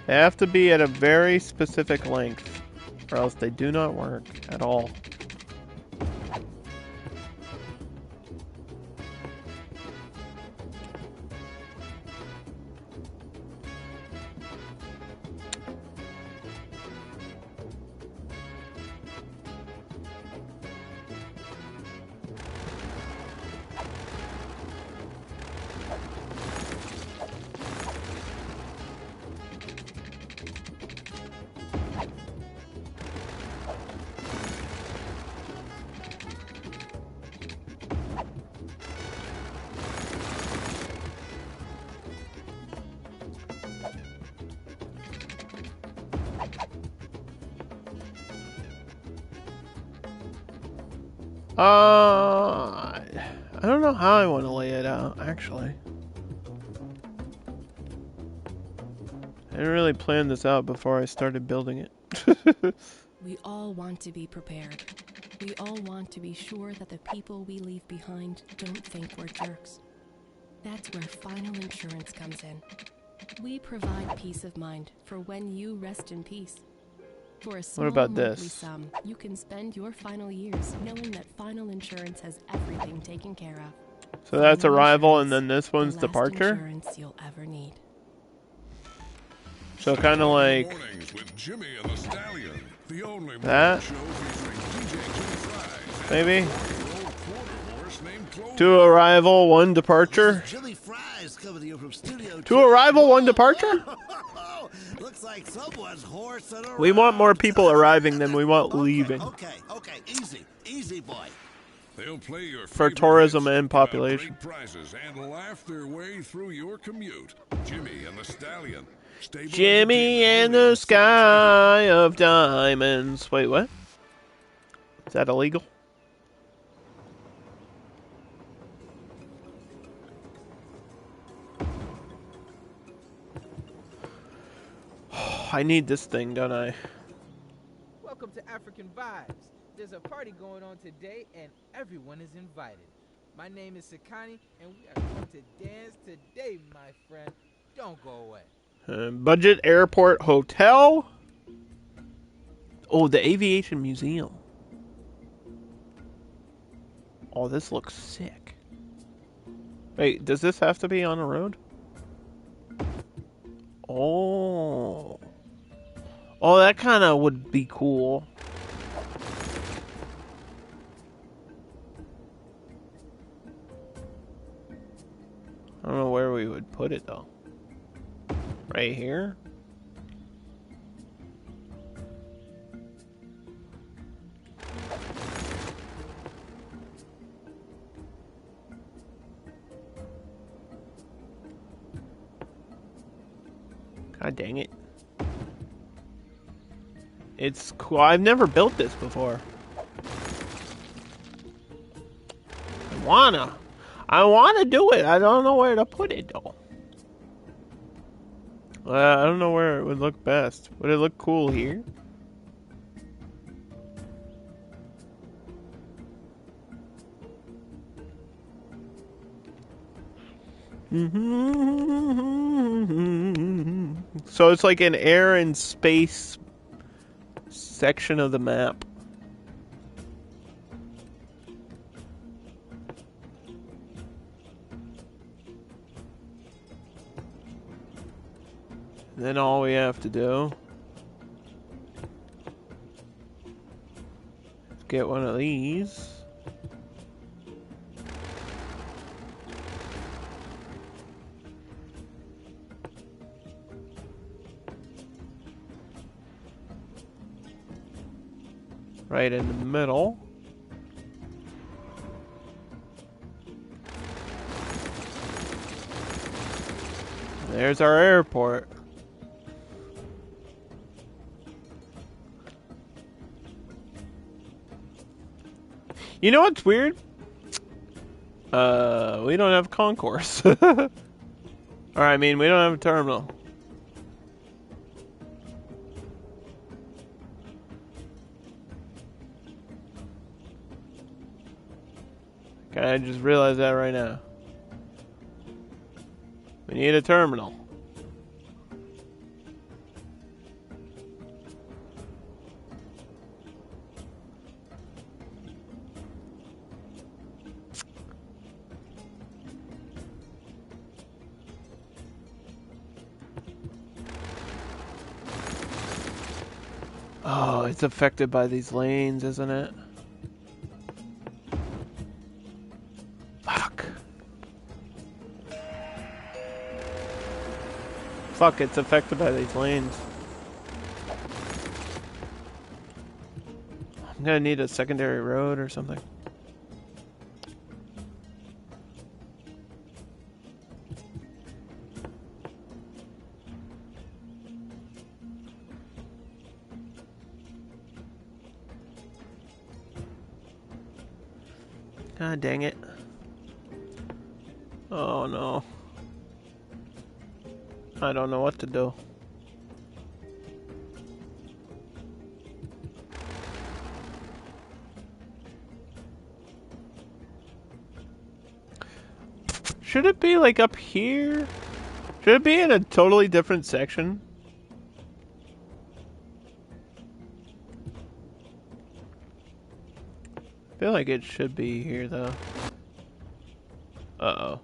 They have to be at a very specific length, or else they do not work at all. I don't know how I want to lay it out, actually. I didn't really plan this out before I started building it. We all want to be prepared. We all want to be sure that the people we leave behind don't think we're jerks. That's where final insurance comes in. We provide peace of mind for when you rest in peace. For a small What about monthly this? sum, you can spend your final years knowing that Final Insurance has everything taken care of. So that's Final arrival, and Insurance, then this one's the last departure. insurance you'll ever need. So kind of like Mornings with Jimmy and the Stallion, the only that, show featuring DJ Jimmy Fries, maybe. quarter horse named Clover. 2 arrival, 1 departure. Jimmy Fries coming to you from Studio 2 arrival, 1 departure. Looks like someone's horse and We want more people arriving than we want leaving. Okay, easy, boy. They'll play your For favorite tourism hits, and give out population. great prizes and laugh their way through your commute. Jimmy and the Stallion. Stable Jimmy entertainment and only the on sky of diamonds. Wait, what? Is that illegal? I need this thing, don't I? Welcome to African Vibes. There's a party going on today, and everyone is invited. My name is Sakani, and we are going to dance today, my friend. Don't go away. Budget airport hotel. Oh, the aviation museum. Oh, this looks sick. Wait, does this have to be on a road? Oh. Oh, that kind of would be cool. I don't know where we would put it, though. Right here? God dang it. It's cool. I've never built this before. I wanna do it. I don't know where to put it, though. I don't know where it would look best. Would it look cool here? So it's like an air and space section of the map. Then all we have to do is get one of these. Right in the middle. There's our airport. You know what's weird? We don't have concourse. Or I mean, we don't have a terminal. Okay, I just realized that right now. We need a terminal. Oh, it's affected by these lanes, isn't it? Fuck. Fuck, it's affected by these lanes. I'm gonna need a secondary road or something. God dang it. Oh no. I don't know what to do. Should it be like up here? Should it be in a totally different section? I feel like it should be here, though. Uh-oh.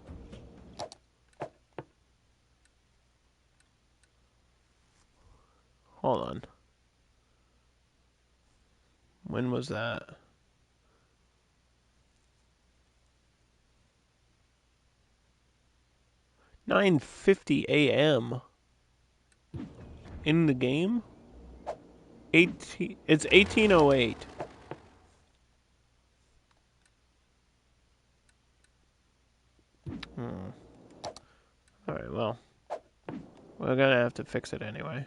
Hold on. When was that? $9:50 a.m. in the game? It's 1808. Alright, well. We're gonna have to fix it anyway.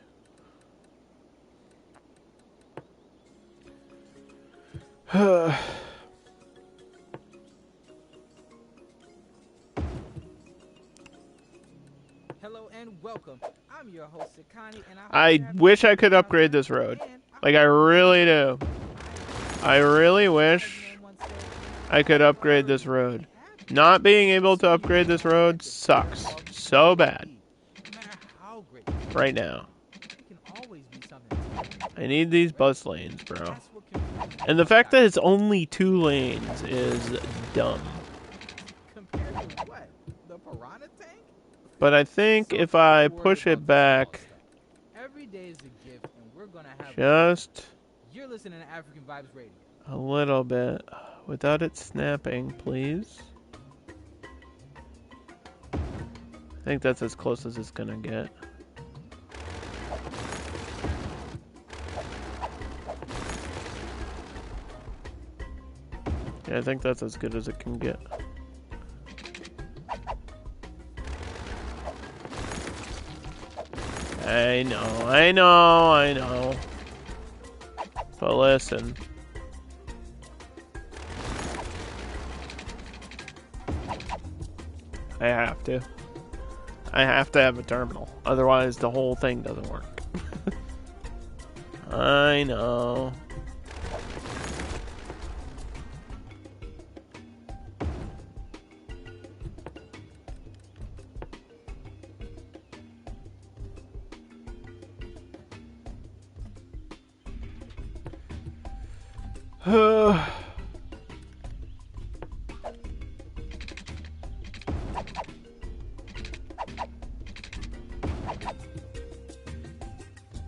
Hello and welcome. I'm your host, Sakani, and I wish I could upgrade this road. Like, I really do. I really wish I could upgrade this road. Not being able to upgrade this road sucks so bad. Right now. I need these bus lanes, bro. And the fact that it's only 2 lanes is dumb. But I think if I push it back just a little bit without it snapping, please. I think that's as close as it's gonna get. Yeah, I think that's as good as it can get. I know. But listen. I have to. I have to have a terminal. Otherwise, the whole thing doesn't work. I know.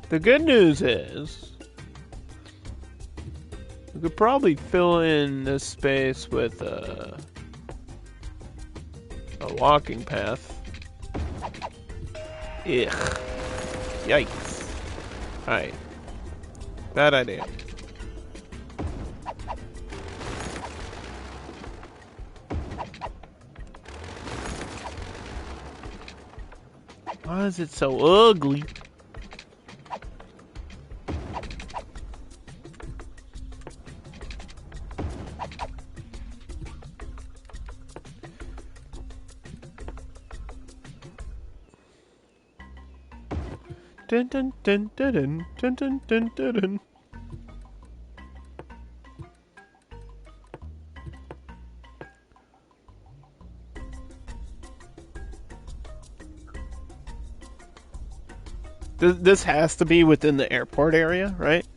The good news is we could probably fill in this space with a walking path. Ugh. Yikes. Alright. Bad idea. Why is it so ugly? Dun dun dun dun dun dun dun dun dun dun. This has to be within the airport area, right?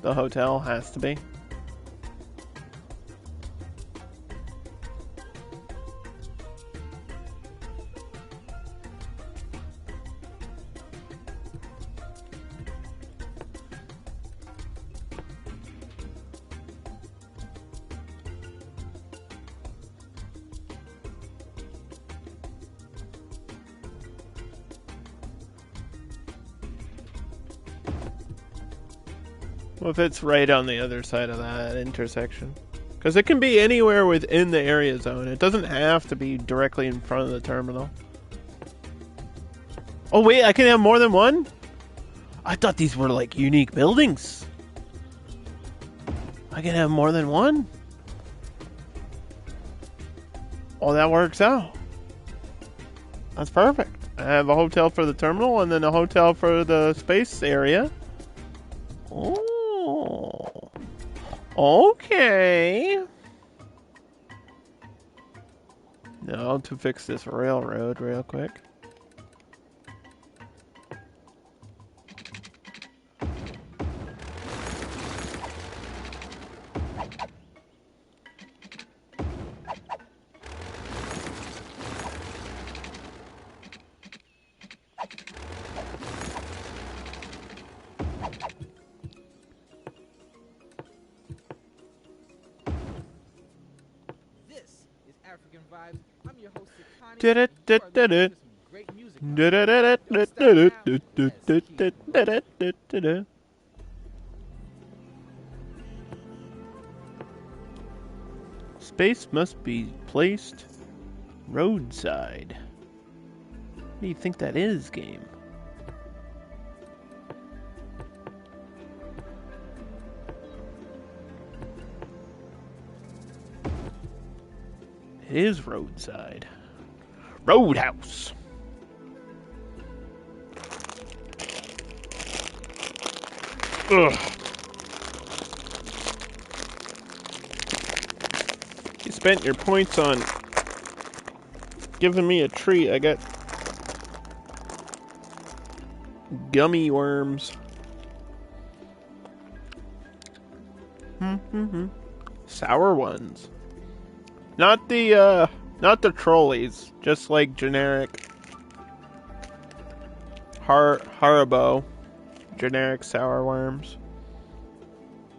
The hotel has to be. Well, if it's right on the other side of that intersection. Because it can be anywhere within the area zone. It doesn't have to be directly in front of the terminal. Oh wait, I can have more than one? I thought these were like unique buildings. I can have more than one? Oh, that works out. That's perfect. I have a hotel for the terminal and then a hotel for the space area. Oh. Oh. Okay. Now to fix this railroad real quick. This is African Vibes. I'm your host, Sakani. Did it, and you are did listening it. to some great music. Did it, did it, Don't did stop now. it, Let's did keep it, did it, did it. Space must be placed roadside. What do you think that is, game? It is roadside. Roadhouse. Ugh. You spent your points on giving me a treat. I got gummy worms. Sour ones. Not the trolleys, just like generic Haribo generic sour worms.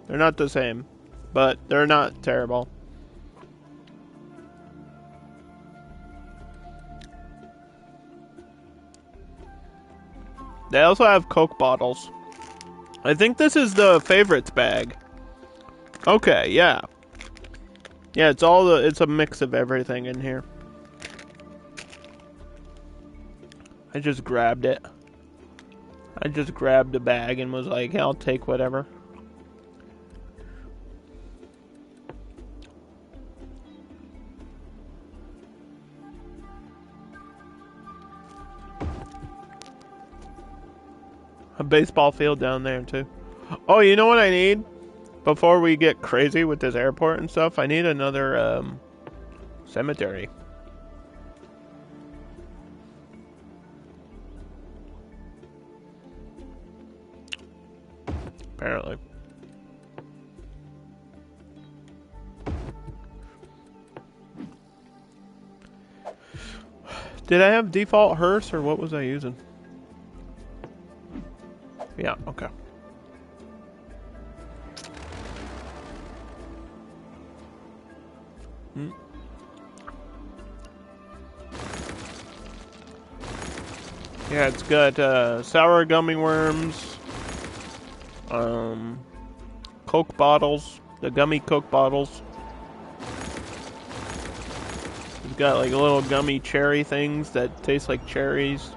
They're not the same, but they're not terrible. They also have Coke bottles. I think this is the favorites bag. Okay, yeah. Yeah, it's a mix of everything in here. I just grabbed it. I just grabbed a bag and was like, I'll take whatever. A baseball field down there too. Oh, you know what I need? Before we get crazy with this airport and stuff, I need another cemetery. Apparently. Did I have default hearse or what was I using? Yeah, okay. Yeah, it's got sour gummy worms, Coke bottles, the gummy Coke bottles. It's got like little gummy cherry things that taste like cherries.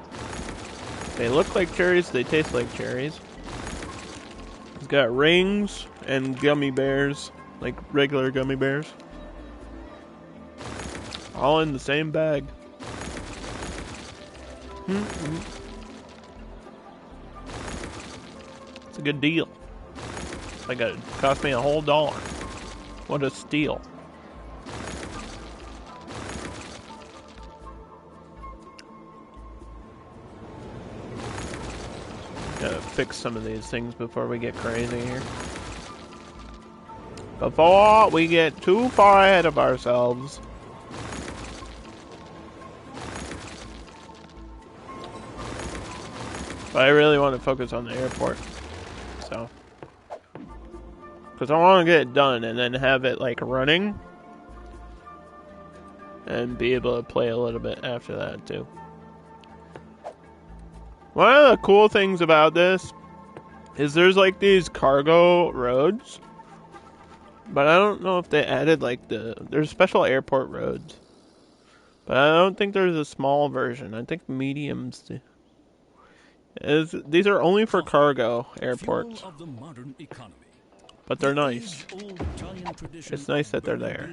They look like cherries, they taste like cherries. It's got rings and gummy bears, like regular gummy bears. All in the same bag. It's a good deal. Like it cost me a whole $1. What a steal. Gotta fix some of these things before we get crazy here. Before we get too far ahead of ourselves. But I really want to focus on the airport. So. Because I want to get it done and then have it like running. And be able to play a little bit after that too. One of the cool things about this is there's like these cargo roads. But I don't know if they added like there's special airport roads. But I don't think there's a small version. I think mediums. These are only for cargo airports. Of the modern economy. But they're nice. It's nice that they're there.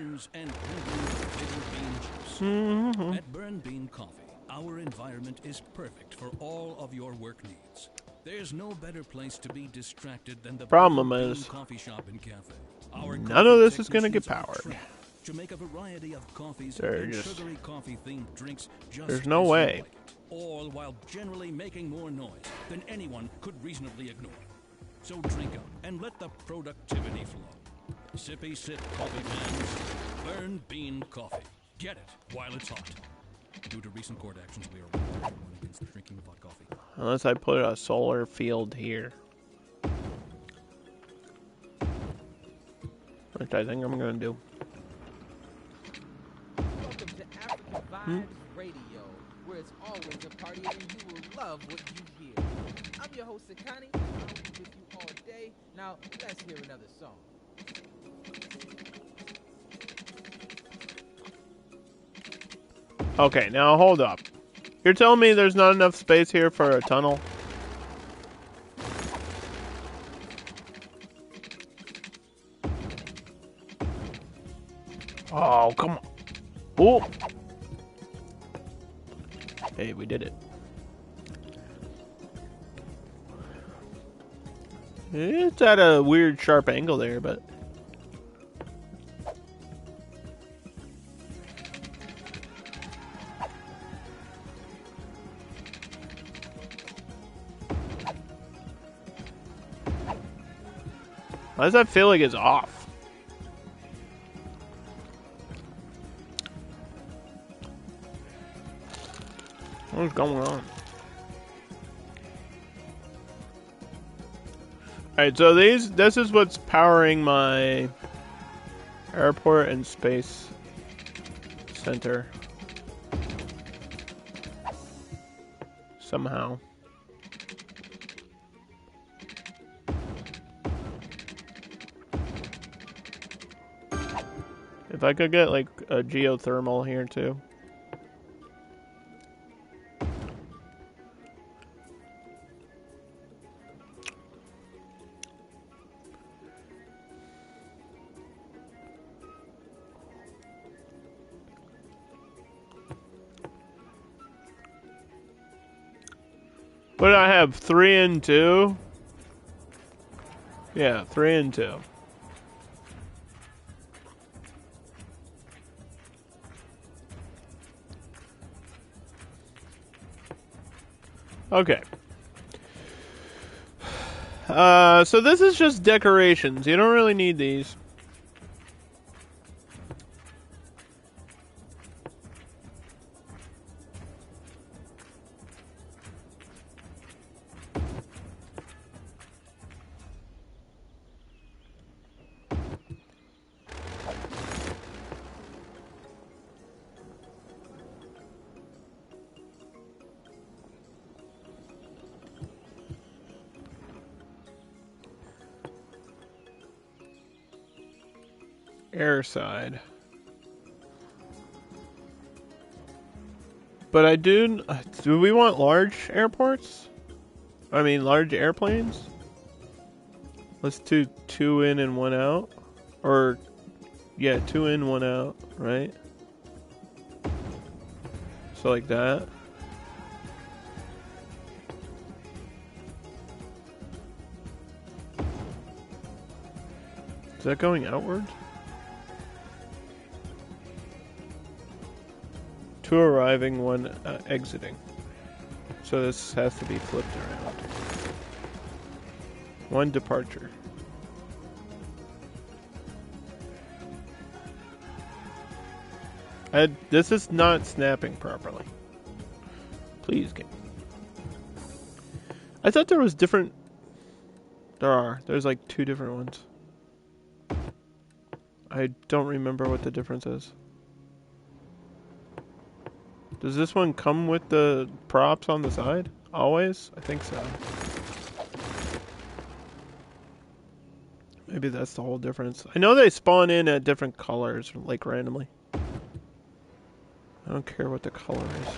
At Burn Bean Coffee, our environment is perfect for all of your work needs. There's no better place to be distracted than the Problem is, coffee shop and cafe. Our none of this is going to get technicians are powered. trained to make a variety of coffees They're and just- sugary coffee-themed drinks just There's no as you way. like it, all while generally making more noise than anyone could reasonably ignore. So drink up and let the productivity flow. Sippy sip coffee fans. Burn bean coffee. Get it while it's hot. Due to recent court actions, we are required to warn against the drinking of hot coffee. Unless I put a solar field here. Which I think I'm going to do. Welcome to African Vibes Radio, where it's always a party and you will love what you hear. I'm your host, Sakani, and I will be with you all day. Now, let's hear another song. Okay, now hold up. You're telling me there's not enough space here for a tunnel? Oh, come on. Oh! Hey, we did it. It's at a weird sharp angle there, but... Why does that feel like it's off? What's going on? Alright, so this is what's powering my airport and space center. Somehow. If I could get like a geothermal here too. But I have 3 and 2. Yeah, 3 and 2. Okay. So this is just decorations. You don't really need these. Airside. But I do we want large airports? I mean large airplanes? Let's do 2 in and 1 out. Or yeah, 2 in, 1 out, right? So like that. Is that going outward? 2 arriving, 1 exiting. So this has to be flipped around. 1 departure. This is not snapping properly. Please, game. I thought there was different... There's like 2 different ones. I don't remember what the difference is. Does this one come with the props on the side? Always? I think so. Maybe that's the whole difference. I know they spawn in at different colors, like randomly. I don't care what the color is.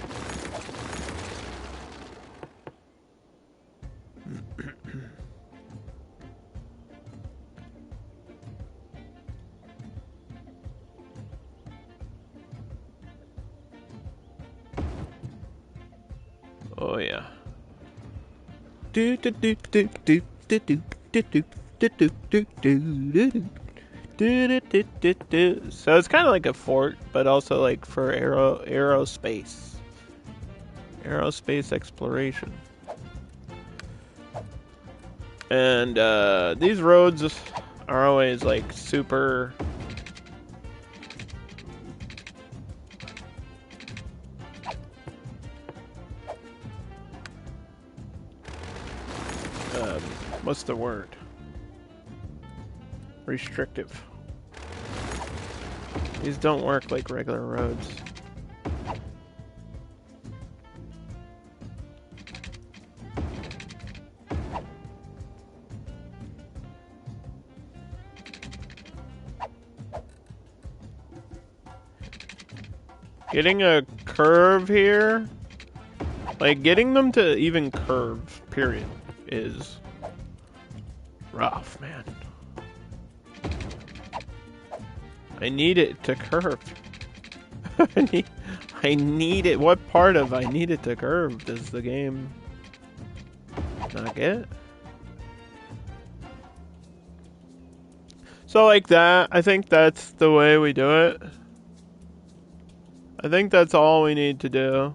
Oh yeah. So it's kind of like a fort, but also like for aerospace exploration. And these roads are always like super what's the word? Restrictive. These don't work like regular roads. Getting a curve here, like getting them to even curve, period, is rough, man. I need it to curve. I need it. What part of I need it to curve does the game not get? So like that, I think that's the way we do it. I think that's all we need to do.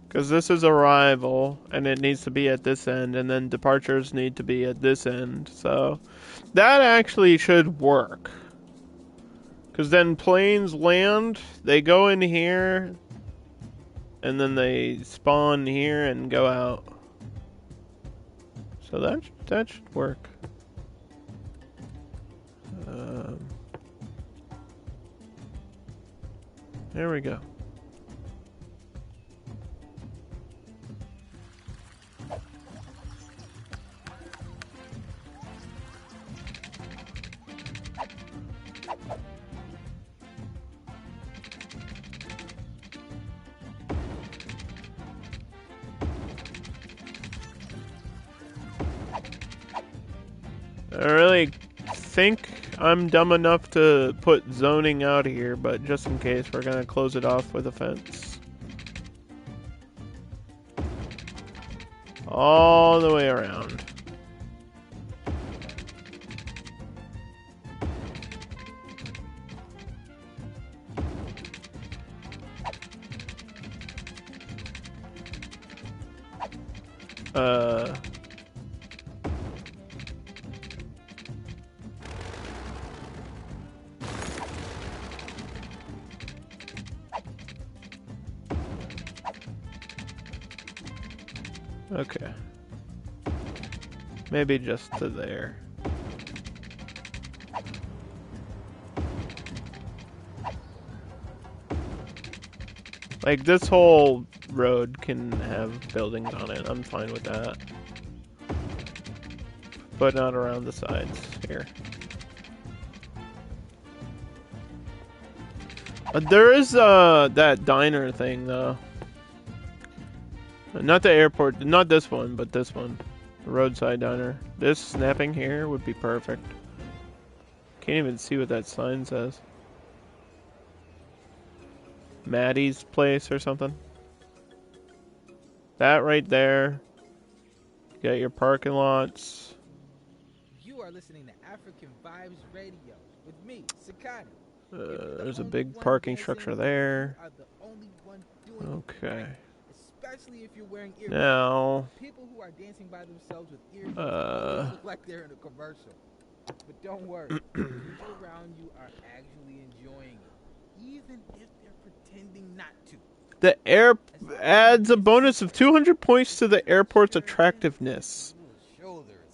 Because this is arrival, and it needs to be at this end, and then departures need to be at this end. So that actually should work. Because then planes land, they go in here, and then they spawn here and go out. So that should work. There we go. I really think I'm dumb enough to put zoning out here, but just in case, we're gonna close it off with a fence. All the way around. Okay. Maybe just to there. Like, this whole road can have buildings on it. I'm fine with that. But not around the sides here. There is that diner thing, though. Not the airport, not this one, but this one. The roadside diner. This snapping here would be perfect. Can't even see what that sign says. Maddie's place or something. That right there. You got your parking lots. You are listening to African Vibes Radio with me, Sakani. There's a big parking structure there. Okay. Especially if you're wearing earbuds. Now, people who are dancing by themselves with earbuds look like they're in a commercial. But don't worry, people around you are actually enjoying it, even if they're pretending not to. The air adds a bonus of 200 points to the airport's attractiveness.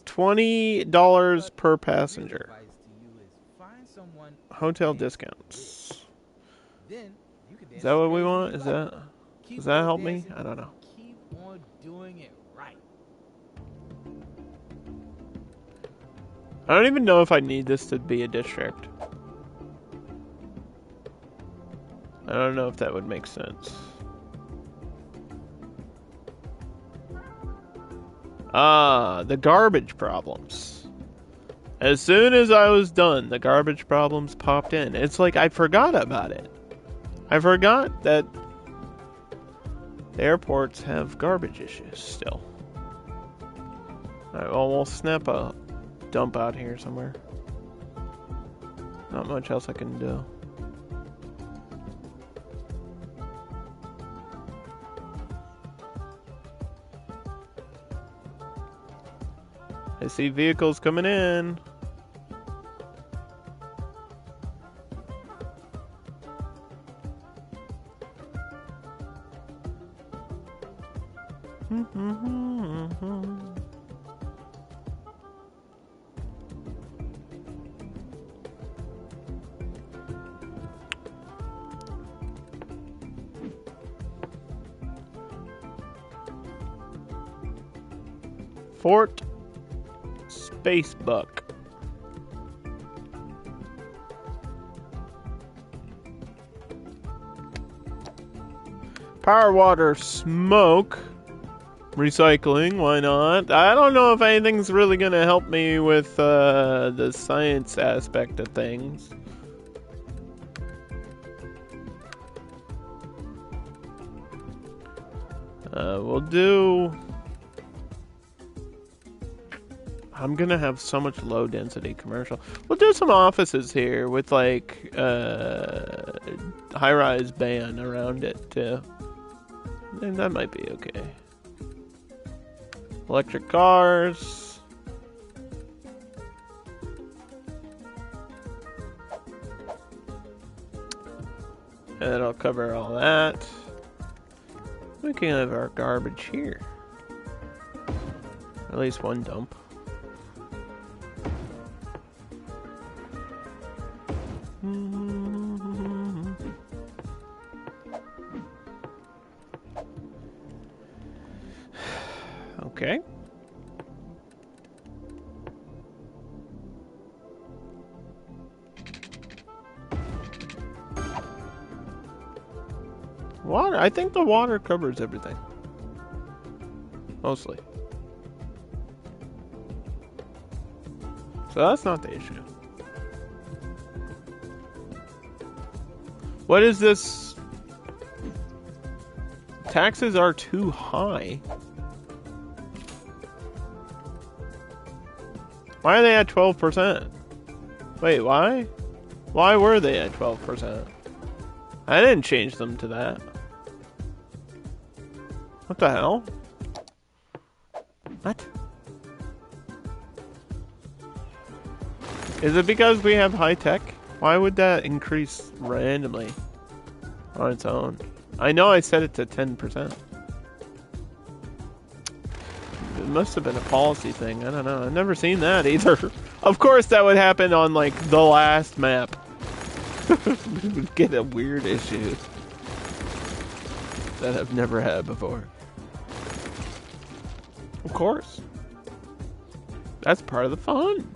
$20 per passenger. Hotel discounts. Is that what we want? Is that? Does that help me? I don't know. Keep on doing it right. I don't even know if I need this to be a district. I don't know if that would make sense. The garbage problems. As soon as I was done, the garbage problems popped in. It's like I forgot about it. I forgot that the airports have garbage issues still. Alright, well, we'll snap a dump out here somewhere. Not much else I can do. I see vehicles coming in. Fort Spacebuck. Power, water, smoke. Recycling, why not? I don't know if anything's really going to help me with the science aspect of things. We'll do... I'm gonna have so much low density commercial. We'll do some offices here with like high-rise ban around it too. And that might be okay. Electric cars. That'll cover all that. We can have our garbage here. At least one dump. Okay. Water. I think the water covers everything. Mostly. So that's not the issue. What is this? Taxes are too high. Why are they at 12%? Wait, why? Why were they at 12%? I didn't change them to that. What the hell? What? Is it because we have high tech? Why would that increase randomly on its own? I know I set it to 10%. It must have been a policy thing. I don't know. I've never seen that either. Of course that would happen on like the last map. We would get a weird issue that I've never had before. Of course. That's part of the fun.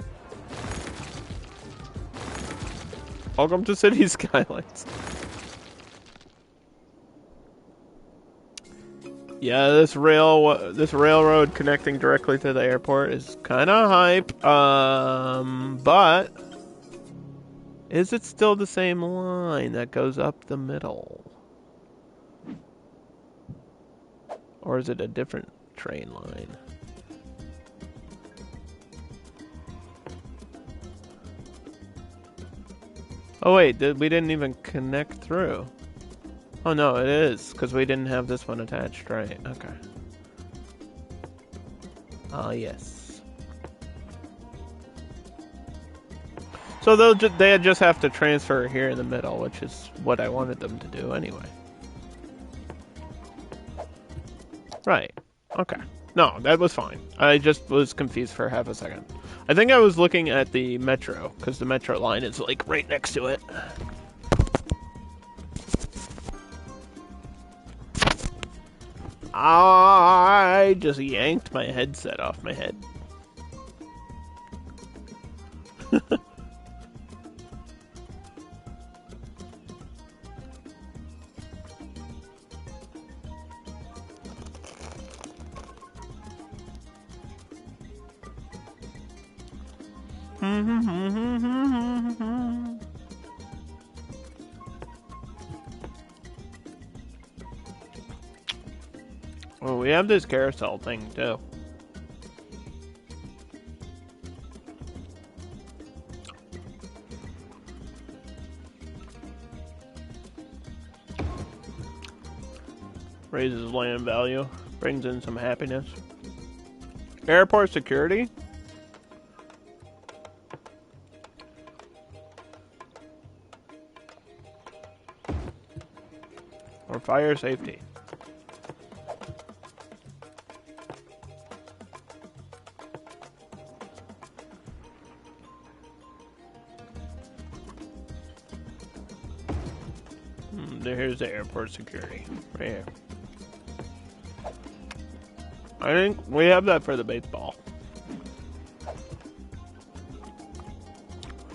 Welcome to City Skylines. Yeah, this railroad connecting directly to the airport is kind of hype. But is it still the same line that goes up the middle? Or is it a different train line? Oh wait, we didn't even connect through. Oh no, it is, because we didn't have this one attached, right? Okay. Ah, yes. So they just have to transfer here in the middle, which is what I wanted them to do anyway. Right. Okay. No, that was fine. I just was confused for half a second. I think I was looking at the metro, because the metro line is like right next to it. I just yanked my headset off my head. Well, we have this carousel thing too. Raises land value. Brings in some happiness. Airport security. Or fire safety. Here's the airport security. Right here. I think we have that for the baseball.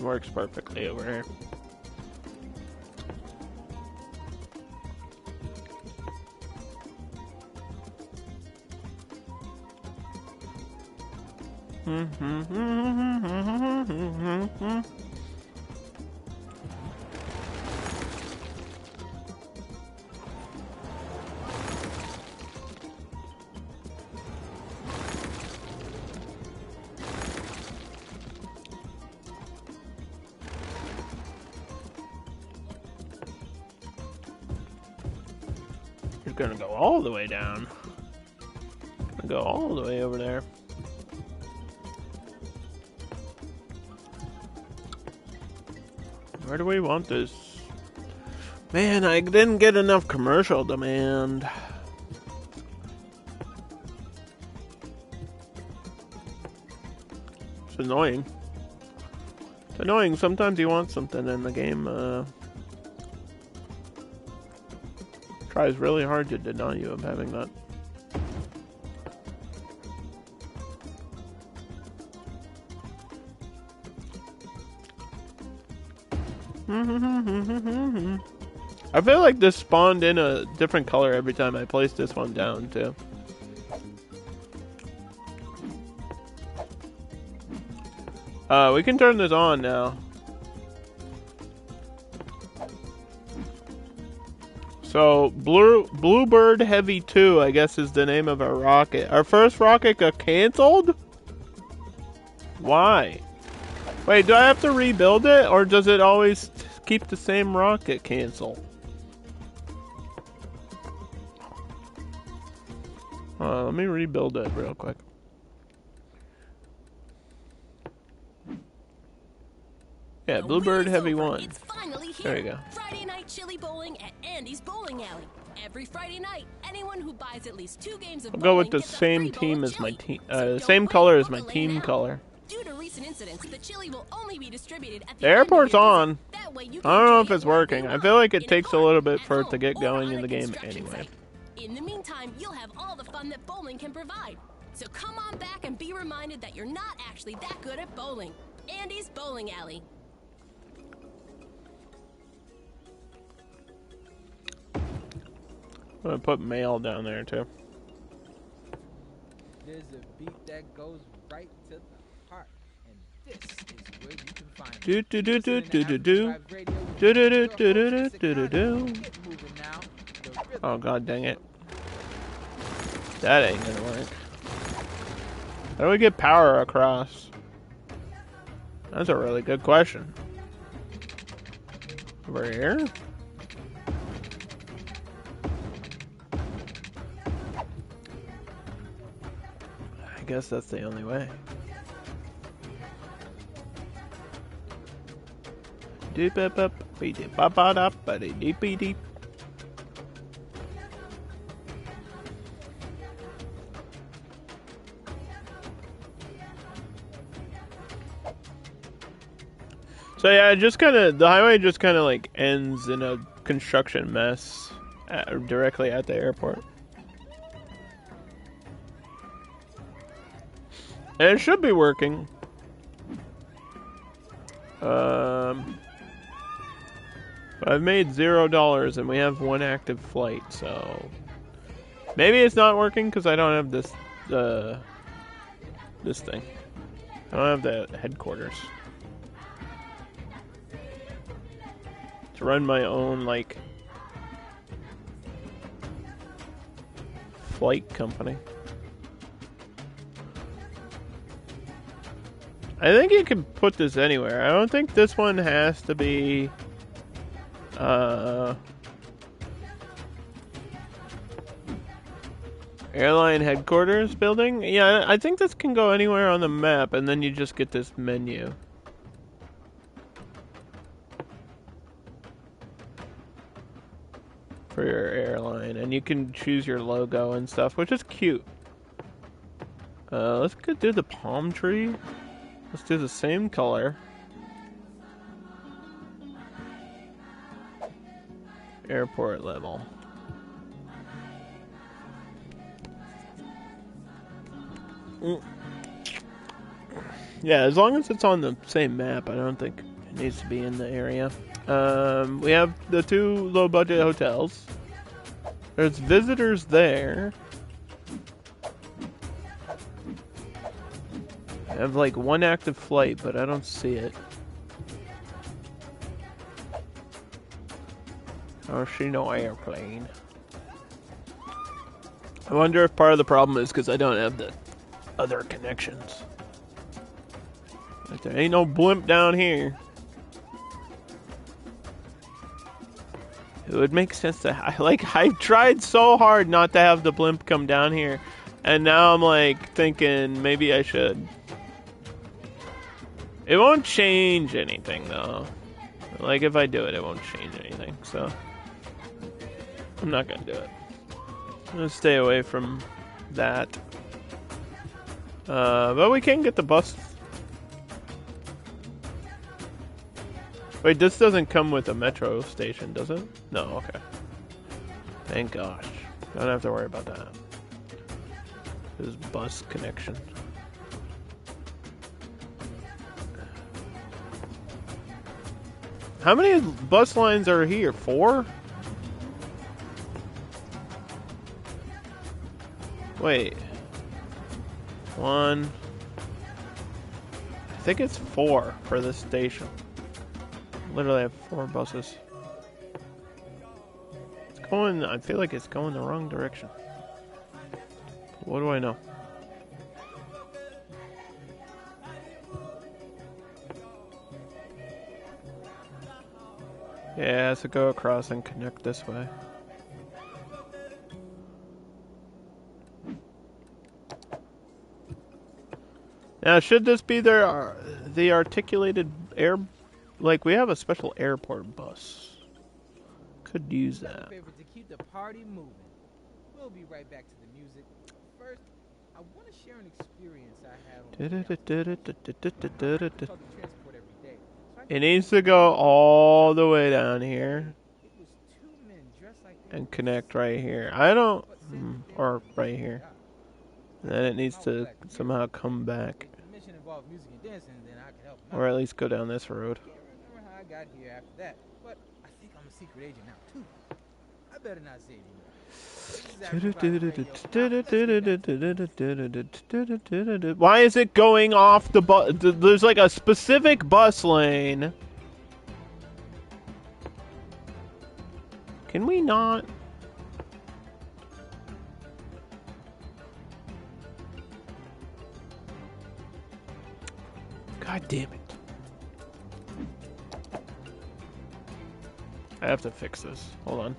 Works perfectly over here. You're gonna go all the way down. Gonna go all the way over there. Where do we want this? Man, I didn't get enough commercial demand. It's annoying. It's annoying. Sometimes you want something and the game tries really hard to deny you of having that. I feel like this spawned in a different color every time I placed this one down, too. We can turn this on now. So, Bluebird Heavy 2, I guess, is the name of our rocket. Our first rocket got canceled? Why? Wait, do I have to rebuild it, or does it always keep the same rocket cancel? Let me rebuild it real quick. Yeah, Bluebird Heavy 1. It's finally here. There you go. Friday night chili bowling at Andy's Bowling Alley. Every Friday night, anyone who buys at least 2 games of I'll bowling go with the gets a same free bowl team of as my chili. team. So Same don't color wait, as my book a team lane color. Due to recent incidents, the chili will only be distributed at The end of airport's your on. visit. That way you I can don't know enjoy if it it's wherever working. you I want, feel like it in a takes a park, little bit at for it to home, get or going on in a the game construction anyway. site. In the meantime, you'll have all the fun that bowling can provide. So come on back and be reminded that you're not actually that good at bowling. Andy's Bowling Alley. I'm gonna put mail down there too. There's a beat that goes right to the heart, and this is where you can find it. Do do do do do do do Do do do do do do do do. Oh god dang it. That ain't gonna work. How do we get power across? That's a really good question. Over here? I guess that's the only way. Deep up up, beep deep up up, buddy deep deep. So yeah, it just kind of, the highway just kind of like ends in a construction mess directly at the airport. And it should be working. But I've made $0 and we have 1 active flight, so maybe it's not working because I don't have this this thing. I don't have the headquarters to run my own like flight company. I think you can put this anywhere. I don't think this one has to be Airline headquarters building? Yeah, I think this can go anywhere on the map, and then you just get this menu. For your airline, and you can choose your logo and stuff, which is cute. Let's go do the palm tree. Let's do the same color. Airport level. Yeah, as long as it's on the same map, I don't think it needs to be in the area. We have the 2 low-budget hotels. There's visitors there. I have like 1 active flight, but I don't see it. I don't see no airplane. I wonder if part of the problem is because I don't have the other connections. Like, there ain't no blimp down here. It would make sense to I've tried so hard not to have the blimp come down here, and now I'm like thinking maybe I should. It won't change anything though. Like if I do it, it won't change anything. So I'm not gonna do it. I'm gonna stay away from that. But we can get the bus. Wait, this doesn't come with a metro station, does it? No, okay. Thank gosh. Don't have to worry about that. This bus connection. How many bus lines are here? 4? Wait. 1. I think it's 4 for this station. Literally have 4 buses. It's going, I feel like it's going the wrong direction. What do I know? Yeah, so go across and connect this way. Now, should this be the articulated air? Like, we have a special airport bus. Could use that. To keep the party moving. We'll be right back to the music. First, I want to share an experience I had on It needs to go all the way down here and connect right here. I don't, or right here. And then it needs to somehow come back, or at least go down this road. I got here after that, but I think I'm a secret agent now too. I better not say anymore. Why is it going off the bus? There's like a specific bus lane. Can we not? God damn it. I have to fix this. Hold on.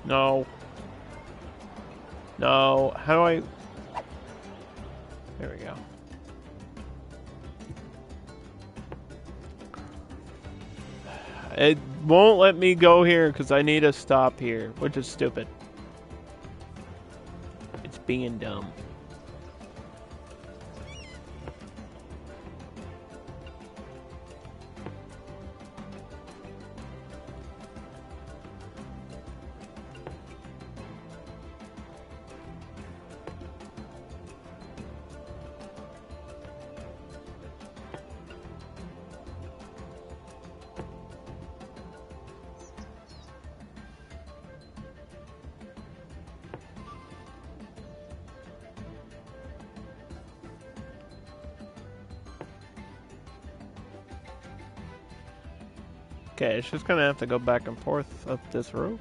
No. No. How do I... There we go. It won't let me go here because I need to stop here, which is stupid. It's being dumb. Okay, it's just gonna have to go back and forth up this road.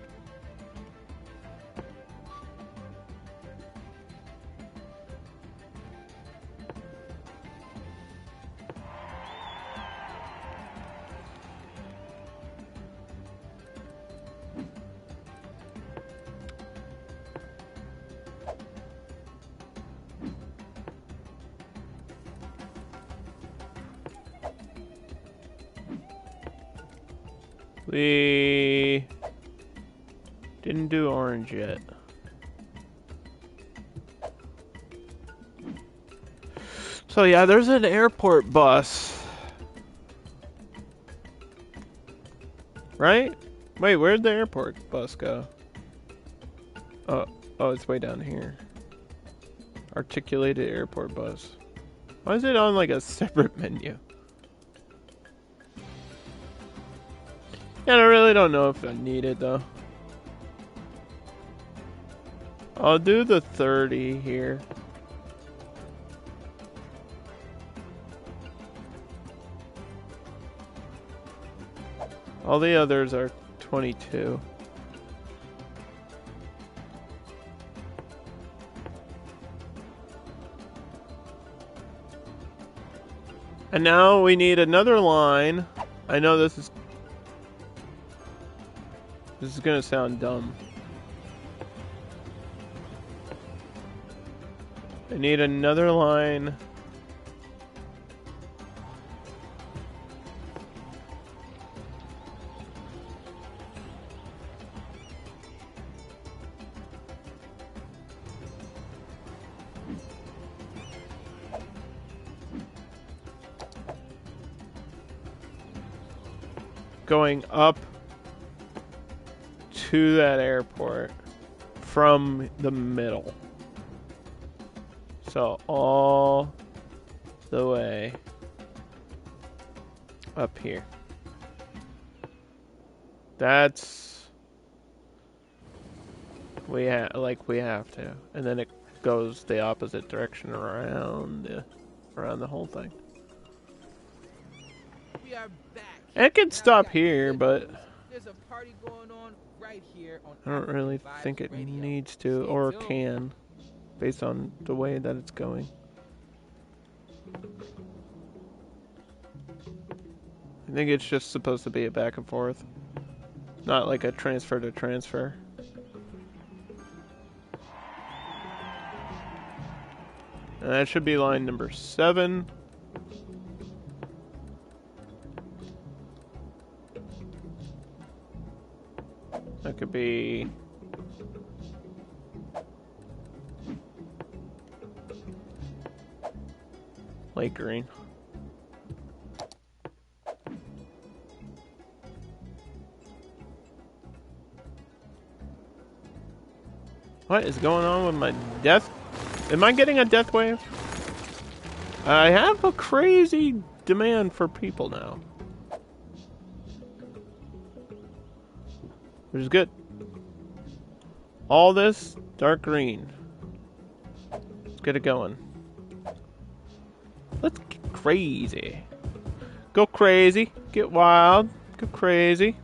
We didn't do orange yet. So yeah, there's an airport bus. Right? Wait, where'd the airport bus go? Oh, it's way down here. Articulated airport bus. Why is it on like a separate menu? Yeah, I really don't know if I need it though. I'll do the 30 here. All the others are 22. And now we need another line. I know this is gonna sound dumb. I need another line. Going up to that airport from the middle. So all the way up here. That's we have to, and then it goes the opposite direction around the whole thing. We are back. It can stop here, but there's a party going on right here on I don't really think it needs to or can, based on the way that it's going. I think it's just supposed to be a back and forth, not like a transfer to transfer. And that should be line number 7. That could be light green. What is going on with my death? Am I getting a death wave? I have a crazy demand for people now, which is good. All this dark green. Let's get it going. Let's get crazy. Go crazy. Get wild. Go crazy.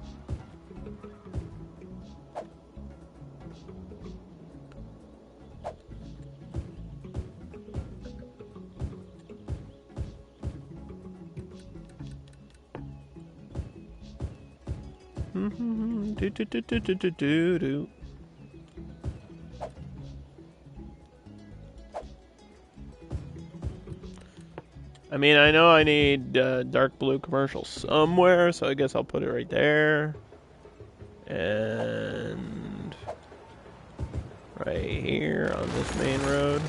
Do. I mean, I know I need dark blue commercial somewhere, so I guess I'll put it right there. And right here on this main road.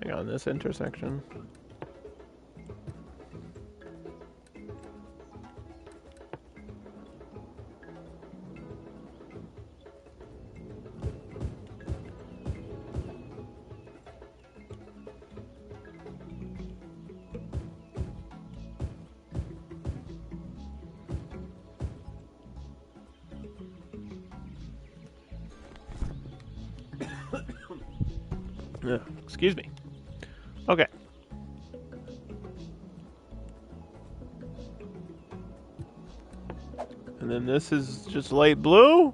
Like on this intersection. Excuse me. Okay. And then this is just light blue.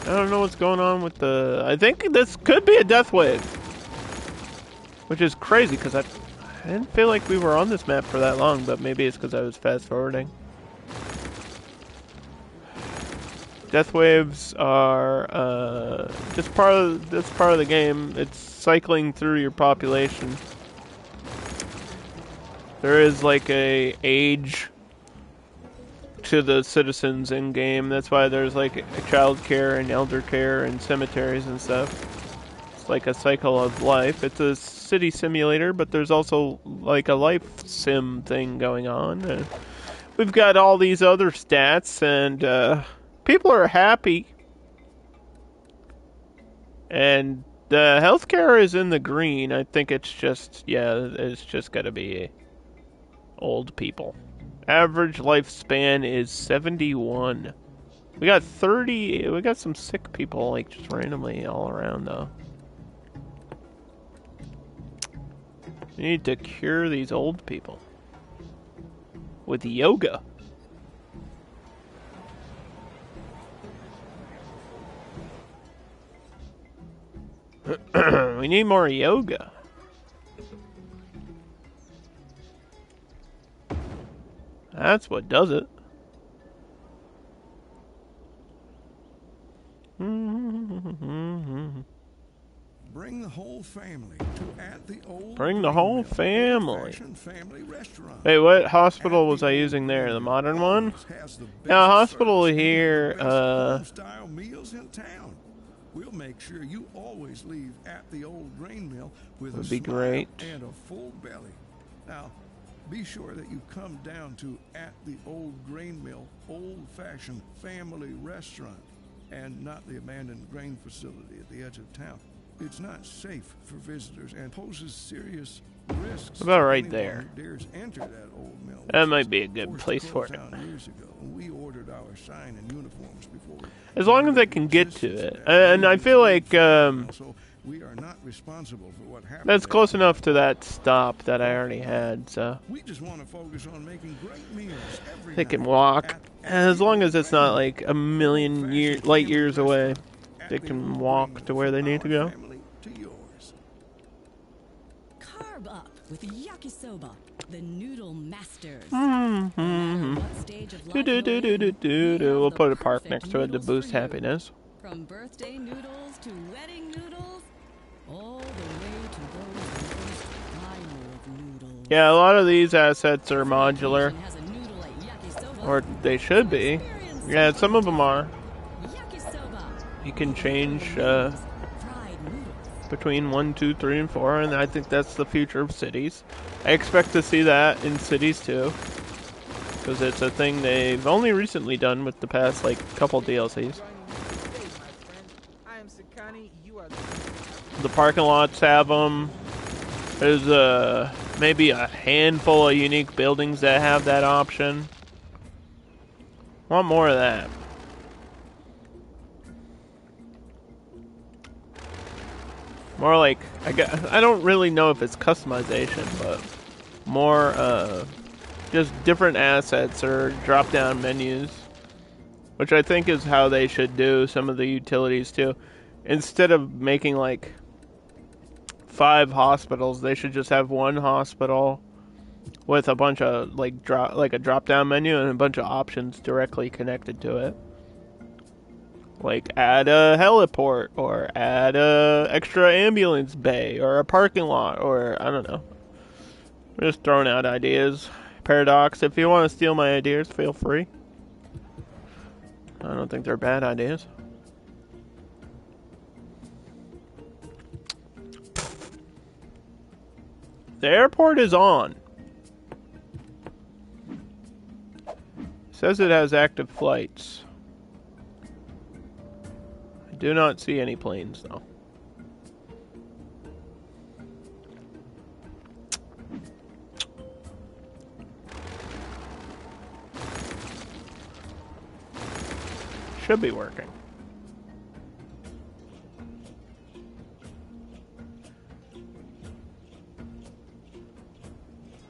I don't know what's going on with the... I think this could be a death wave. Which is crazy, because I didn't feel like we were on this map for that long, but maybe it's because I was fast forwarding. Death waves are just part of the game. It's cycling through your population. There is like a age to the citizens in game. That's why there's like child care and elder care and cemeteries and stuff. It's like a cycle of life. It's a city simulator, but there's also like a life sim thing going on. And we've got all these other stats, and people are happy. And the healthcare is in the green. I think it's just, it's just got to be old people. Average lifespan is 71. We got some sick people, like, just randomly all around, though. We need to cure these old people. With yoga. We need more yoga. That's what does it. Bring the whole family to At the Old Bring the whole family. Family restaurant. Hey, what hospital was I using there? The modern one? Yeah, hospital here, style meals in town. We'll make sure you always leave At the Old Grain Mill with a smile great. And a full belly. Now, be sure that you come down to At the Old Grain Mill old-fashioned family restaurant and not the abandoned grain facility at the edge of town. It's not safe for visitors and poses serious risks. About right there. Dares enter that old mill. That might be a good place for it. Years ago, we ordered our sign and uniforms before. As long as I can get to it. And I feel like So we are not responsible for what happened. that's close enough to that stop that I already had, so We just want to focus on making great meals every they can night. walk. As long as it's not like a million light years away, they can walk to where they need to go. Carb up with yakisoba, the noodle masters. No matter what stage of life you're in, We'll the put a park perfect next to it to noodles boost for you. happiness. From birthday noodles to wedding noodles, all the way to those most final of noodles. Yeah, a lot of these assets are modular, Has a noodle at yakisoba. or they should be. Yeah, some of them are. Yakisoba. You can change Fried noodles. between 1, 2, 3, and 4, and I think that's the future of cities. I expect to see that in cities too, because it's a thing they've only recently done with the past like couple DLCs. I am Sakani. You are The parking lots have them. There's maybe a handful of unique buildings that have that option. Want more of that. More like, I don't really know if it's customization, but more just different assets or drop-down menus, which I think is how they should do some of the utilities too. Instead of making like 5 hospitals, they should just have one hospital with a bunch of like a drop-down menu and a bunch of options directly connected to it. Like add a heliport, or add a extra ambulance bay, or a parking lot, or I don't know. I'm just throwing out ideas. Paradox, if you want to steal my ideas, feel free. I don't think they're bad ideas. The airport is on. Says it has active flights. I do not see any planes, though. Should be working.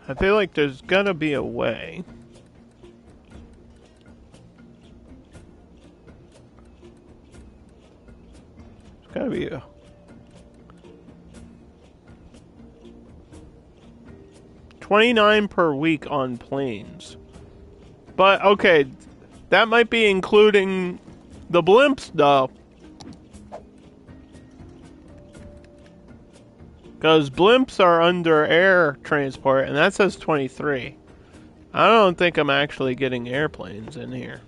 I feel like there's gotta be a way. There's gotta be a... $29 per week on planes. But, okay, that might be including the blimps, though. Because blimps are under air transport, and that says 23. I don't think I'm actually getting airplanes in here.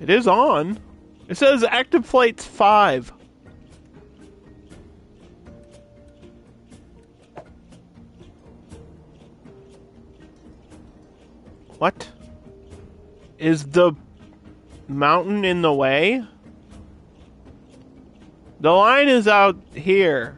It is on. It says active flights 5. What? Is the mountain in the way? The line is out here.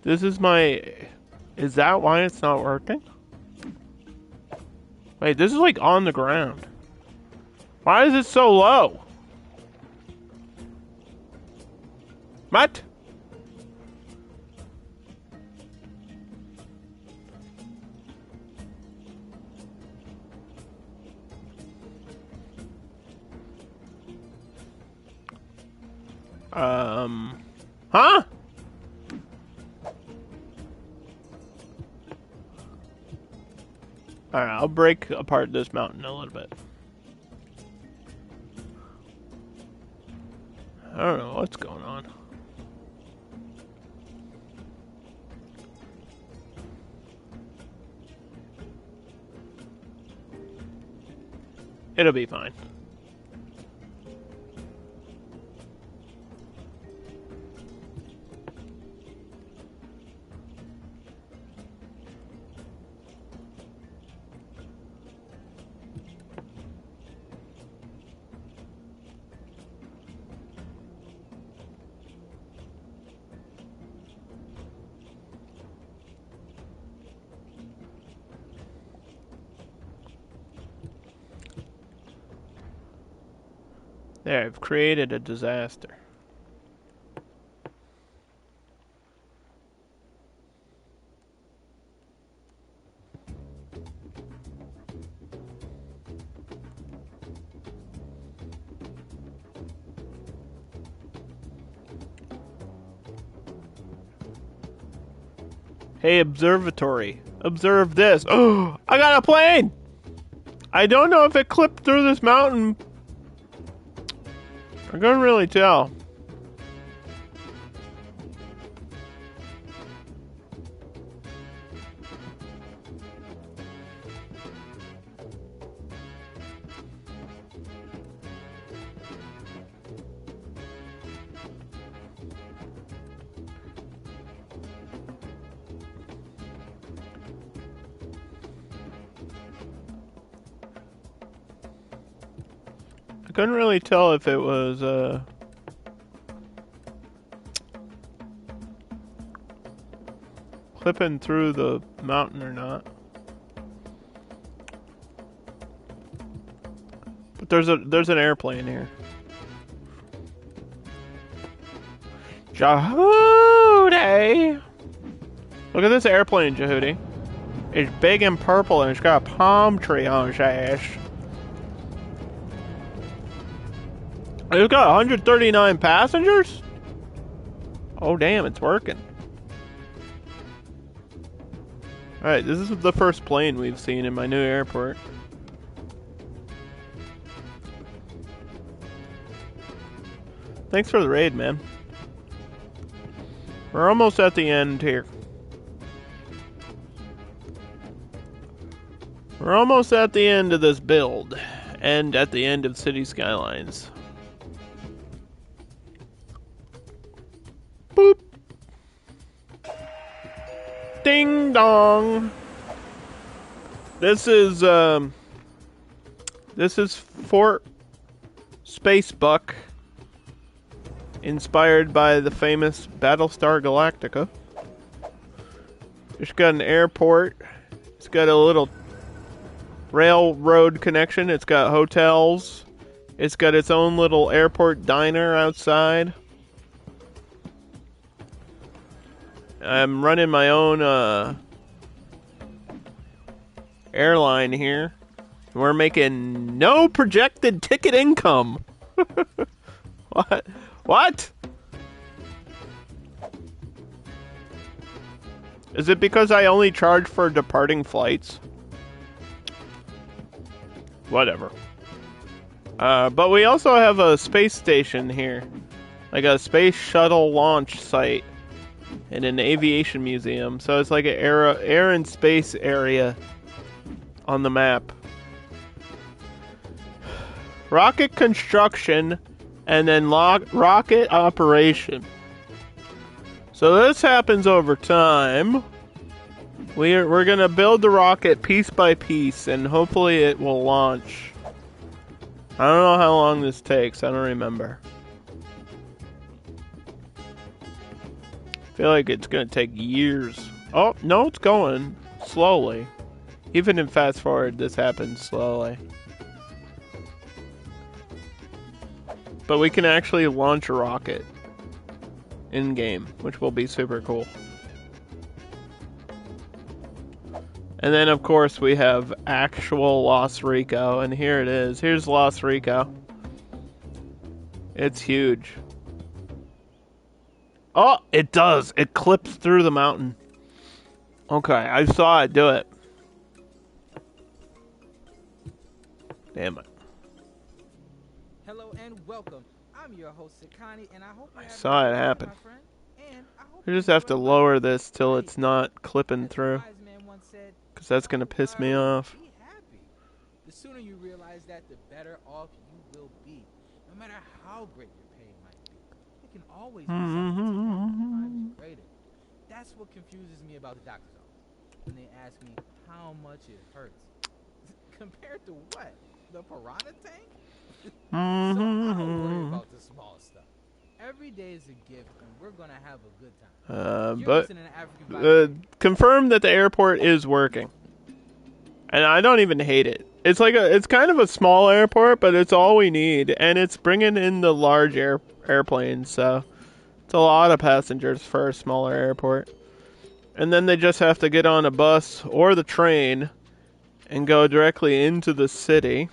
This is my... Is that why it's not working? Wait, this is like on the ground. Why is it so low? What? Huh? Alright, I'll break apart this mountain a little bit. I don't know what's going on. It'll be fine. There, I've created a disaster. Hey, observatory. Observe this. Oh, I got a plane! I don't know if it clipped through this mountain. I couldn't really tell. Couldn't really tell if it was clipping through the mountain or not. But there's an airplane here. Jehudi! Look at this airplane, Jehudi. It's big and purple and it's got a palm tree on its ass. It's got 139 passengers? Oh damn, it's working. Alright, this is the first plane we've seen in my new airport. Thanks for the raid, man. We're almost at the end here. We're almost at the end of this build. And at the end of City Skylines. Boop. Ding dong. This is Fort Spacebuck, inspired by the famous Battlestar Galactica. It's got an airport. It's got a little railroad connection. It's got hotels. It's got its own little airport diner outside. I'm running my own airline here. We're making no projected ticket income. What? What? Is it because I only charge for departing flights? Whatever. But we also have a space station here. Like a space shuttle launch site and an aviation museum. So it's like an air and space area on the map. Rocket construction and then rocket operation. So this happens over time. We're gonna build the rocket piece by piece and hopefully it will launch. I don't know how long this takes, I don't remember. I feel like it's gonna take years. Oh, no, it's going slowly. Even in fast forward, this happens slowly. But we can actually launch a rocket in-game, which will be super cool. And then, of course, we have actual Los Rico, and here it is. Here's Los Rico. It's huge. Oh, it does. It clips through the mountain. Okay, I saw it do it. Damn it. Hello and welcome. I'm your host, Sakani, and I hope I saw it happen. We just have to lower this till it's not clipping through. Because that's going to piss me off. Be happy. The sooner you realize that, the better off you will be. No matter how great your pain might be. It can always be something 10 times greater. That's what confuses me about the doctor's office. When they ask me how much it hurts. Compared to what? The piranha tank? So I don't worry about the small stuff. Every day is a gift, and we're gonna have a good time. But confirm that the airport is working, and I don't even hate it. It's like it's kind of a small airport, but it's all we need, and it's bringing in the large airplanes, so it's a lot of passengers for a smaller airport. And then they just have to get on a bus or the train and go directly into the city.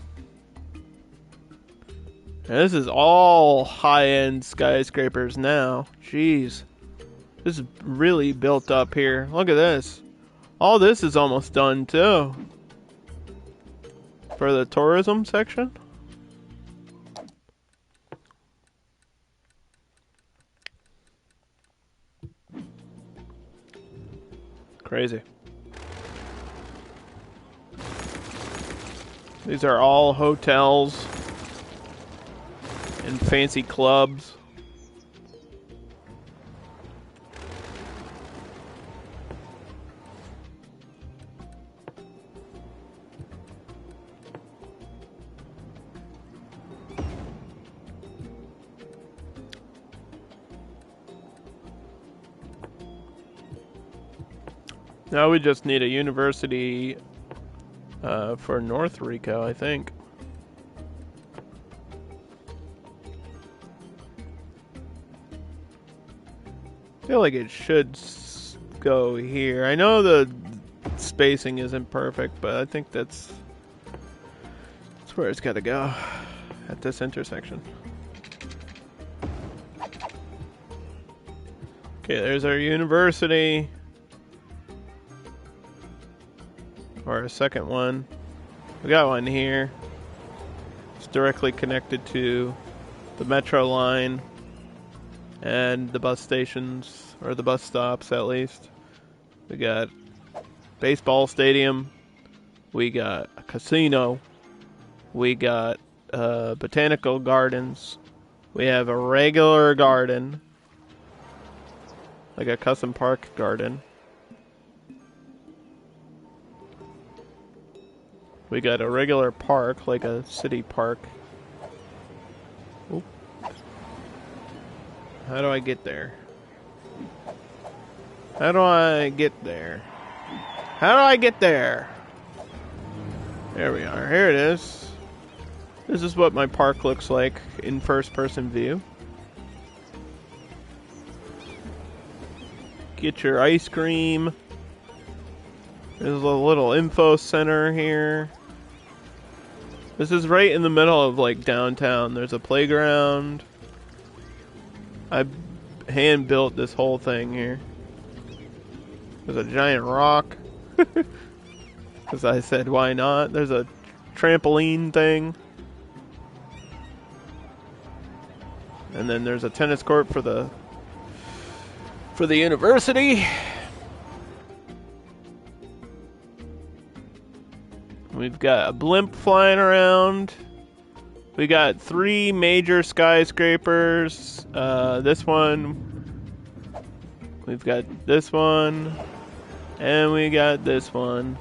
And this is all high-end skyscrapers now. Jeez. This is really built up here. Look at this. All this is almost done, too. For the tourism section. Crazy. These are all hotels and fancy clubs. Now we just need a university for North Rico, I think. I feel like it should go here. I know the spacing isn't perfect, but I think that's where it's got to go, at this intersection. Okay, there's our university. Or a second one. We got one here. It's directly connected to the metro line and the bus stations, or the bus stops at least. We got baseball stadium. We got a casino. We got botanical gardens. We have a regular garden, like a custom park garden. We got a regular park, like a city park. Oop. How do I get there? How do I get there? How do I get there? There we are. Here it is. This is what my park looks like in first-person view. Get your ice cream. There's a little info center here. This is right in the middle of like downtown. There's a playground. I hand built this whole thing here. There's a giant rock. Because I said, why not? There's a trampoline thing. And then there's a tennis court for the university. We've got a blimp flying around. We got 3 major skyscrapers. This one. We've got this one. And we got this one.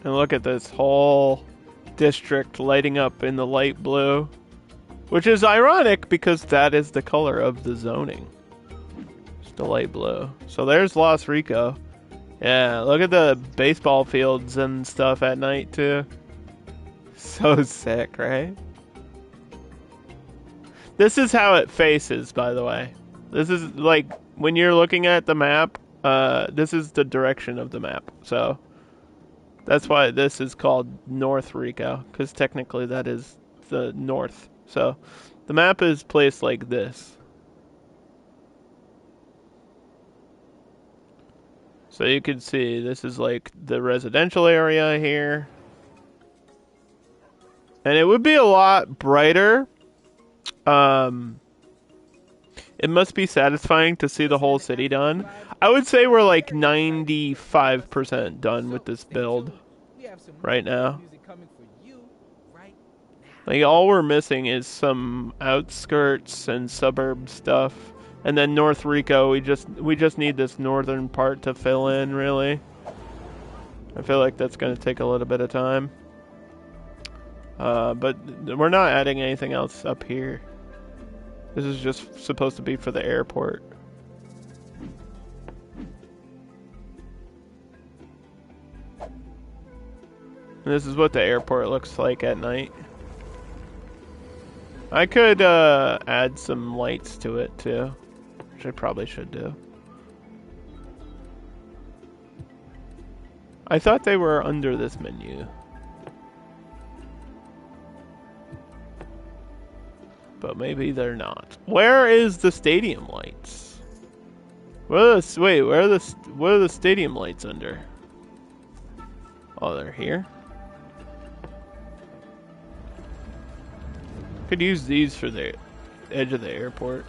And look at this whole district lighting up in the light blue. Which is ironic because that is the color of the zoning. It's the light blue. So there's Los Rico. Yeah, look at the baseball fields and stuff at night too. So sick, right? This is how it faces, by the way. This is like, when you're looking at the map, this is the direction of the map. So that's why this is called North Rico, because technically that is the north. So the map is placed like this. So you can see this is like the residential area here. And it would be a lot brighter. It must be satisfying to see the whole city done. I would say we're like 95% done with this build right now. Like, all we're missing is some outskirts and suburb stuff. And then North Rico, we just need this northern part to fill in, really. I feel like that's going to take a little bit of time. But we're not adding anything else up here. This is just supposed to be for the airport. And this is what the airport looks like at night. I could add some lights to it too, which I probably should do. I thought they were under this menu. But maybe they're not. Where is the stadium lights? Where are the stadium lights under? Oh, they're here. Could use these for the edge of the airport.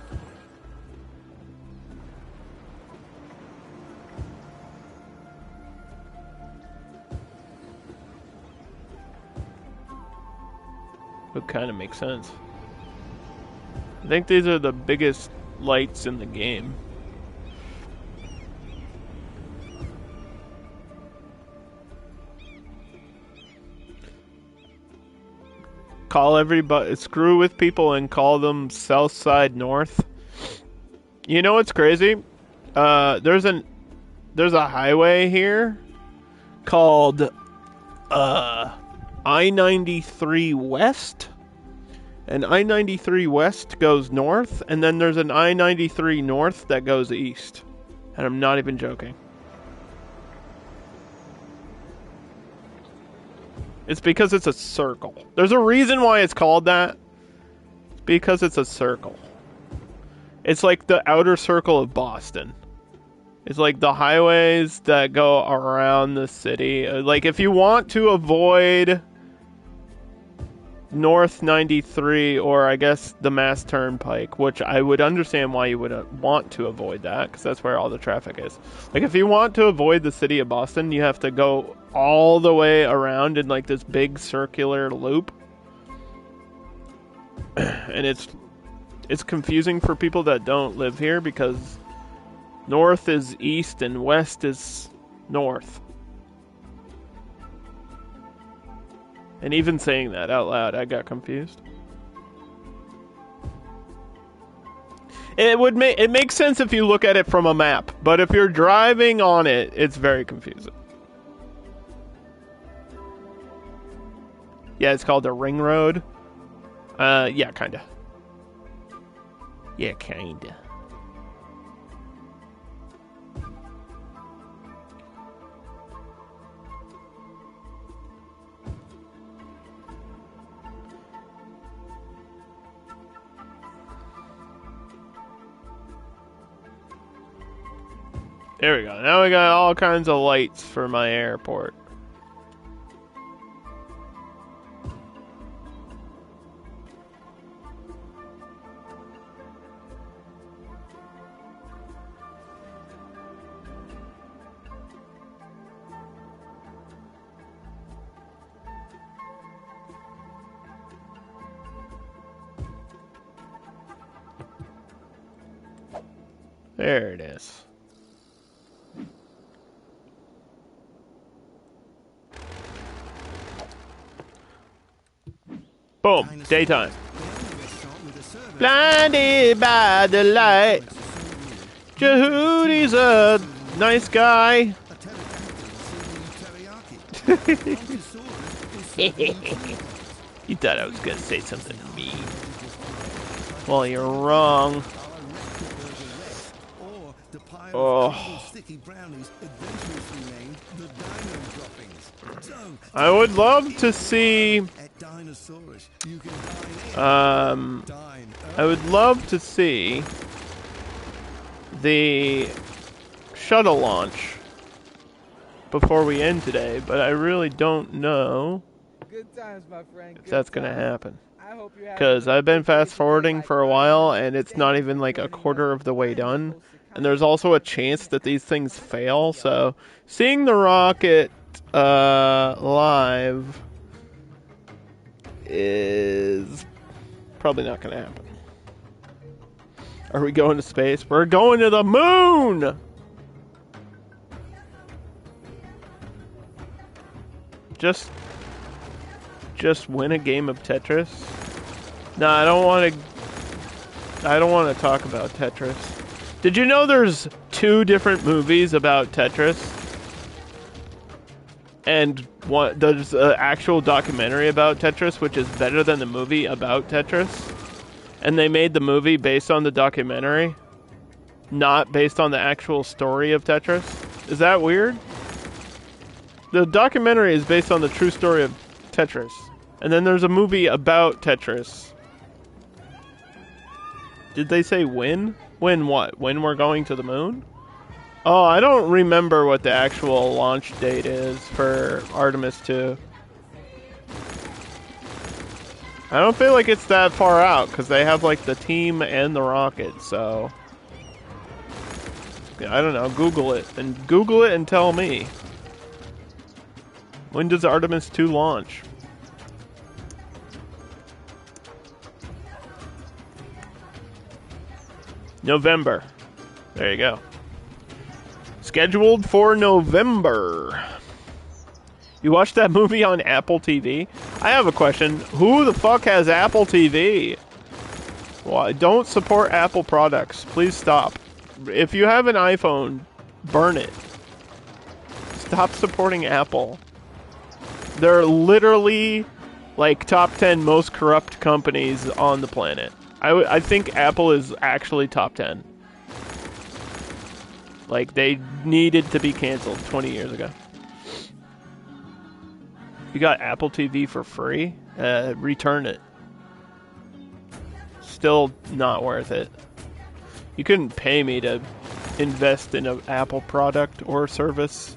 Would kind of make sense. I think these are the biggest lights in the game. Call everybody, screw with people and call them South Side North. You know what's crazy? There's a highway here called I-93 West. And I-93 West goes north, and then there's an I-93 North that goes east. And I'm not even joking. It's because it's a circle. There's a reason why it's called that. It's because it's a circle. It's like the outer circle of Boston. It's like the highways that go around the city. Like, if you want to avoid North 93, or I guess the Mass Turnpike, which I would understand why you would want to avoid that, because that's where all the traffic is. Like, if you want to avoid the city of Boston, you have to go all the way around in like this big circular loop. And it's confusing for people that don't live here, because north is east and west is north. And even saying that out loud, I got confused. It makes sense if you look at it from a map, but if you're driving on it, it's very confusing. Yeah, it's called a ring road. Yeah, kinda. Yeah, kinda. There we go. Now we got all kinds of lights for my airport. There it is. Boom. Daytime. Blinded by the light. Jehoody's a nice guy. You thought I was gonna say something mean. Well, you're wrong. Oh. I would love to see. I would love to see the shuttle launch before we end today, but I really don't know if that's gonna happen. Because I've been fast forwarding for a while, and it's not even like a quarter of the way done. And there's also a chance that these things fail, so seeing the rocket live is probably not going to happen. Are we going to space? We're going to the moon! Just win a game of Tetris? No, I don't want to talk about Tetris. Did you know there's 2 different movies about Tetris? And there's an actual documentary about Tetris, which is better than the movie about Tetris. And they made the movie based on the documentary, not based on the actual story of Tetris. Is that weird? The documentary is based on the true story of Tetris. And then there's a movie about Tetris. Did they say when? When what? When we're going to the moon? Oh, I don't remember what the actual launch date is for Artemis 2. I don't feel like it's that far out, because they have like the team and the rocket, so... I don't know, Google it and tell me. When does Artemis 2 launch? November. There you go. Scheduled for November. You watched that movie on Apple TV? I have a question. Who the fuck has Apple TV? Well, don't support Apple products. Please stop. If you have an iPhone, burn it. Stop supporting Apple. They're literally like top 10 most corrupt companies on the planet. I think Apple is actually top 10. Like, they needed to be canceled 20 years ago. You got Apple TV for free? Return it. Still not worth it. You couldn't pay me to invest in an Apple product or service.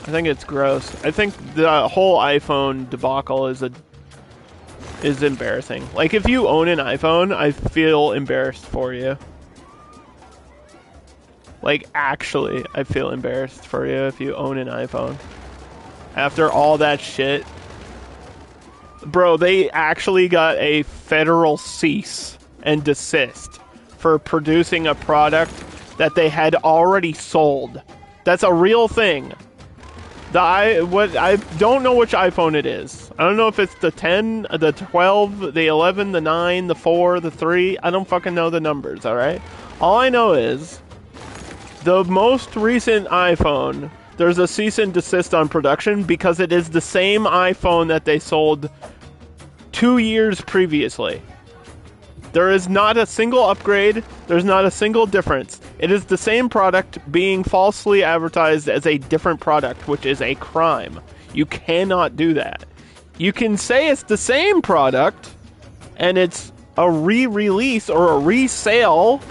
I think it's gross. I think the whole iPhone debacle is embarrassing. Like, if you own an iPhone, I feel embarrassed for you. Like, actually, I feel embarrassed for you if you own an iPhone. After all that shit. Bro, they actually got a federal cease and desist for producing a product that they had already sold. That's a real thing. I don't know which iPhone it is. I don't know if it's the 10, the 12, the 11, the 9, the 4, the 3. I don't fucking know the numbers, alright? All I know is the most recent iPhone, there's a cease and desist on production because it is the same iPhone that they sold 2 years previously. There is not a single upgrade. There's not a single difference. It is the same product being falsely advertised as a different product, which is a crime. You cannot do that. You can say it's the same product, and it's a re-release or a resale,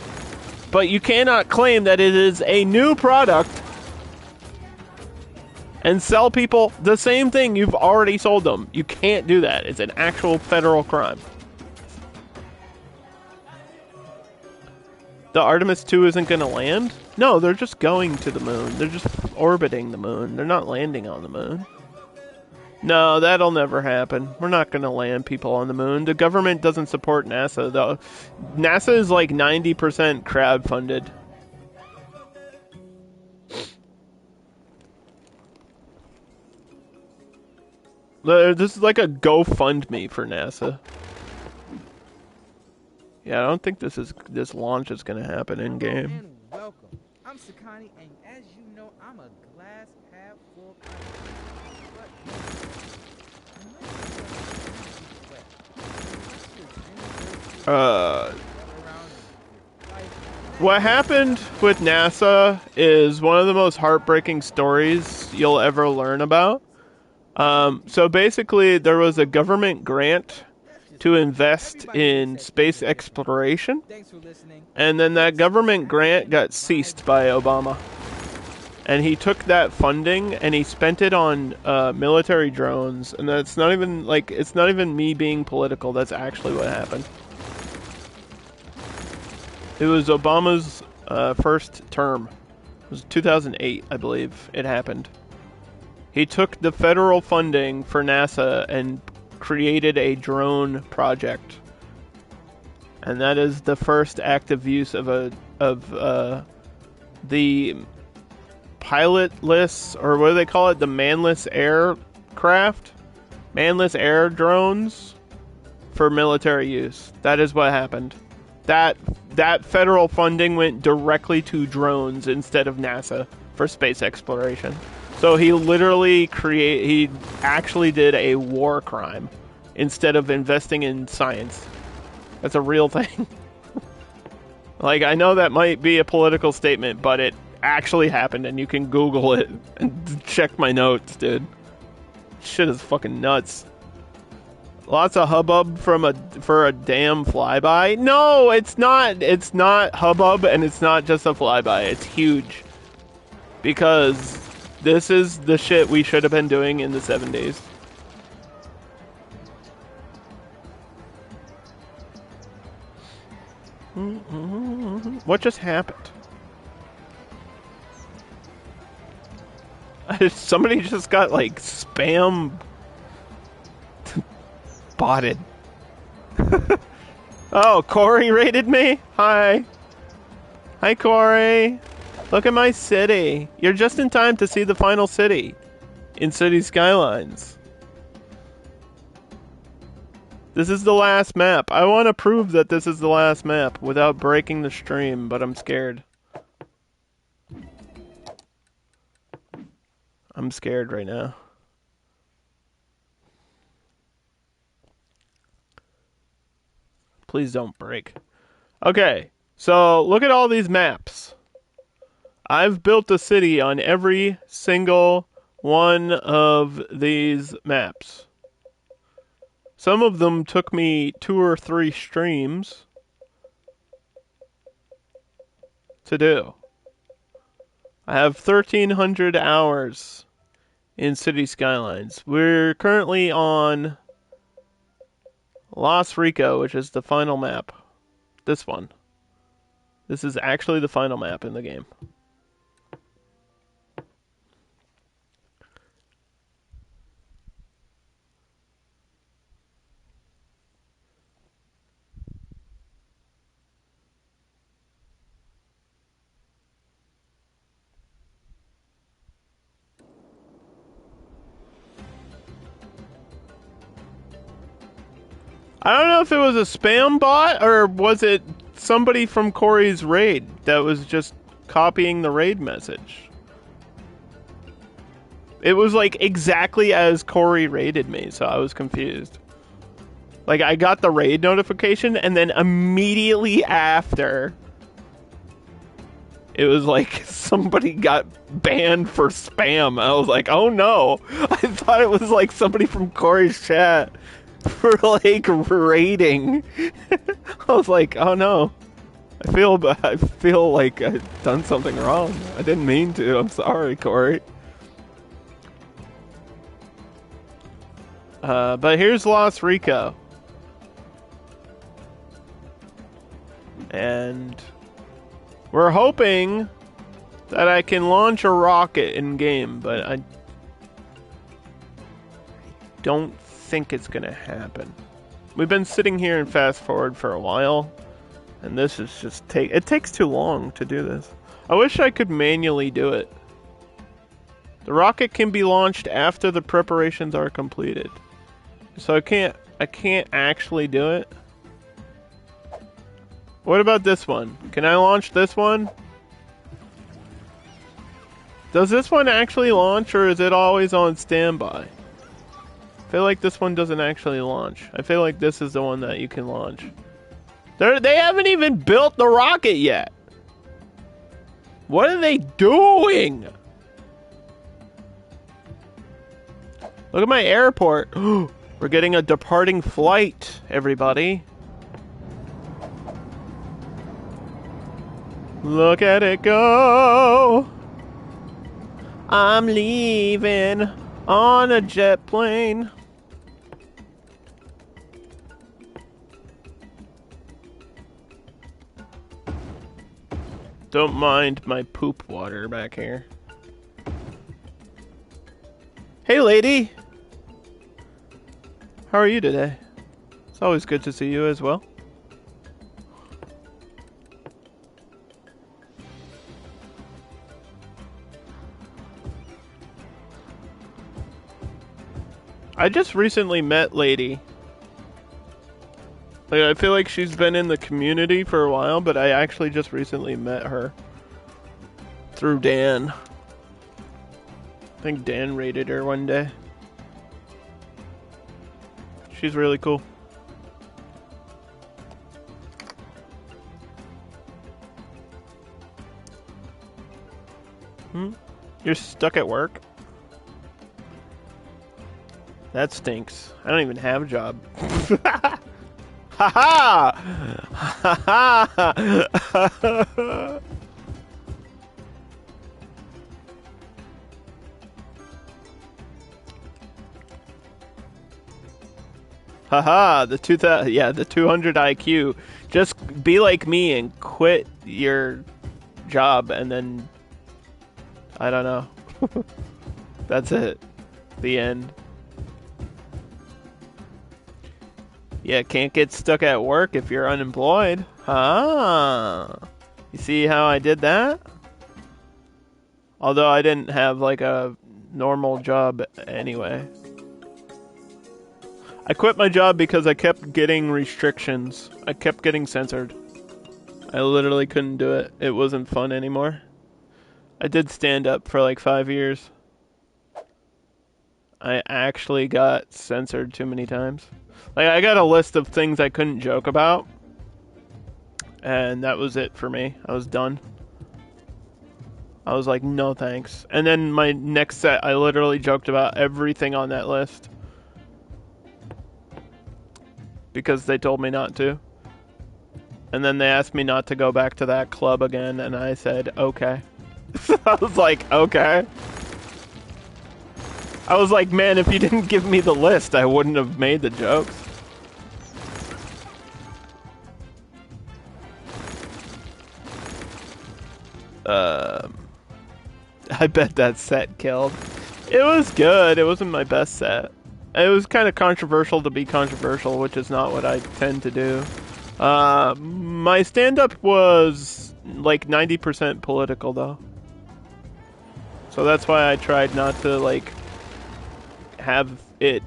But you cannot claim that it is a new product and sell people the same thing you've already sold them. You can't do that. It's an actual federal crime. The Artemis 2 isn't going to land? No, they're just going to the moon. They're just orbiting the moon. They're not landing on the moon. No, that'll never happen. We're not going to land people on the moon. The government doesn't support NASA, though. NASA is like 90% crowdfunded. This is like a GoFundMe for NASA. Yeah, I don't think this launch is going to happen in game. And welcome. I'm Sakani, and as you know, I'm a glass half full kind of What happened with NASA is one of the most heartbreaking stories you'll ever learn about. So basically, there was a government grant to invest in space exploration, and then that government grant got ceased by Obama. And he took that funding and he spent it on military drones, and that's not even like, it's not even me being political, that's actually what happened. It was Obama's first term. It was 2008, I believe, it happened. He took the federal funding for NASA and created a drone project. And that is the first active use of the pilotless, or what do they call it? The manless aircraft? Manless air drones for military use. That is what happened. That federal funding went directly to drones instead of NASA for space exploration. So he literally he actually did a war crime instead of investing in science. That's a real thing. Like, I know that might be a political statement, but it actually happened, and you can Google it and check my notes, dude. Shit is fucking nuts. Lots of hubbub for a damn flyby. No, it's not. It's not hubbub, and it's not just a flyby. It's huge. Because this is the shit we should have been doing in the 70s. What just happened? Somebody just got, like, spam botted. Oh, Corey raided me? Hi. Hi, Corey. Look at my city. You're just in time to see the final city in City Skylines. This is the last map. I want to prove that this is the last map without breaking the stream, but I'm scared. I'm scared right now. Please don't break. Okay, so look at all these maps. I've built a city on every single one of these maps. Some of them took me 2 or 3 streams to do. I have 1,300 hours in City Skylines. We're currently on Las Rico, which is the final map. This one. This is actually the final map in the game. I don't know if it was a spam bot or was it somebody from Corey's raid that was just copying the raid message. It was like exactly as Corey raided me, so I was confused. Like, I got the raid notification and then immediately after it was like somebody got banned for spam. I was like, oh no. I thought it was like somebody from Corey's chat for like raiding. I was like, oh no. I feel like I've done something wrong. I didn't mean to. I'm sorry, Corey. But here's Lost Rico. And we're hoping that I can launch a rocket in game, but I don't think it's gonna happen. We've been sitting here in fast forward for a while, and this is just it takes too long to do this. I wish I could manually do it. The rocket can be launched after the preparations are completed. So I can't actually do it. What about this one? Can I launch this one? Does this one actually launch, or is it always on standby? I feel like this one doesn't actually launch. I feel like this is the one that you can launch. They haven't even built the rocket yet. What are they doing? Look at my airport. We're getting a departing flight, everybody. Look at it go. I'm leaving on a jet plane. Don't mind my poop water back here. Hey, lady. How are you today? It's always good to see you as well. I just recently met Lady. Like, I feel like she's been in the community for a while, but I actually just recently met her through Dan. I think Dan raided her one day. She's really cool. You're stuck at work? That stinks. I don't even have a job. Ha ha! Ha ha! Haha, the 200 IQ. Just be like me and quit your job, and then I don't know. That's it. The end. Yeah, can't get stuck at work if you're unemployed. Ah. You see how I did that? Although I didn't have like a normal job anyway. I quit my job because I kept getting restrictions. I kept getting censored. I literally couldn't do it. It wasn't fun anymore. I did stand up for like 5 years. I actually got censored too many times. Like, I got a list of things I couldn't joke about. And that was it for me. I was done. I was like, no thanks. And then my next set, I literally joked about everything on that list. Because they told me not to. And then they asked me not to go back to that club again, and I said, okay. I was like, okay. I was like, man, if you didn't give me the list, I wouldn't have made the jokes. I bet that set killed. It was good. It wasn't my best set. It was kind of controversial to be controversial, which is not what I tend to do. My stand-up was like 90% political, though. So that's why I tried not to, like, have it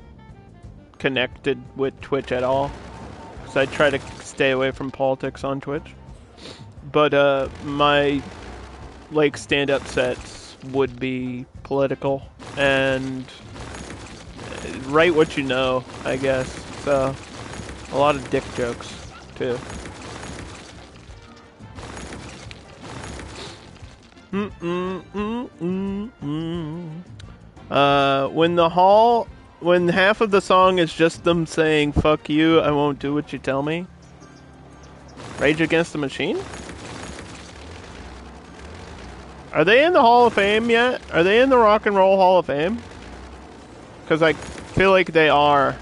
connected with Twitch at all. Because I try to stay away from politics on Twitch. But, my, like, stand-up sets would be political. And write what you know, I guess. So, a lot of dick jokes, too. When half of the song is just them saying, fuck you, I won't do what you tell me. Rage Against the Machine? Are they in the Hall of Fame yet? Are they in the Rock and Roll Hall of Fame? Because I feel like they are.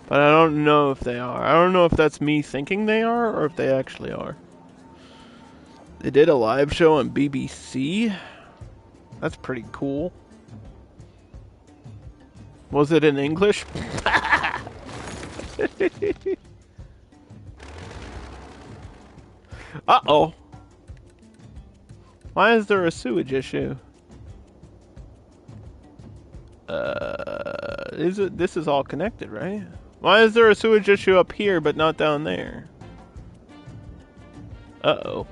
But I don't know if they are. I don't know if that's me thinking they are or if they actually are. They did a live show on BBC. That's pretty cool. Was it in English? Uh-oh. Why is there a sewage issue? This is all connected, right? Why is there a sewage issue up here but not down there? Uh-oh.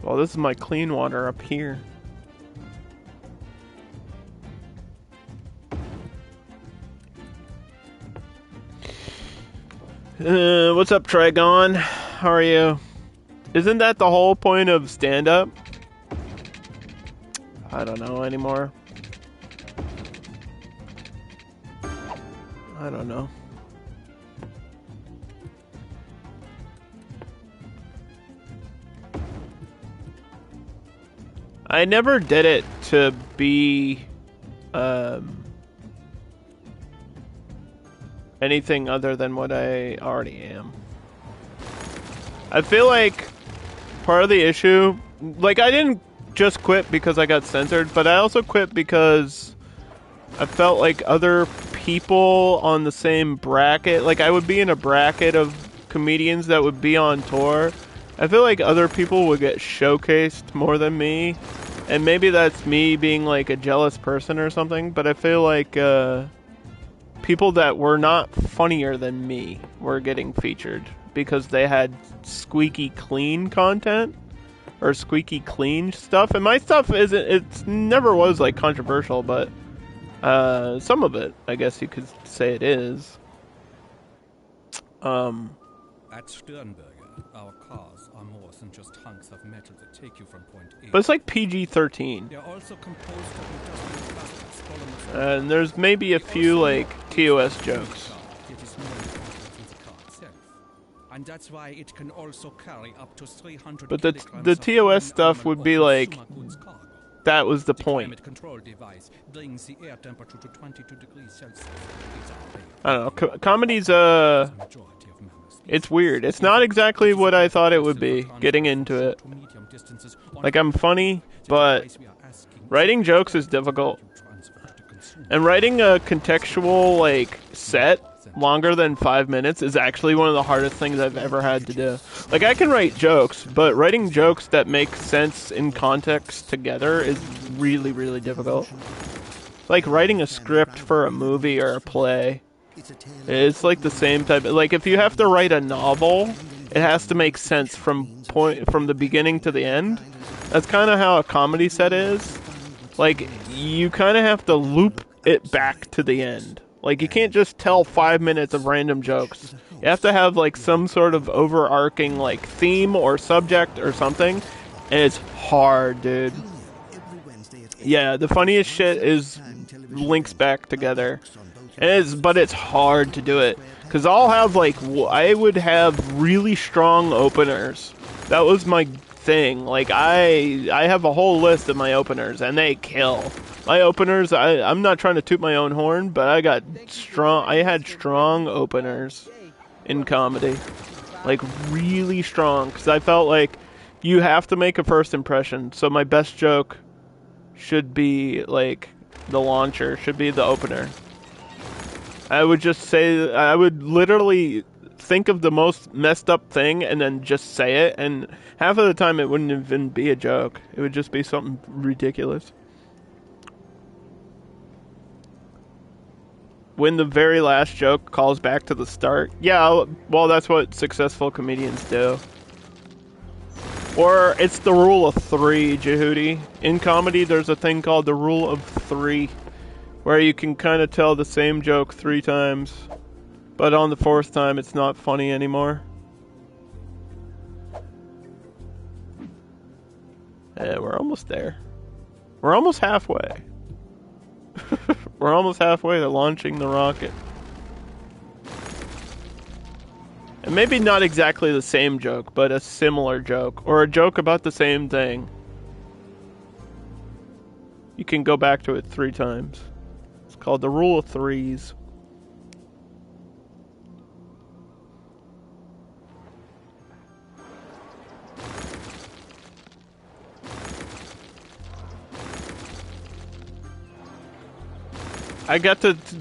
Well, this is my clean water up here. What's up, Trigon? How are you? Isn't that the whole point of stand-up? I don't know anymore. I don't know. I never did it to be anything other than what I already am. I feel like part of the issue, like, I didn't just quit because I got censored, but I also quit because I felt like other people on the same bracket, like I would be in a bracket of comedians that would be on tour. I feel like other people would get showcased more than me, and maybe that's me being like a jealous person or something, but I feel like people that were not funnier than me were getting featured because they had squeaky clean content or squeaky clean stuff, and my stuff it never was like controversial, but some of it, I guess you could say it is. At Sternberger, our cars are more than just hunks of metal that take you from point A. But it's like PG-13. They're also composed of industrial plastics, polymers, And there's maybe a few like TOS jokes. It is more important than the car itself. And that's why it can also carry up to 300 But the kilograms of TOS stuff would be like, consumer goods cargo. that was the The point. climate control device brings the air temperature to 22 degrees Celsius. It's I don't know. Comedy's a majority of mammals. it's weird. It's not exactly what I thought it would be, getting into it. Like, I'm funny, but writing jokes is difficult. And writing a contextual, like, set longer than 5 minutes is actually one of the hardest things I've ever had to do. Like, I can write jokes, but writing jokes that make sense in context together is really, really difficult. Like writing a script for a movie or a play. It's like the same type. Like, if you have to write a novel, it has to make sense from the beginning to the end. That's kind of how a comedy set is. Like, you kind of have to loop it back to the end. Like, you can't just tell 5 minutes of random jokes. You have to have, like, some sort of overarching, like, theme or subject or something. And it's hard, dude. Yeah, the funniest shit is links back together. But it's hard to do it. Because I'll have, like, I would have really strong openers. That was my thing. Like, I have a whole list of my openers, and they kill. My openers, I'm not trying to toot my own horn, but I had strong openers in comedy. Like, really strong. Because I felt like you have to make a first impression. So my best joke should be, like, the launcher, should be the opener. I would just say, I would literally think of the most messed up thing and then just say it, and half of the time it wouldn't even be a joke. It would just be something ridiculous. When the very last joke calls back to the start. Yeah, well, that's what successful comedians do. Or it's the rule of 3, Jehudi. In comedy, there's a thing called the rule of 3, where you can kind of tell the same joke 3 times, but on the 4th time, it's not funny anymore. Yeah, we're almost there. We're almost halfway. We're almost halfway to launching the rocket. And maybe not exactly the same joke, but a similar joke. Or a joke about the same thing. You can go back to it 3 times. It's called the rule of 3s.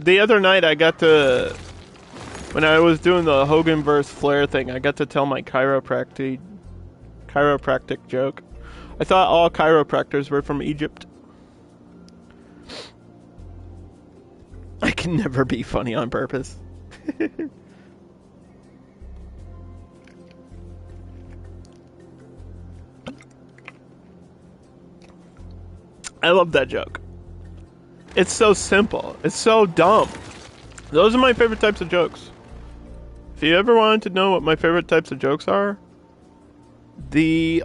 The other night when I was doing the Hogan vs. Flair thing, I got to tell my chiropractic joke. I thought all chiropractors were from Egypt. I can never be funny on purpose. I love that joke. It's so simple. It's so dumb. Those are my favorite types of jokes. If you ever wanted to know what my favorite types of jokes are, the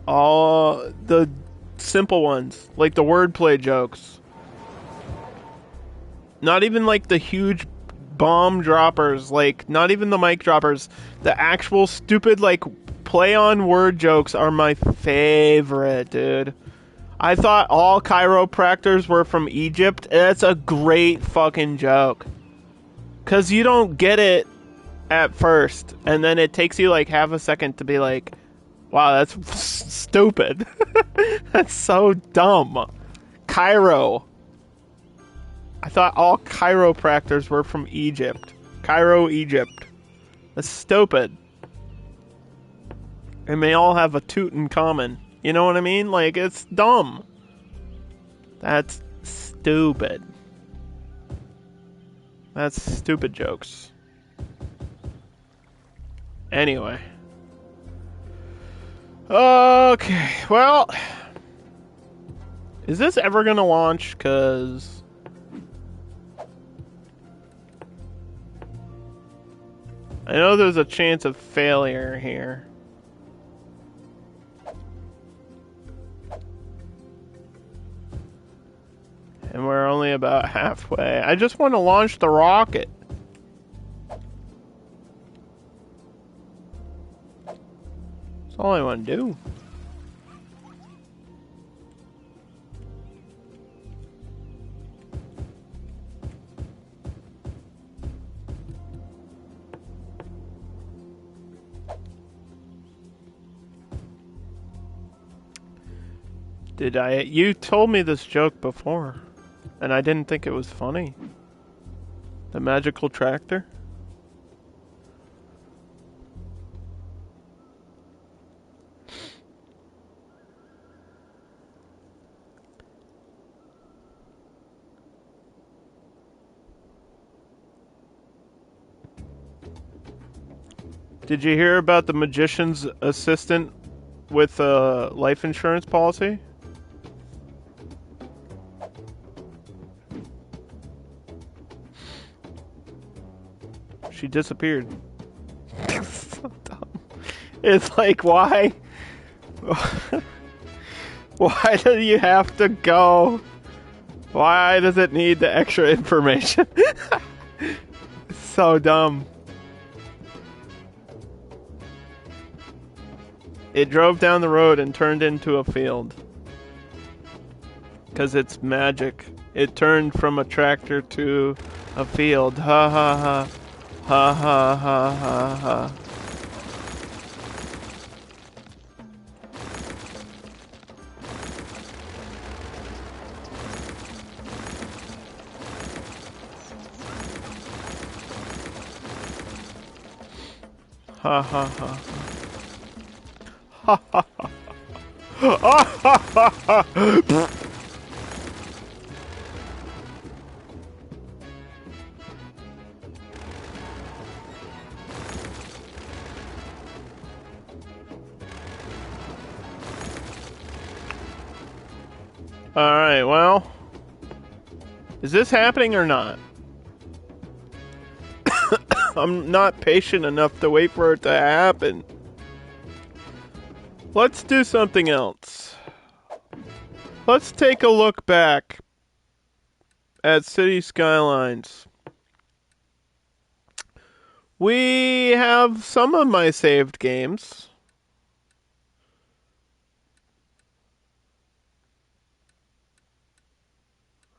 simple ones, like the wordplay jokes. Not even like the huge bomb droppers, like not even the mic droppers. The actual stupid like play on word jokes are my favorite, dude. I thought all chiropractors were from Egypt. That's a great fucking joke. 'Cause you don't get it at first, and then it takes you like half a second to be like, wow, that's stupid. That's so dumb. Cairo. I thought all chiropractors were from Egypt. Cairo, Egypt. That's stupid. And they all have a toot in common. You know what I mean? Like, it's dumb. That's stupid. That's stupid jokes. Anyway. Okay, well. Is this ever gonna launch? 'Cause I know there's a chance of failure here. And we're only about halfway. I just want to launch the rocket. That's all I want to do. You told me this joke before, and I didn't think it was funny. The magical tractor? Did you hear about the magician's assistant with a life insurance policy? She disappeared. So dumb. It's like, why? Why do you have to go? Why does it need the extra information? It's so dumb. It drove down the road and turned into a field. 'Cause it's magic. It turned from a tractor to a field. Ha ha ha. Ha ha ha ha ha. Ha ha ha. Ha ha ha. Ha ha ha ha. Alright, well. Is this happening or not? I'm not patient enough to wait for it to happen. Let's do something else. Let's take a look back at City Skylines. We have some of my saved games.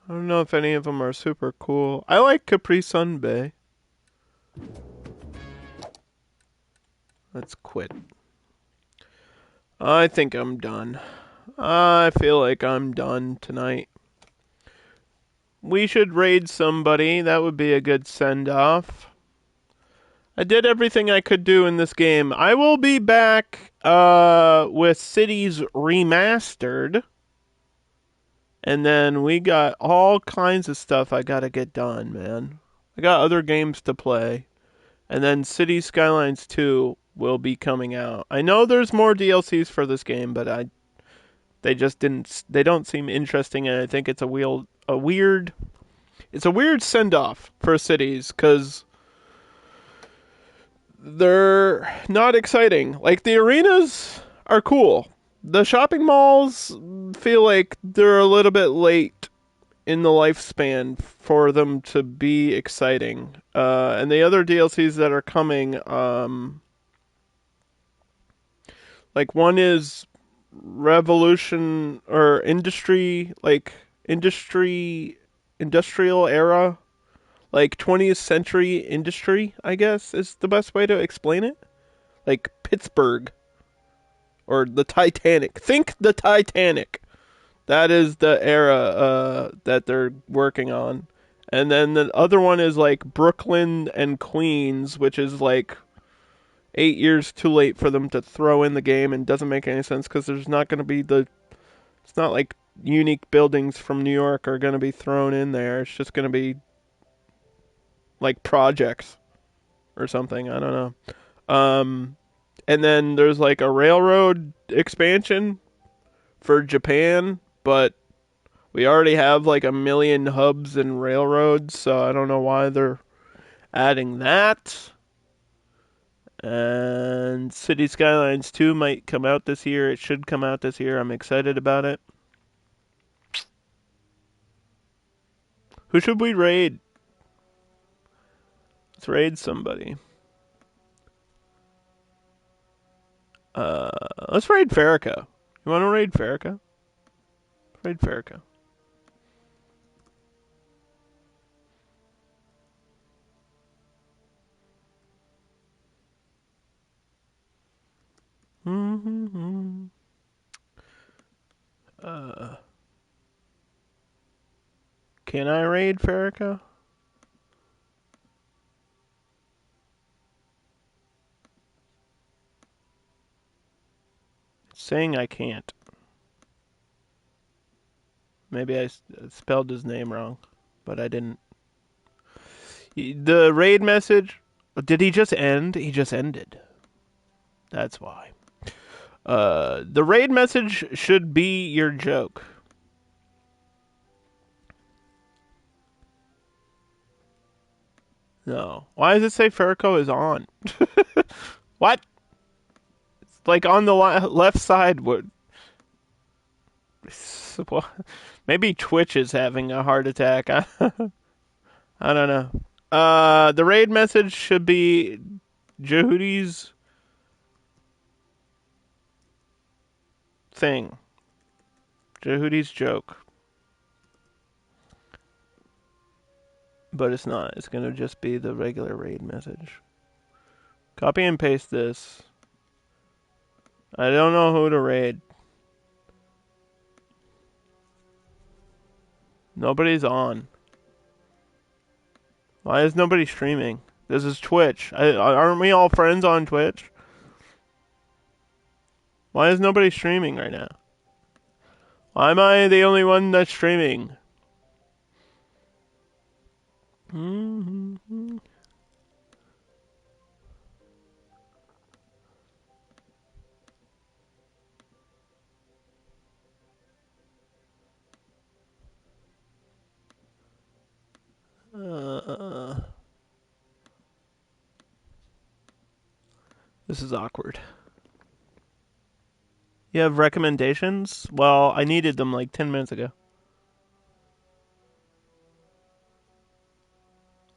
I don't know if any of them are super cool. I like Capri Sun Bay. Let's quit. I think I'm done. I feel like I'm done tonight. We should raid somebody. That would be a good send-off. I did everything I could do in this game. I will be back with Cities Remastered. And then we got all kinds of stuff I gotta get done, man. I got other games to play. And then Cities Skylines 2 will be coming out. I know there's more DLCs for this game, but they don't seem interesting, and I think it's a weird send-off for Cities, because they're not exciting. Like, the arenas are cool. The shopping malls feel like they're a little bit late in the lifespan for them to be exciting. And the other DLCs that are coming, like one is Revolution or Industry, like industrial era, like 20th century industry, I guess is the best way to explain it. Like Pittsburgh. Or the Titanic. Think the Titanic. That is the era that they're working on. And then the other one is like Brooklyn and Queens, which is like 8 years too late for them to throw in the game, and doesn't make any sense because there's not going to be it's not like unique buildings from New York are going to be thrown in there. It's just going to be like projects or something. I don't know. And then there's like a railroad expansion for Japan, but we already have like 1 million hubs and railroads, so I don't know why they're adding that. And City Skylines 2 might come out this year. It should come out this year. I'm excited about it. Who should we raid? Let's raid somebody. Let's raid Farrakha. You want to raid Farrakha? Raid Farrakha. Mm-hmm. Can I raid Farrakha? It's saying I can't. Maybe I spelled his name wrong, but I didn't. The raid message, did he just end? He just ended. That's why. The raid message should be your joke. No. Why does it say Farrakha is on? What? It's like on the left side. What? Maybe Twitch is having a heart attack. I don't know. The raid message should be Jehudie's thing. Jehudie's joke. But it's not. It's going to just be the regular raid message. Copy and paste this. I don't know who to raid. Nobody's on. Why is nobody streaming? This is Twitch. Aren't we all friends on Twitch? Why is nobody streaming right now? Why am I the only one that's streaming? Mm-hmm. This is awkward. You have recommendations? Well, I needed them like 10 minutes ago.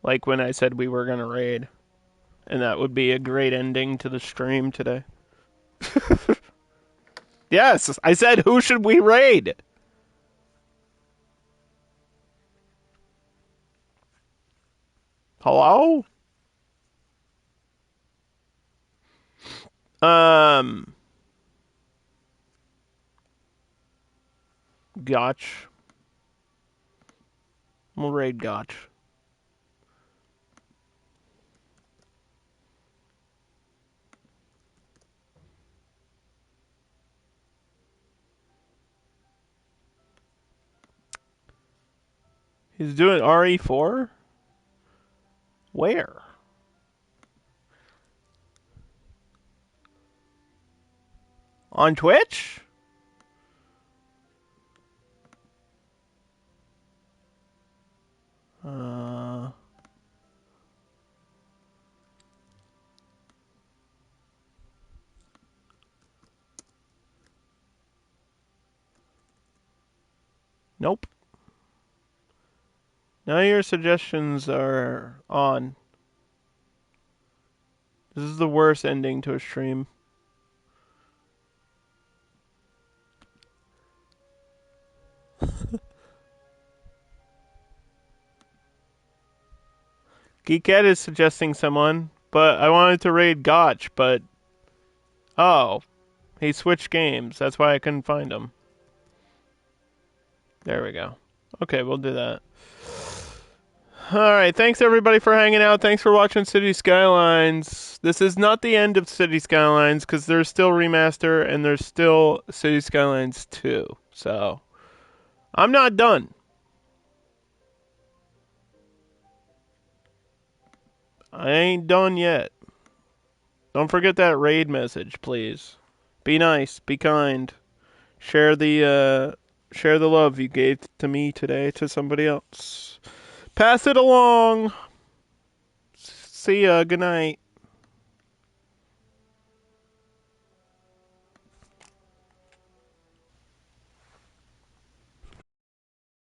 Like when I said we were going to raid. And that would be a great ending to the stream today. Yes, I said, who should we raid? Hello? Gotch. We'll raid Gotch. He's doing RE4? Where? On Twitch? Nope. Now your suggestions are on. This is the worst ending to a stream. Geekette is suggesting someone, but I wanted to raid Gotch, but... Oh. He switched games. That's why I couldn't find him. There we go. Okay, we'll do that. Alright, thanks everybody for hanging out. Thanks for watching City Skylines. This is not the end of City Skylines, because there's still Remaster, and there's still City Skylines 2. So, I'm not done. I ain't done yet. Don't forget that raid message, please. Be nice, be kind. Share the love you gave to me today to somebody else. Pass it along. See ya. Good night.